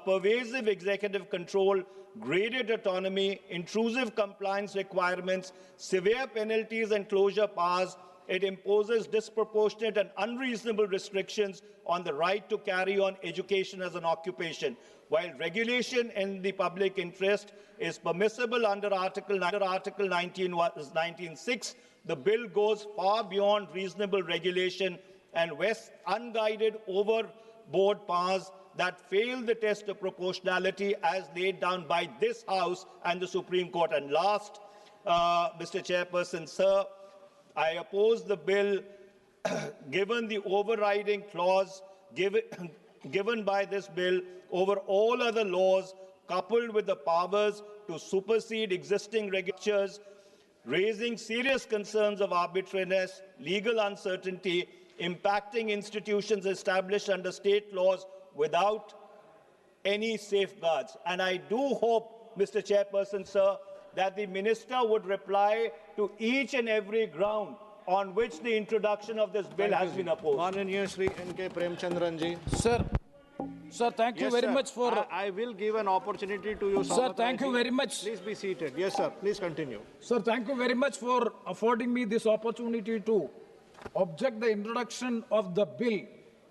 pervasive executive control, graded autonomy, intrusive compliance requirements, severe penalties and closure powers. It imposes disproportionate and unreasonable restrictions on the right to carry on education as an occupation. While regulation in the public interest is permissible under Article 19(6), the bill goes far beyond reasonable regulation and vests unguided overboard powers that fail the test of proportionality as laid down by this House and the Supreme Court. And last, Mr. Chairperson, sir, I oppose the bill given the overriding clause given by this bill over all other laws, coupled with the powers to supersede existing regulations, raising serious concerns of arbitrariness, legal uncertainty, impacting institutions established under state laws without any safeguards. And I do hope, Mr. Chairperson, sir, that the Minister would reply to each and every ground on which the introduction of this bill has been opposed. Mananiya Shri N.K. Premchandran ji. Sir, thank you very much for... I will give an opportunity to you, Sir, thank you very much. Please be seated. Yes, sir. Please continue. Sir, thank you very much for affording me this opportunity to object the introduction of the bill.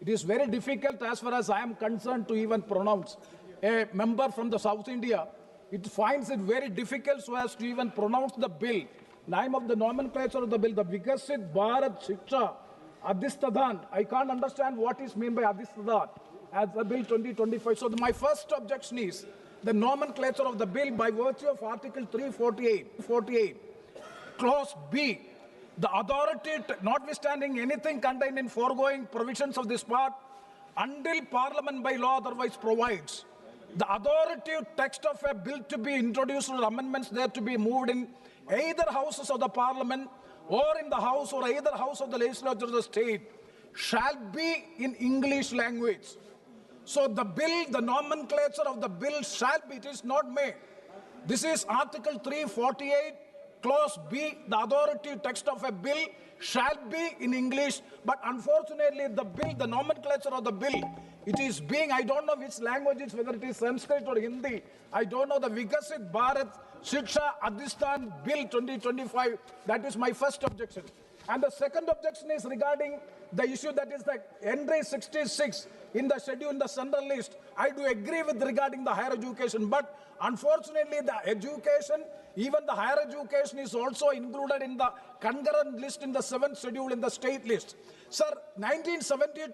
It is very difficult, as far as I am concerned, to even pronounce. A member from the South India, it finds it very difficult so as to even pronounce the bill. Name of the nomenclature of the bill, the Viksit Bharat Shiksha Adhishtan. I can't understand what is meant by Adhishtan as the bill 2025. So my first objection is the nomenclature of the bill by virtue of Article 348, Clause B. The authority, notwithstanding anything contained in foregoing provisions of this part, until Parliament by law otherwise provides. The authoritative text of a bill to be introduced or amendments there to be moved in either houses of the Parliament or in the House or either House of the Legislature of the state shall be in English language. So the bill, the nomenclature of the bill shall be, it is not made. This is Article 348, Clause B, the authoritative text of a bill shall be in English, but unfortunately the bill, the nomenclature of the bill, it is being, I don't know which language it's, whether it is Sanskrit or Hindi, I don't know, the Vikasit Bharat Shiksha Adhishthan Bill 2025, that is my first objection. And the second objection is regarding the issue that is the entry 66 in the schedule in the central list. I do agree with regarding the higher education, but unfortunately the education, even the higher education is also included in the concurrent list in the 7th schedule in the state list. Sir, 1972,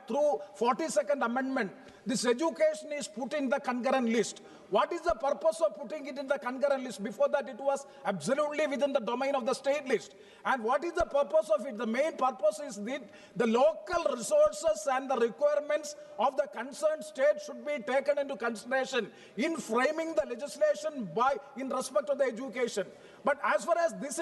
through 42nd amendment, this education is put in the concurrent list. What is the purpose of putting it in the concurrent list? Before that, it was absolutely within the domain of the state list. And what is the purpose of it? The main purpose is that the local resources and the requirements of the concerned state should be taken into consideration in framing the legislation in respect of the education. But as far as this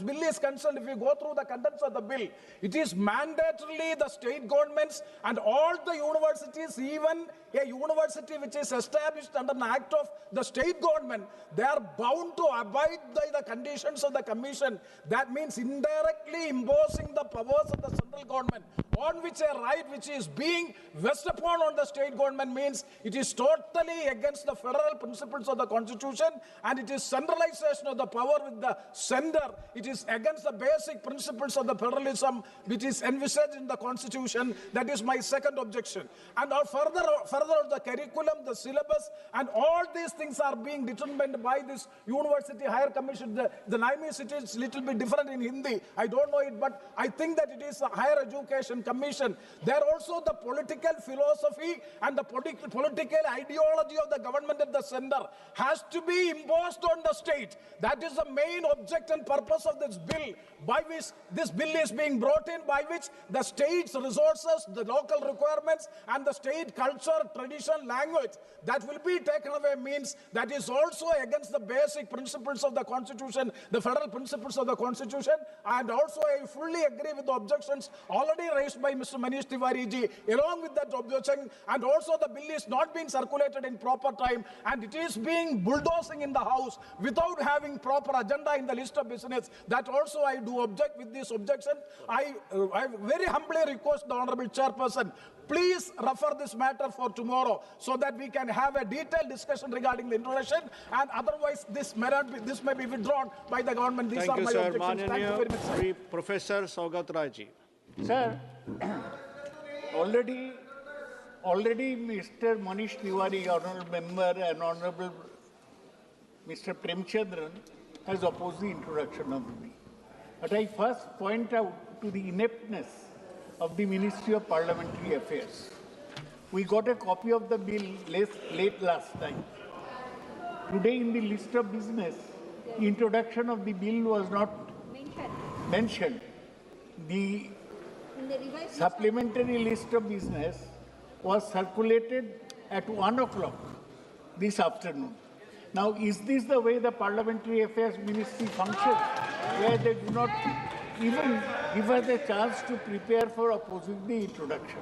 bill is concerned, if you go through the contents of the bill, it is mandatorily the state governments and all the universities, even a university which is established under an act of the state government, they are bound to abide by the conditions of the commission. That means indirectly imposing the powers of the central government on which a right which is being vested upon on the state government means it is totally against the federal principles of the constitution, and it is centralization of the power with the center. It is against the basic principles of the federalism which is envisaged in the constitution. That is my second objection. And further the curriculum, the syllabus, and all these things are being determined by this University Higher Commission. The name is it is little bit different in Hindi. I don't know it, but I think that it is a Higher Education Commission. There also the political philosophy and the political ideology of the government at the center has to be imposed on the state. That is the main object and purpose of this bill, by which this bill is being brought in, by which the state's resources, the local requirements, and the state culture, tradition, language that will be taken away means that is also against the basic principles of the constitution, the federal principles of the constitution. And also I fully agree with the objections already raised by Mr. Manish Tiwari ji. Along with that objection, and also the bill is not being circulated in proper time, and it is being bulldozing in the house without having proper agenda in the list of business. That also I do object with this objection. I very humbly request the Honorable Chairperson, please refer this matter for tomorrow so that we can have a detailed discussion regarding the introduction, and otherwise this may be withdrawn by the government. These are my objections. Thank you very much, sir. Professor Saugat Raji. Sir, already Mr. Manish Tiwari, Honourable Member, and Honourable Mr. Premchandran has opposed the introduction of the bill. But I first point out to the ineptness of the Ministry of Parliamentary Affairs. We got a copy of the bill late last night. Today in the list of business, the introduction of the bill was not mentioned. The supplementary list of business was circulated at 1 o'clock this afternoon. Now, is this the way the Parliamentary Affairs Ministry functions, where they do not even give us a chance to prepare for opposing the introduction?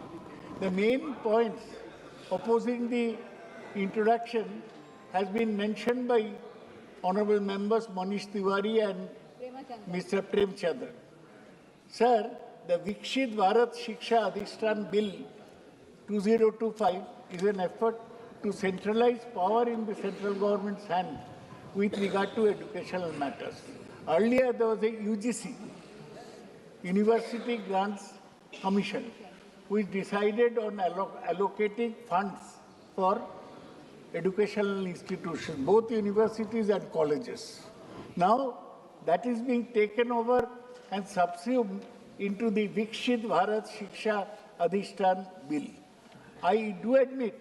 The main points opposing the introduction has been mentioned by Honourable Members Manish Tiwari and Mr. Premchandran. Sir, the Viksit Bharat Shiksha Adhishthan Bill 2025 is an effort to centralize power in the central government's hand with regard to educational matters. Earlier, there was a UGC, University Grants Commission, which decided on allocating funds for educational institutions, both universities and colleges. Now, that is being taken over and subsumed into the Viksit Bharat Shiksha Adhishthan Bill. I do admit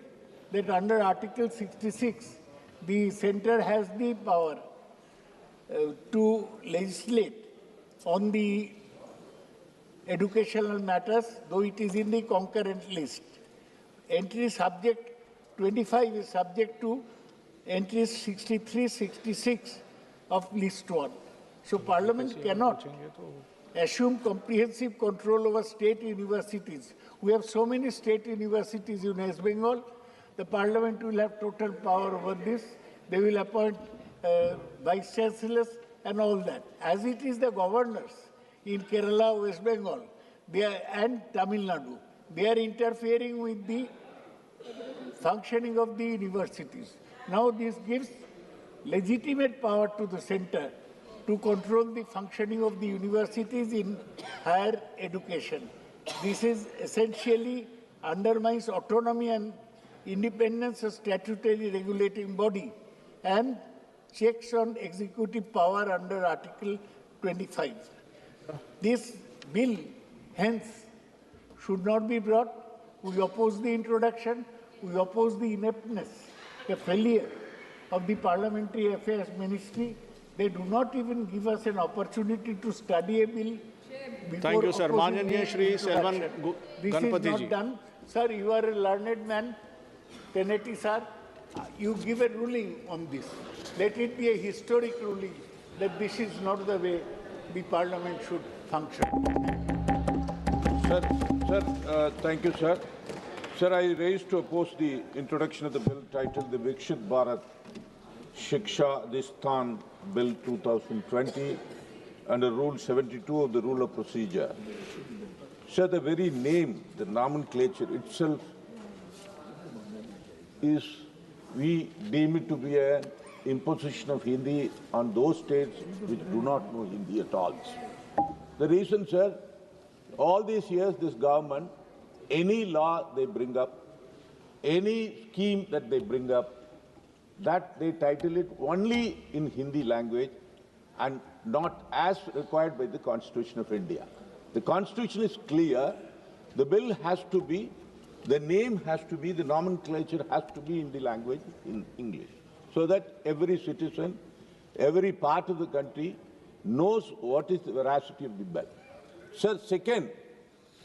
that under Article 66, the centre has the power to legislate on the educational matters, though it is in the concurrent list. Entry subject 25 is subject to entries 63, 66 of list 1. So Parliament cannot assume comprehensive control over state universities. We have so many state universities in West Bengal. The Parliament will have total power over this. They will appoint vice chancellors and all that. As it is the governors in Kerala, West Bengal, and Tamil Nadu, they are interfering with the functioning of the universities. Now this gives legitimate power to the center to control the functioning of the universities in higher education. This is essentially undermines autonomy and independence of statutory regulating body and checks on executive power under Article 25. This bill, hence, should not be brought. We oppose the introduction. We oppose the ineptness, the failure of the Parliamentary Affairs Ministry. They do not even give us an opportunity to study a bill. Thank you, sir. Mananiya Shri Selvan This Ganapati is ji. not done. Sir, you are a learned man. Teneti, sir, you give a ruling on this. Let it be a historic ruling that this is not the way the Parliament should function. Thank you, sir. Sir, I raised to oppose the introduction of the bill titled the Viksit Bharat Shiksha Adhishthan Bill 2020 under Rule 72 of the Rule of Procedure. Sir, the very name, the nomenclature itself is, we deem it to be an imposition of Hindi on those states which do not know Hindi at all. The reason, sir, all these years this government, any law they bring up, any scheme that they bring up, that they title it only in Hindi language and not as required by the Constitution of India. The Constitution is clear. The bill has to be, the name has to be, the nomenclature has to be in the language in English, so that every citizen, every part of the country knows what is the veracity of the bill. Sir, second,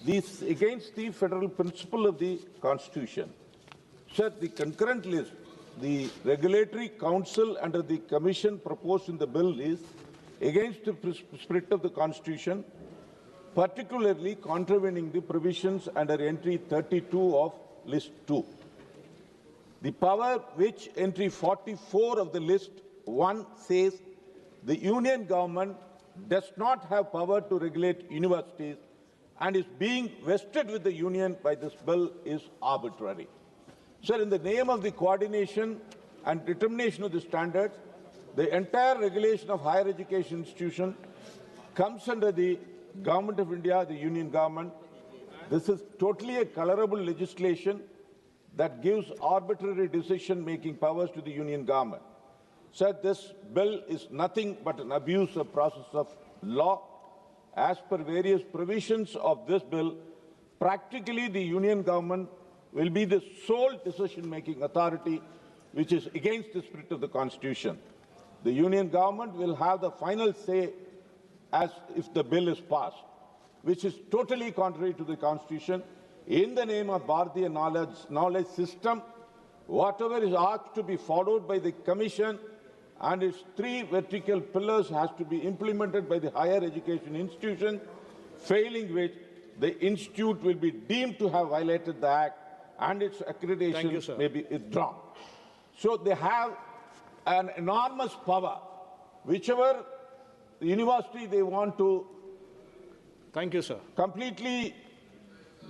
this against the federal principle of the Constitution. Sir, the concurrent list, the regulatory council under the commission proposed in the bill is against the spirit of the Constitution, particularly contravening the provisions under entry 32 of list 2. The power which entry 44 of the list 1 says the union government does not have power to regulate universities and is being vested with the union by this bill is arbitrary. Sir, in the name of the coordination and determination of the standards, the entire regulation of higher education institutions comes under the Government of India, the union government. This is totally a colorable legislation that gives arbitrary decision-making powers to the union government. Sir, this bill is nothing but an abuse of process of law. As per various provisions of this bill, practically the union government will be the sole decision-making authority, which is against the spirit of the Constitution. The union government will have the final say as if the bill is passed, which is totally contrary to the Constitution. In the name of Bharatiya knowledge system, whatever is asked to be followed by the Commission and its 3 vertical pillars has to be implemented by the higher education institution, failing which the institute will be deemed to have violated the Act and its accreditation may be withdrawn. So they have an enormous power. Whichever university they want to completely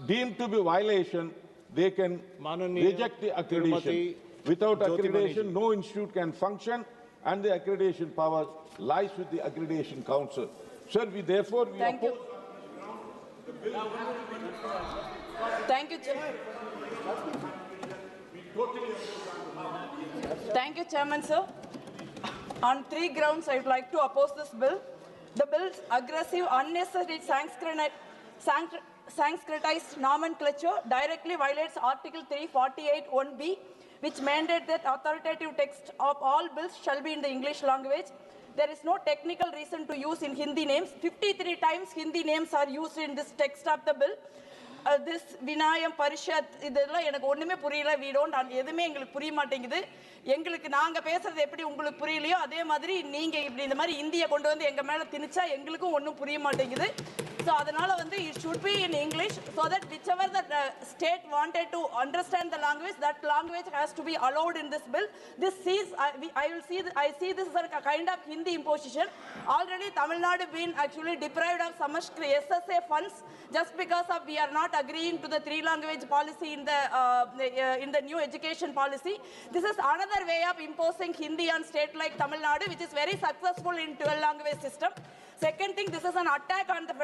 deemed to be violation, they can reject the accreditation. Without accreditation, no institute can function, and the accreditation power lies with the accreditation council. Sir, we therefore oppose. Thank you, Thank you, Chairman, sir. On 3 grounds, I would like to oppose this bill. The bill's aggressive, unnecessary Sanskritized nomenclature directly violates Article 348(1)(b), which mandates that authoritative text of all bills shall be in the English language. There is no technical reason to use in Hindi names. 53 times Hindi names are used in this text of the bill. This Vinayam Parishad, இதெல்லாம் எனக்கு ஒண்ணுமே புரியல. We don't எதுமே எங்களுக்கு புரிய மாட்டேங்குது. எங்களுக்கு நாங்க பேசுறது எப்படி உங்களுக்கு புரியலையோ அதே மாதிரி நீங்க இப்படி இந்த மாதிரி இந்தியை கொண்டு வந்து எங்க மேல திணிச்சா எங்களுக்கும் ஒண்ணும் புரிய மாட்டேங்குது. So அதனால வந்து it should be in English so that whichever the state wanted to understand the language, that language has to be allowed in this bill. This sees I see this as a kind of Hindi imposition. Already Tamil Nadu been actually deprived of Samashkri SSA funds just because of we are not agreeing to the 3-language policy in the new education policy. This is another way of imposing Hindi on state like Tamil Nadu, which is very successful in 12-language system. Second thing, this is an attack on the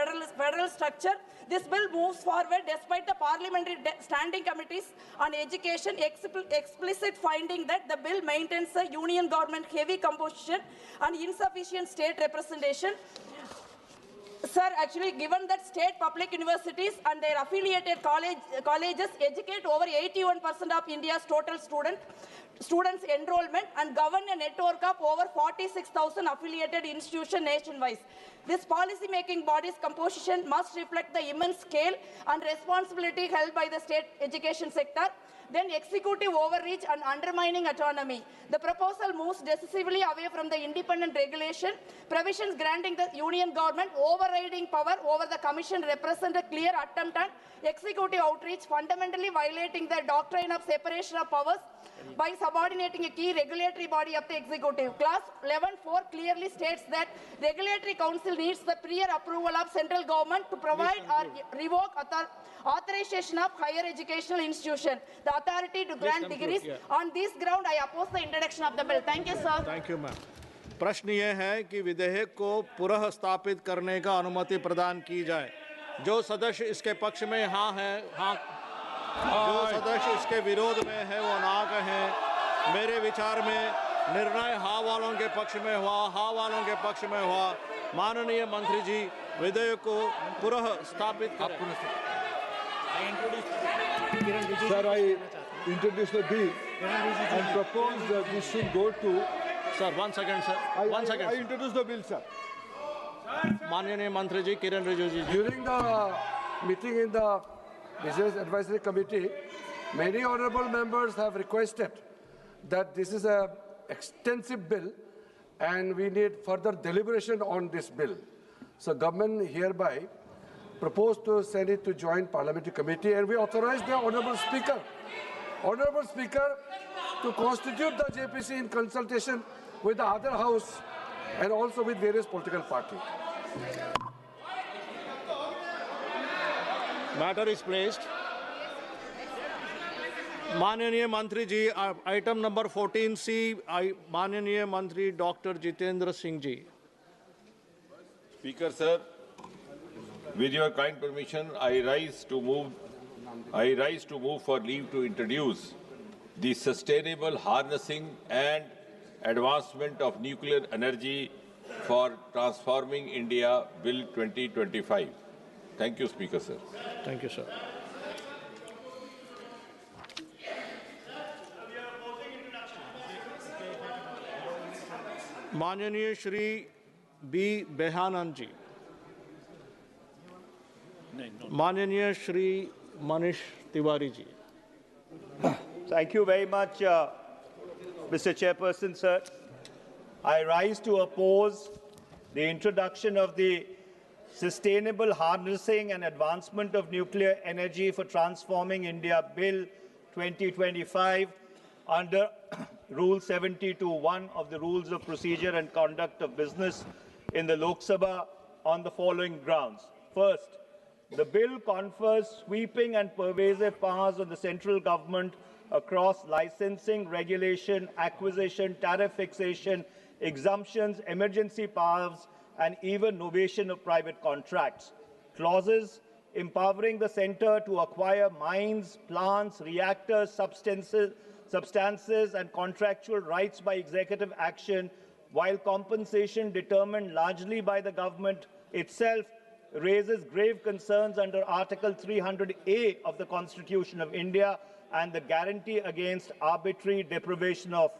federal structure. This bill moves forward despite the parliamentary standing committees on education explicit finding that the bill maintains a union government heavy composition and insufficient state representation. Sir, actually, given that state public universities and their affiliated colleges educate over 81% of India's total students enrollment and govern a network of over 46,000 affiliated institutions nationwide. This policy-making body's composition must reflect the immense scale and responsibility held by the state education sector. Then executive overreach and undermining autonomy. The proposal moves decisively away from the independent regulation. Provisions granting the union government overriding power over the commission represent a clear attempt at executive outreach, fundamentally violating the doctrine of separation of powers by subordinating a key regulatory body of the executive. Clause 11.4 clearly states that regulatory council needs the prior approval of central government to provide or revoke authorization of higher educational institution, the authority to grant degrees. On this ground, I oppose the introduction of the bill. Thank you, sir. Thank you, ma'am. प्रश्न ये है कि विधेयक को पुनः स्थापित करने का अनुमति प्रदान की जाए। जो सदस्य इसके पक्ष में हाँ है हाँ, जो सदस्य इसके विरोध में है वो ना कहें। मेरे विचार में निर्णय हाँ वालों के पक्ष में हुआ, हाँ वालों के पक्ष में हुआ। माननीय मंत्री जी विधेयक को पुनः स्थापित करें। Sir, I introduce the bill and propose that this should go to. Sir, 1 second, sir. One second. I introduce the bill, sir. माननीय मंत्री जी किरण रिजिजू जी। During the meeting in the Business Advisory Committee, many honourable members have requested that this is an extensive bill and we need further deliberation on this bill. So government hereby proposed to send it to joint parliamentary committee and we authorize the Honourable Speaker to constitute the JPC in consultation with the other house and also with various political parties. Matter is placed. माननीय मंत्री जी item number 14C माननीय मंत्री doctor Jitendra Singh ji. Speaker sir, with your kind permission, I rise to move for leave to introduce the Sustainable Harnessing and Advancement of Nuclear Energy for Transforming India Bill 2025. Thank you, Speaker sir. Thank you, sir. माननीय Shri B बेहानंद जी। माननीय Shri Manish Tiwari ji. Thank you very much, Mr. Chairperson, sir. I rise to oppose the introduction of the Sustainable Harnessing and Advancement of Nuclear Energy for Transforming India Bill 2025 under Rule 72(1) of the Rules of Procedure and Conduct of Business in the Lok Sabha on the following grounds. First, the bill confers sweeping and pervasive powers on the central government across licensing, regulation, acquisition, tariff fixation, exemptions, emergency powers, and even novation of private contracts. Clauses empowering the centre to acquire mines, plants, reactors, substances, and contractual rights by executive action, while compensation determined largely by the government itself raises grave concerns under Article 300A of the Constitution of India and the guarantee against arbitrary deprivation of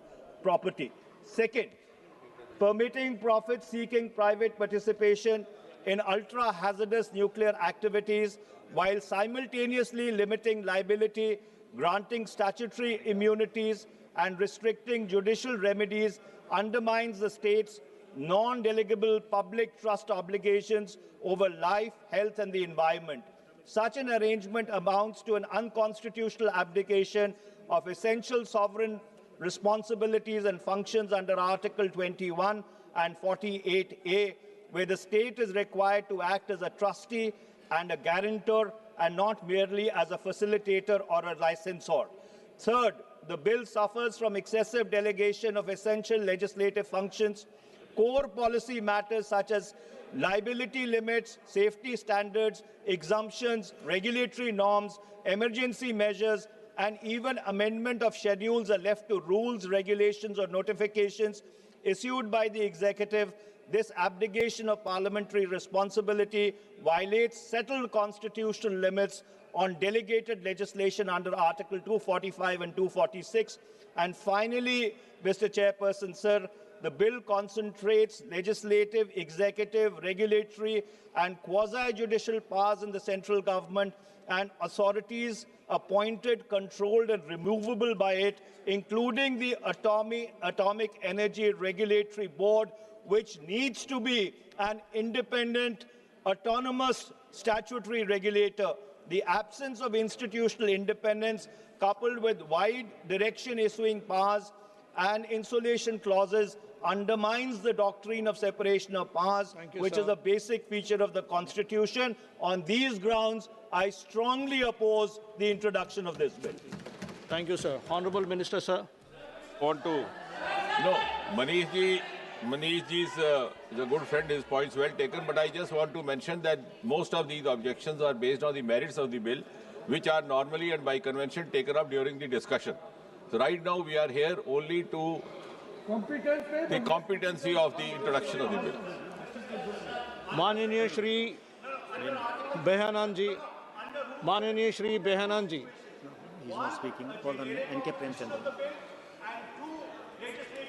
property. Second, permitting profit-seeking private participation in ultra-hazardous nuclear activities while simultaneously limiting liability, granting statutory immunities, and restricting judicial remedies undermines the state's non-delegable public trust obligations over life, health, and the environment. Such an arrangement amounts to an unconstitutional abdication of essential sovereign responsibilities and functions under Article 21 and 48A, where the state is required to act as a trustee and a guarantor and not merely as a facilitator or a licensor. Third, the bill suffers from excessive delegation of essential legislative functions. Core policy matters such as liability limits, safety standards, exemptions, regulatory norms, emergency measures, and even amendment of schedules are left to rules, regulations, or notifications issued by the executive. This abdication of parliamentary responsibility violates settled constitutional limits on delegated legislation under Article 245 and 246. And finally, Mr. Chairperson, sir, the bill concentrates legislative, executive, regulatory, and quasi-judicial powers in the central government and authorities appointed, controlled, and removable by it, including the Atomic Energy Regulatory Board, which needs to be an independent, autonomous statutory regulator. The absence of institutional independence, coupled with wide direction issuing powers and insulation clauses, undermines the doctrine of separation of powers, which is a basic feature of the Constitution. On these grounds, I strongly oppose the introduction of this bill. Thank you, sir. Honourable Minister, sir. Want to? No, Manish ji is a good friend. His points well taken. But I just want to mention that most of these objections are based on the merits of the bill, which are normally and by convention taken up during the discussion. So right now we are here only to the competency of the introduction of the bill. माननीय श्री बेहनान जी, माननीय श्री बेहनान जी. He is not speaking. Call on N.K. Premchandran.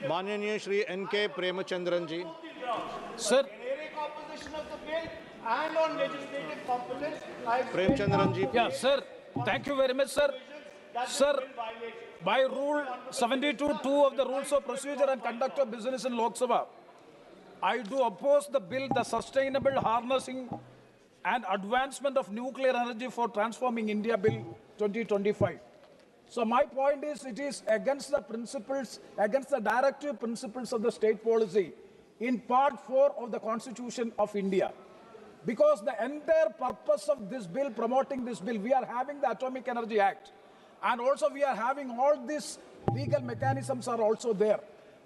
माननीय Shri N.K. Premchandran ji. Sir. Opposition of the bill and on legislative competence. Premchandran ji. Yeah, sir. Thank you very much, sir. Sir, by Rule 72(2) of the Rules of Procedure and Conduct of Business in Lok Sabha, I do oppose the bill, the Sustainable Harnessing and Advancement of Nuclear Energy for Transforming India Bill 2025. So my point is, it is against the principles, against the directive principles of the state policy in Part 4 of the Constitution of India. Because the entire purpose of this bill, promoting this bill, we are having the Atomic Energy Act. And also we are having all these legal mechanisms are also there.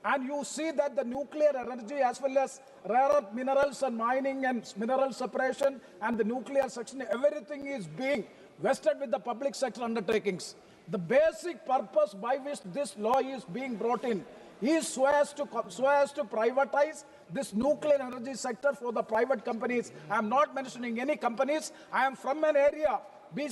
And you see that the nuclear energy as well as rare earth minerals and mining and mineral separation and the nuclear section, everything is being vested with the public sector undertakings. The basic purpose by which this law is being brought in is so as to privatize this nuclear energy sector for the private companies. I am not mentioning any companies. I am from an area,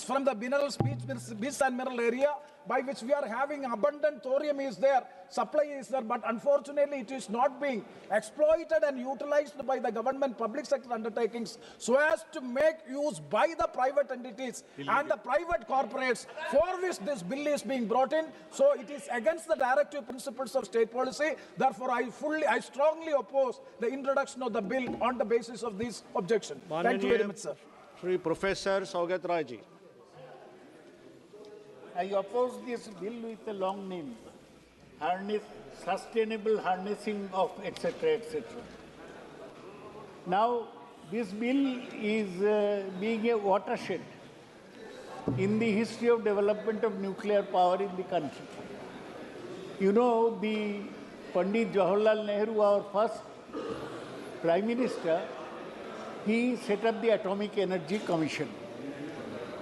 from the minerals, beach and mineral area, by which we are having abundant thorium is there, supply is there, but unfortunately it is not being exploited and utilized by the government public sector undertakings so as to make use by the private entities and the private corporates for which this bill is being brought in. So it is against the directive principles of state policy. Therefore, I strongly oppose the introduction of the bill on the basis of this objection. Thank you very much, sir. Shri Professor Saugat Rai ji. I oppose this bill with a long name, Sustainable Harnessing of etc. etc. Now, this bill is being a watershed in the history of development of nuclear power in the country. You know, the Pandit Jawaharlal Nehru, our first Prime Minister, he set up the Atomic Energy Commission.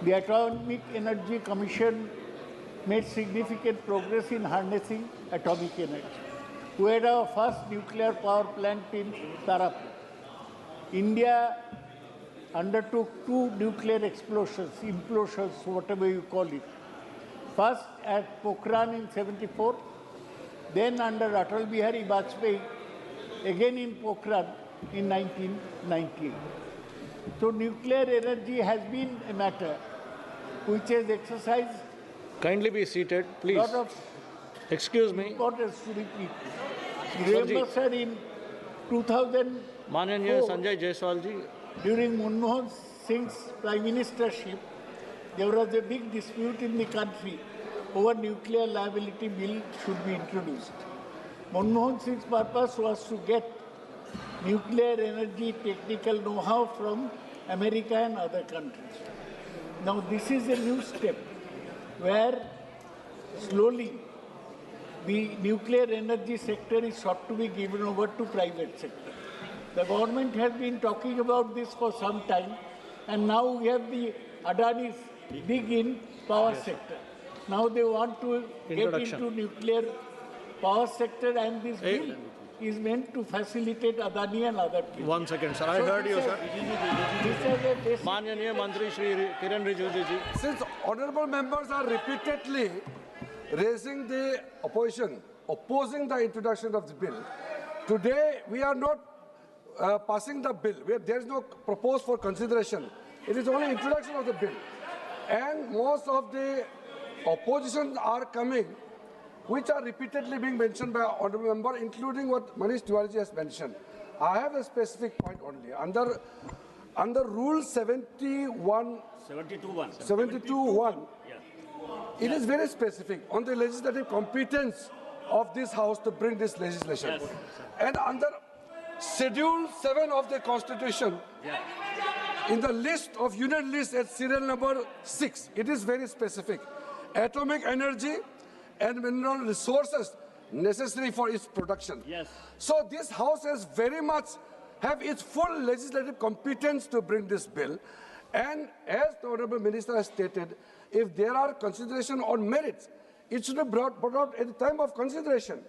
The Atomic Energy Commission made significant progress in harnessing atomic energy. We had our first nuclear power plant in Tarapur. India undertook 2 nuclear explosions, implosions, whatever you call it. First at Pokhran in '74, then under Atal Bihari Vajpayee again in Pokhran in 1990. So nuclear energy has been a matter which has exercised. Kindly be seated, please. Lot of Excuse me. importance to the people. Remember, sir, in 2000, Mananiya Sanjay Jaiswal ji. during Manmohan Singh's prime ministership, there was a big dispute in the country over nuclear liability bill should be introduced. Manmohan Singh's purpose was to get nuclear energy technical know-how from America and other countries. Now this is a new step where slowly the nuclear energy sector is sought to be given over to private sector. The government has been talking about this for some time, and now we have the Adani's big in power sector. Now they want to get into nuclear power sector, and this bill is meant to facilitate Adani and other people. 1 second, sir. I heard you, sir. Mananiya Mantri Shri Kiran Rijiju ji. Since honorable members are repeatedly raising the opposition, opposing the introduction of the bill, today we are not passing the bill. There is no proposed for consideration. It is only introduction of the bill. And most of the opposition are coming, which are repeatedly being mentioned by honorable member, including what Manish Tiwari has mentioned. I have a specific point only. Under Rule 72(1), it is very specific on the legislative competence of this House to bring this legislation. Yes. And under Schedule 7 of the Constitution, in the list of unit list at serial number 6, it is very specific. Atomic energy and mineral resources necessary for its production. Yes. So this House has very much have its full legislative competence to bring this bill. And as the Honourable Minister has stated, if there are consideration on merits, it should be brought out at the time of consideration.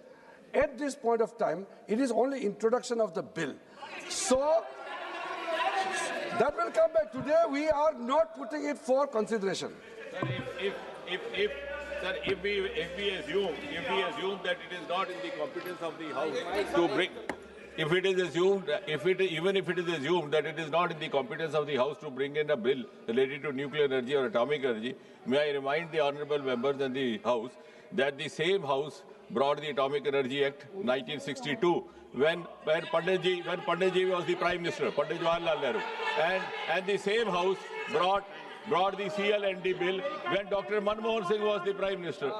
At this point of time, it is only introduction of the bill. So that will come back. Today we are not putting it for consideration. Sir, if we assume that it is not in the competence of the House to bring, even if it is assumed that it is not in the competence of the House to bring in a bill related to nuclear energy or atomic energy, may I remind the honourable members and the House that the same House brought the Atomic Energy Act 1962 when Pandit ji was the Prime Minister, Pandit Jawaharlal Nehru, and the same House brought the CLND bill when Dr. Manmohan Singh was the Prime Minister.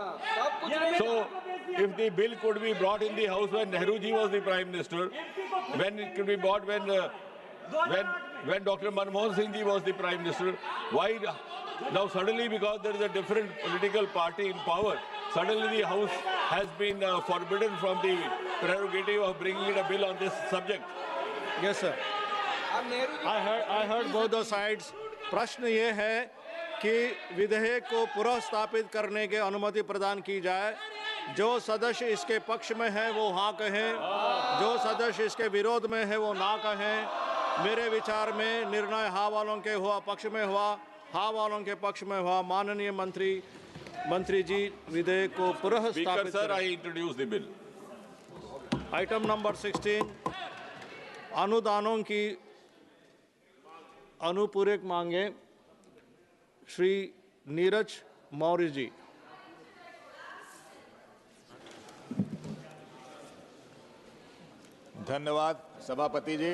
So, if the bill could be brought in the House when Nehru ji was the Prime Minister, when it could be brought when Dr. Manmohan Singh ji was the Prime Minister, why now suddenly, because there is a different political party in power, suddenly the House has been forbidden from the prerogative of bringing in a bill on this subject? Yes, sir. I heard both the sides. प्रश्न ये है कि विधेयक को पुनः स्थापित करने के अनुमति प्रदान की जाए। जो सदस्य इसके पक्ष में है वो हाँ कहें, जो सदस्य इसके विरोध में है वो ना कहें। मेरे विचार में निर्णय हाँ वालों के हुआ, पक्ष में हुआ, हाँ वालों के पक्ष में हुआ। माननीय मंत्री जी विधेयक को पुनः स्थापित करें। I introduce the bill. Item number 16 अनुदानों की अनुपूरक मांगे श्री नीरज मौर्य जी। धन्यवाद सभापति जी।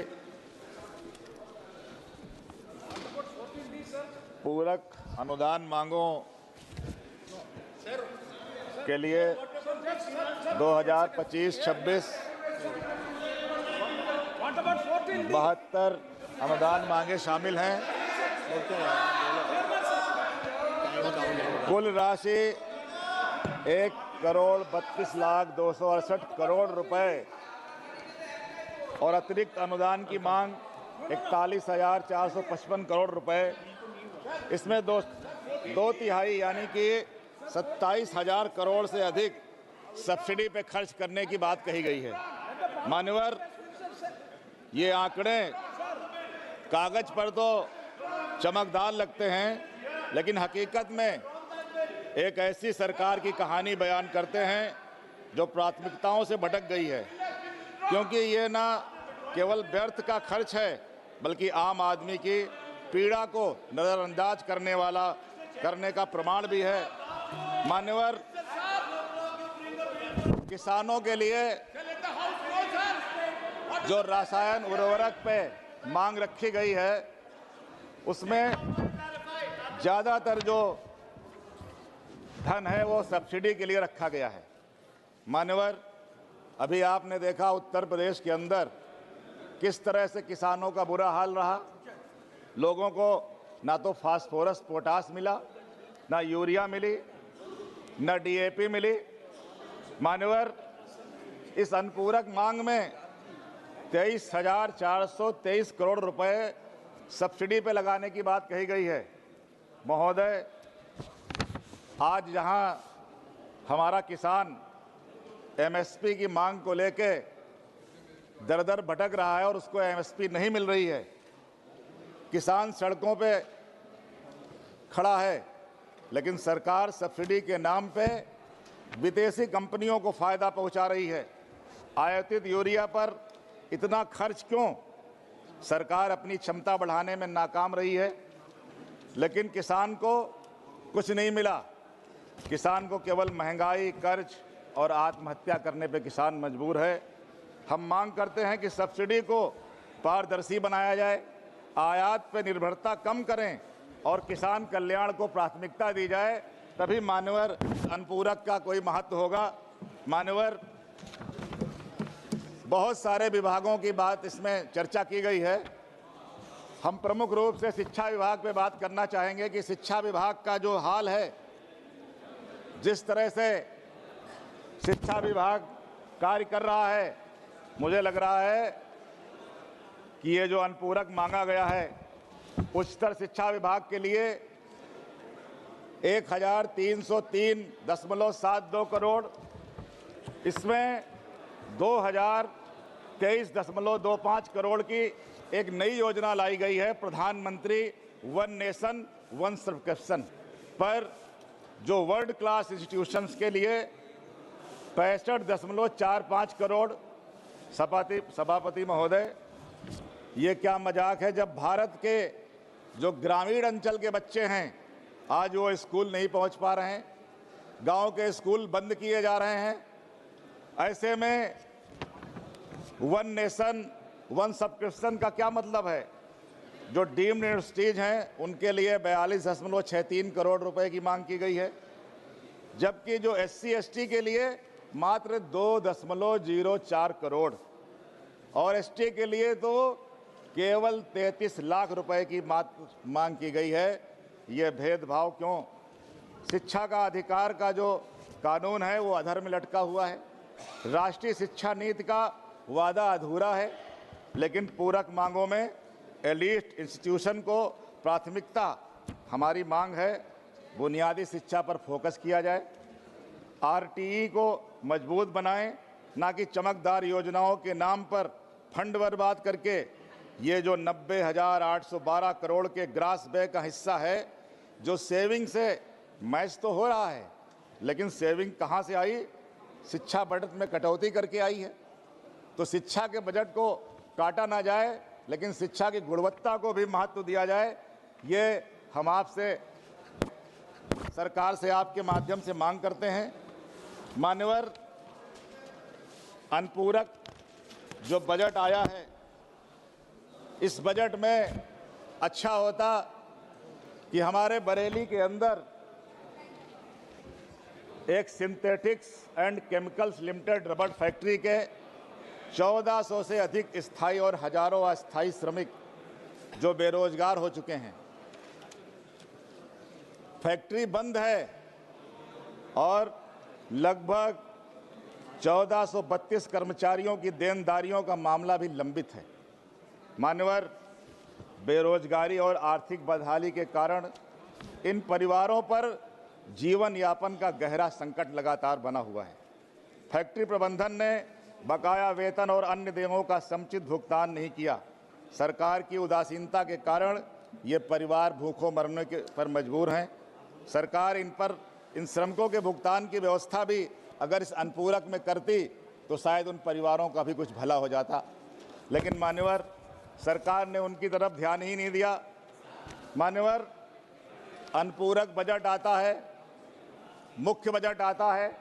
पूरक अनुदान मांगों के लिए 2025-26 72 अनुदान मांगे शामिल हैं। कुल राशि 1,32,268 रुपए और अतिरिक्त अनुदान की मांग 41,455 करोड़ रुपए। इसमें दो तिहाई यानी कि 27,000 करोड़ से अधिक सब्सिडी पे खर्च करने की बात कही गई है। मान्यवर, ये आंकड़े कागज पर तो चमकदार लगते हैं, लेकिन हकीकत में एक ऐसी सरकार की कहानी बयान करते हैं जो प्राथमिकताओं से भटक गई है। क्योंकि ये ना केवल व्यर्थ का खर्च है बल्कि आम आदमी की पीड़ा को नजरअंदाज करने का प्रमाण भी है। मान्यवर, किसानों के लिए जो रसायन उर्वरक पे मांग रखी गई है उसमें ज़्यादातर जो धन है वो सब्सिडी के लिए रखा गया है। मान्यवर, अभी आपने देखा उत्तर प्रदेश के अंदर किस तरह से किसानों का बुरा हाल रहा। लोगों को ना तो फास्फोरस पोटास मिला, ना यूरिया मिली, ना डीएपी मिली। मान्यवर, इस अनुपूरक मांग में 23,423 करोड़ रुपए सब्सिडी पे लगाने की बात कही गई है। महोदय, आज जहां हमारा किसान एमएसपी की मांग को लेके दर-दर भटक रहा है और उसको एमएसपी नहीं मिल रही है, किसान सड़कों पे खड़ा है, लेकिन सरकार सब्सिडी के नाम पे विदेशी कंपनियों को फायदा पहुंचा रही है। आयातित यूरिया पर इतना खर्च क्यों? सरकार अपनी क्षमता बढ़ाने में नाकाम रही है, लेकिन किसान को कुछ नहीं मिला। किसान को केवल महंगाई, कर्ज और आत्महत्या करने पे किसान मजबूर है। हम मांग करते हैं कि सब्सिडी को पारदर्शी बनाया जाए, आयात पर निर्भरता कम करें और किसान कल्याण को प्राथमिकता दी जाए, तभी मान्यवर अनुपूरक का कोई महत्व होगा। मान्यवर, बहुत सारे विभागों की बात इसमें चर्चा की गई है। हम प्रमुख रूप से शिक्षा विभाग पे बात करना चाहेंगे कि शिक्षा विभाग का जो हाल है, जिस तरह से शिक्षा विभाग कार्य कर रहा है, मुझे लग रहा है कि ये जो अनुपूरक मांगा गया है उच्चतर शिक्षा विभाग के लिए 1,303.72 करोड़, इसमें 2,023.25 करोड़ की एक नई योजना लाई गई है, प्रधानमंत्री वन नेशन वन सब्सक्रिप्शन पर, जो वर्ल्ड क्लास इंस्टीट्यूशंस के लिए 65.45 करोड़। सभापति महोदय, ये क्या मजाक है जब भारत के जो ग्रामीण अंचल के बच्चे हैं आज वो स्कूल नहीं पहुंच पा रहे हैं, गांव के स्कूल बंद किए जा रहे हैं। ऐसे में वन नेशन वन सब्सक्रिप्शन का क्या मतलब है? जो डीम्ड यूनिवर्सिटीज हैं उनके लिए 42.63 करोड़ रुपए की मांग की गई है, जबकि जो SC/ST के लिए मात्र 2.04 करोड़ और ST के लिए तो केवल 33 लाख रुपए की मांग की गई है। ये भेदभाव क्यों? शिक्षा का अधिकार का जो कानून है वो अधर में लटका हुआ है। राष्ट्रीय शिक्षा नीति का वादा अधूरा है, लेकिन पूरक मांगों में एलीट इंस्टीट्यूशन को प्राथमिकता। हमारी मांग है बुनियादी शिक्षा पर फोकस किया जाए, RTE को मजबूत बनाएं, ना कि चमकदार योजनाओं के नाम पर फंड बर्बाद करके ये जो 90,812 करोड़ के ग्रास वे का हिस्सा है, जो सेविंग से मैच तो हो रहा है, लेकिन सेविंग कहाँ से आई? शिक्षा बजट में कटौती करके आई है। तो शिक्षा के बजट को काटा ना जाए, लेकिन शिक्षा की गुणवत्ता को भी महत्व दिया जाए। ये हम आपसे, सरकार से आपके माध्यम से मांग करते हैं। मान्यवर, अनुपूरक जो बजट आया है, इस बजट में अच्छा होता कि हमारे बरेली के अंदर एक सिंथेटिक्स एंड केमिकल्स लिमिटेड रबड़ फैक्ट्री के 1400 से अधिक स्थायी और हजारों अस्थायी श्रमिक जो बेरोजगार हो चुके हैं। फैक्ट्री बंद है और लगभग 1432 कर्मचारियों की देनदारियों का मामला भी लंबित है। मान्यवर, बेरोजगारी और आर्थिक बदहाली के कारण इन परिवारों पर जीवन यापन का गहरा संकट लगातार बना हुआ है। फैक्ट्री प्रबंधन ने बकाया वेतन और अन्य देयों का समुचित भुगतान नहीं किया। सरकार की उदासीनता के कारण ये परिवार भूखों मरने पर मजबूर हैं। सरकार इन श्रमिकों के भुगतान की व्यवस्था भी अगर इस अनुपूरक में करती तो शायद उन परिवारों का भी कुछ भला हो जाता। लेकिन मान्यवर सरकार ने उनकी तरफ ध्यान ही नहीं दिया। मान्यवर अनुपूरक बजट आता है, मुख्य बजट आता है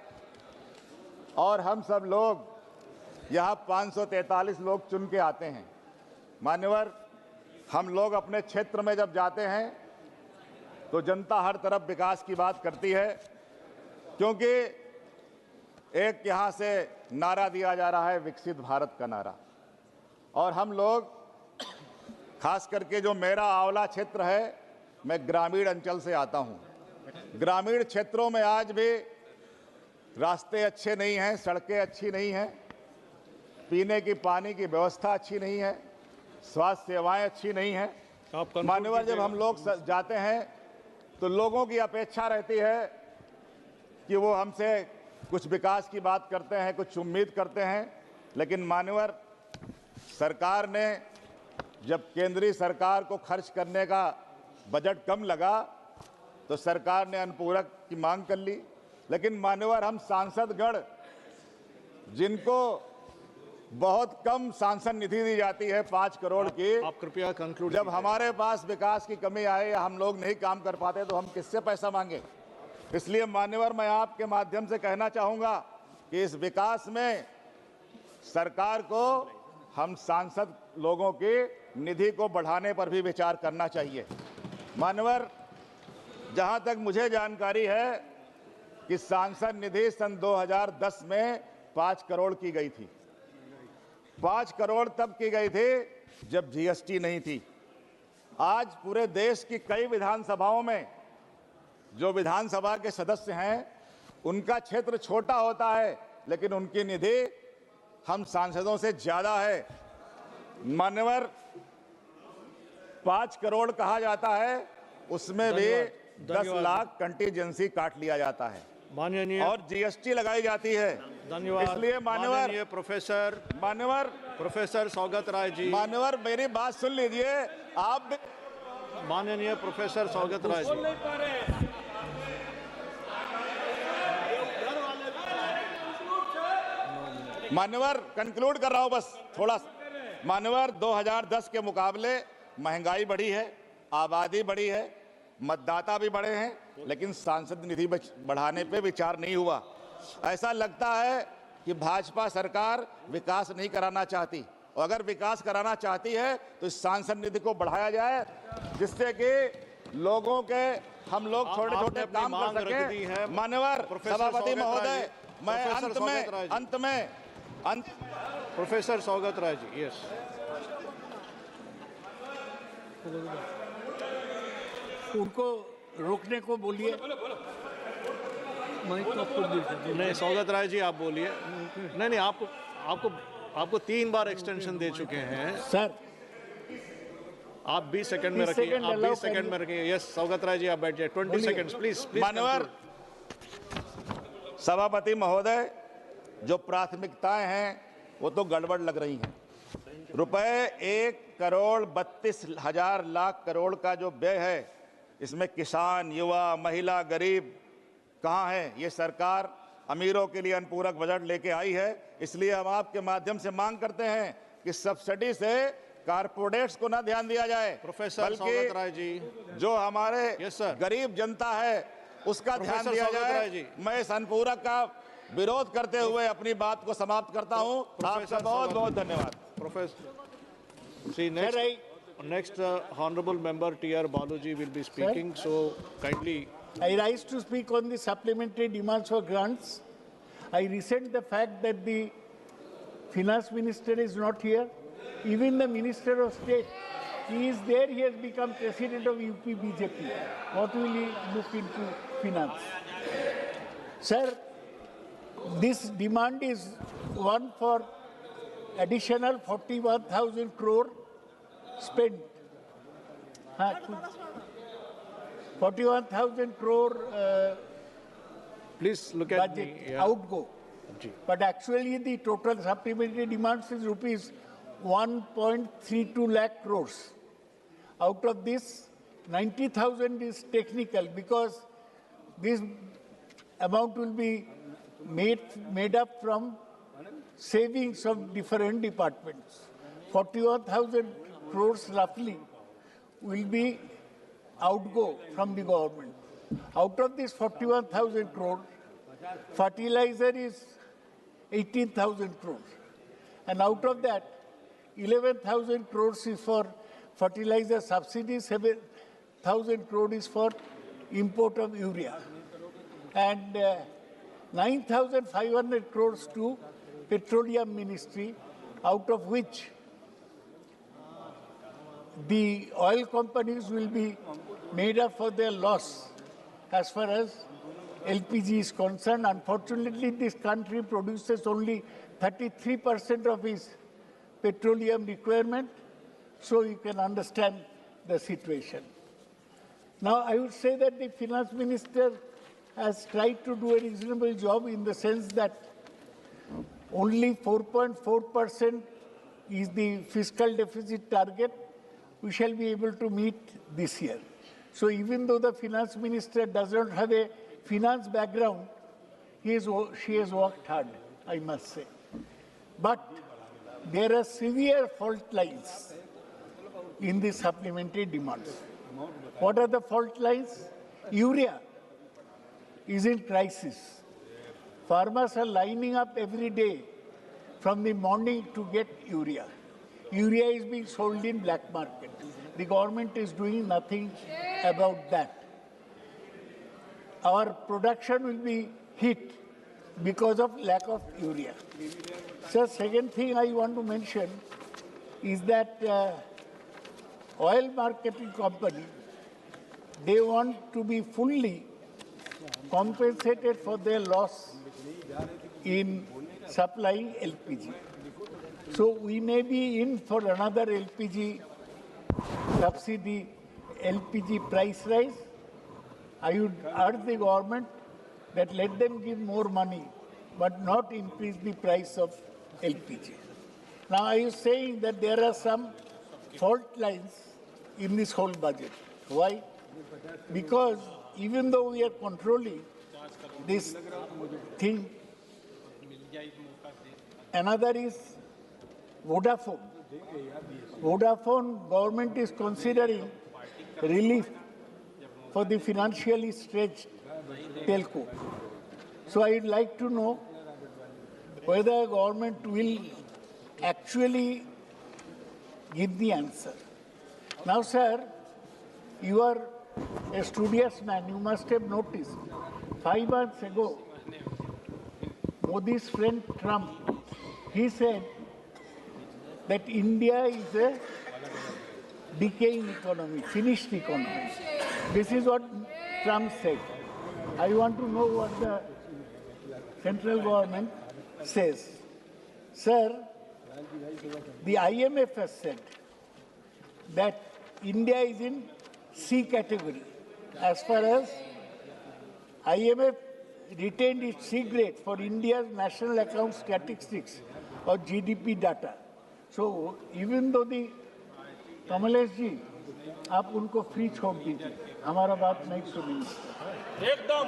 और हम सब लोग यहाँ 543 लोग चुन के आते हैं। मान्यवर हम लोग अपने क्षेत्र में जब जाते हैं तो जनता हर तरफ विकास की बात करती है, क्योंकि एक यहाँ से नारा दिया जा रहा है विकसित भारत का नारा, और हम लोग खास करके जो मेरा आंवला क्षेत्र है, मैं ग्रामीण अंचल से आता हूँ। ग्रामीण क्षेत्रों में आज भी रास्ते अच्छे नहीं हैं, सड़कें अच्छी नहीं हैं, पीने की पानी की व्यवस्था अच्छी नहीं है, स्वास्थ्य सेवाएं अच्छी नहीं हैं। मान्यवर जब हम लोग जाते हैं तो लोगों की अपेक्षा रहती है कि वो हमसे कुछ विकास की बात करते हैं, कुछ उम्मीद करते हैं। लेकिन मान्यवर सरकार ने जब केंद्रीय सरकार को खर्च करने का बजट कम लगा तो सरकार ने अनुपूरक की मांग कर ली। लेकिन मान्यवर हम सांसदगण जिनको बहुत कम सांसद निधि दी जाती है 5 करोड़ की, आप कृपया कंक्लूड। जब हमारे पास विकास की कमी आए या हम लोग नहीं काम कर पाते तो हम किससे पैसा मांगे। इसलिए मान्यवर मैं आपके माध्यम से कहना चाहूँगा कि इस विकास में सरकार को हम सांसद लोगों की निधि को बढ़ाने पर भी विचार करना चाहिए। मान्यवर जहाँ तक मुझे जानकारी है कि सांसद निधि सन 2010 में 5 करोड़ की गई थी। 5 करोड़ तब की गई थी जब जीएसटी नहीं थी। आज पूरे देश की कई विधानसभाओं में जो विधानसभा के सदस्य हैं उनका क्षेत्र छोटा होता है, लेकिन उनकी निधि हम सांसदों से ज्यादा है। मान्यवर 5 करोड़ कहा जाता है, उसमें भी 10 लाख कंटीजेंसी काट लिया जाता है माननीय और जीएसटी लगाई जाती है। धन्यवाद। इसलिए मान्यवर प्रोफेसर सौगत राय जी, मान्यवर मेरी बात सुन लीजिए आप। माननीय प्रोफेसर सौगत राय जी, मान्यवर कंक्लूड कर रहा हूं बस थोड़ा। मान्यवर 2010 के मुकाबले महंगाई बढ़ी है, आबादी बढ़ी है, मतदाता भी बढ़े हैं, लेकिन सांसद निधि बढ़ाने पे विचार नहीं हुआ। ऐसा लगता है कि भाजपा सरकार विकास नहीं कराना चाहती, और अगर विकास कराना चाहती है तो इस सांसद निधि को बढ़ाया जाए, जिससे कि लोगों के हम लोग छोटे छोटे काम कर सकें। मान्यवर सभापति महोदय, मैं अंत में प्रोफेसर सौगत राय जी, यस। उनको रोकने को बोलिए। नहीं सौगत राय जी आप बोलिए। नहीं आपको 3 बार एक्सटेंशन दे चुके हैं सर। आप 20 सेकंड में रखिए, आप 20 सेकंड में रखिए। यस सौगत राय जी आप बैठ जाइए। 20 सेकंड्स प्लीज। मान्यवर सभापति महोदय, जो प्राथमिकताएं हैं वो तो गड़बड़ लग रही हैं। रुपए 1,32,00,000 लाख करोड़ का जो व्यय है, इसमें किसान, युवा, महिला, गरीब कहाँ है? ये सरकार अमीरों के लिए अनुपूरक बजट लेके आई है। इसलिए हम आपके माध्यम से मांग करते हैं कि सब्सिडी से कारपोरेट्स को ना ध्यान दिया जाए, प्रोफेसर सौगत राय जी, जो हमारे गरीब जनता है उसका ध्यान दिया जाए। मैं इस अनुपूरक का विरोध करते हुए अपनी बात को समाप्त करता हूं। आपका बहुत बहुत धन्यवाद। Professor next honorable member T.R. Baluji will be speaking, so kindly. I rise to speak on the supplementary demands for grants. I resent the fact that the finance minister is not here. Even the minister of state, he is there, he has become president of UP BJP. What will he look into finance? Sir, this demand is one for additional 41,000 crore spent. 41,000 crore please look at budget me. Yeah. Outgo. But actually the total supplementary demands is rupees 1.32 lakh crores. Out of this, 90,000 is technical because this amount will be made up from savings of different departments. 41,000 crores roughly will be outgo from the government. Out of this 41,000 crores, fertilizer is 18,000 crores. And out of that, 11,000 crores is for fertilizer subsidies, 7,000 crores is for import of urea. And 9,500 crores to Petroleum Ministry, out of which the oil companies will be made up for their loss as far as LPG is concerned. Unfortunately, this country produces only 33% of its petroleum requirement, so you can understand the situation. Now, I would say that the finance minister has tried to do a reasonable job in the sense that only 4.4% is the fiscal deficit target we shall be able to meet this year. So even though the finance minister does not have a finance background, she has worked hard, I must say. But there are severe fault lines in the supplementary demands. What are the fault lines? Urea is in crisis. Farmers are lining up every day from the morning to get urea. Urea is being sold in black market. The government is doing nothing about that. Our production will be hit because of lack of urea. So second thing I want to mention is that oil marketing company, they want to be fully compensated for their loss in supplying LPG. So we may be in for another LPG subsidy, LPG price rise. I would urge the government that let them give more money, but not increase the price of LPG. Now, I was saying that there are some fault lines in this whole budget. Why? Because even though we are controlling this thing, another is Vodafone. Vodafone government is considering relief for the financially stretched telco. So I would like to know whether government will actually give the answer. Now, sir, you are a studious man. You must have noticed 5 months ago, Modi's friend Trump, he said that India is a decaying economy, finished economy. This is what Trump said. I want to know what the central government says. Sir, the IMF has said that India is in C category. As far as IMF retained its C grade for India's national account statistics or GDP data. So even though the Kamlesh ji आप उनको free छोड़ दीजिए, हमारा बात नहीं सुनेंगे एकदम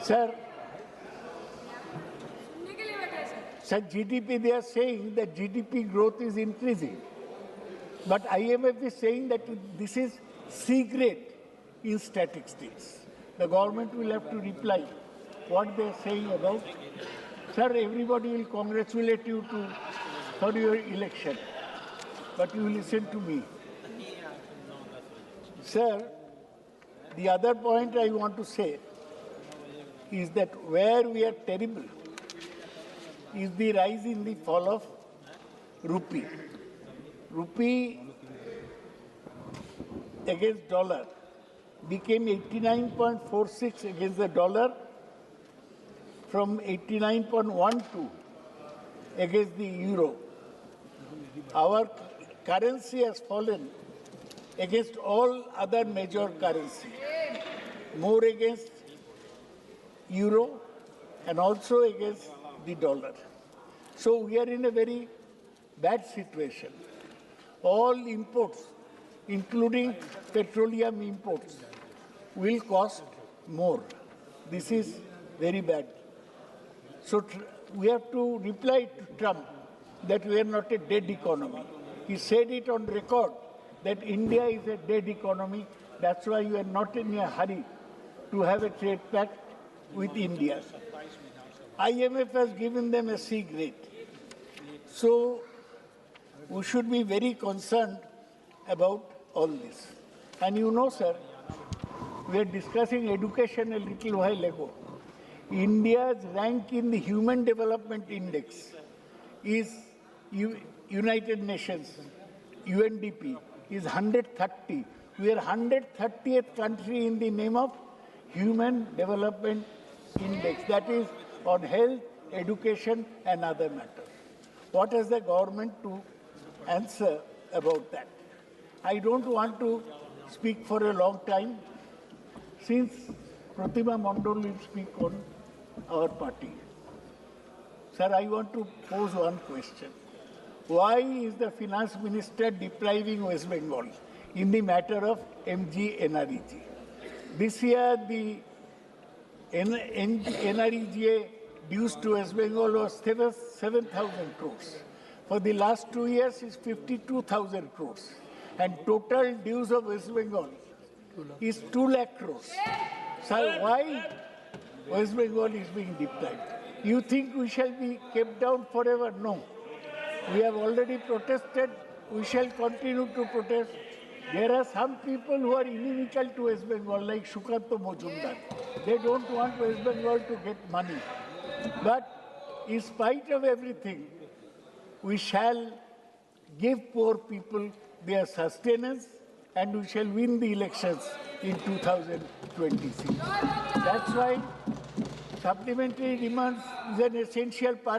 sir GDP, they are saying that GDP growth is increasing, but IMF is saying that this is C grade in statistics. The government will have to reply what they are saying about. Sir, everybody will congratulate you for your election, but you listen to me. Sir, the other point I want to say is that where we are terrible is the rise in the fall of rupee. Rupee against dollar became 89.46 against the dollar from 89.12 against the euro. Our currency has fallen against all other major currencies, more against euro and also against the dollar. So we are in a very bad situation. All imports, including petroleum imports, will cost more. This is very bad. So we have to reply to Trump that we are not a dead economy. He said it on record that India is a dead economy. That's why you are not in a hurry to have a trade pact with India. IMF has given them a C grade. So we should be very concerned about all this. And you know, sir, we were discussing education a little while ago. India's rank in the Human Development Index is United Nations, UNDP, is 130. We are 130th country in the name of Human Development Index. That is on health, education and other matters. What has the government to answer about that? I don't want to speak for a long time. Since Prameya Mondal will speak on our party. Sir, I want to pose one question. Why is the finance minister depriving West Bengal in the matter of MG-NREG? This year, the NREGA dues to West Bengal was 7,000 crores. For the last 2 years, it's 52,000 crores. And total dues of West Bengal is 2 lakh crores. So why West Bengal is being deprived? You think we shall be kept down forever? No. We have already protested. We shall continue to protest. There are some people who are inimical to West Bengal, like Shukanto Mojumdar. They don't want West Bengal to get money. But in spite of everything, we shall give poor people their sustenance and we shall win the elections in 2026. That's why supplementary demands is an essential part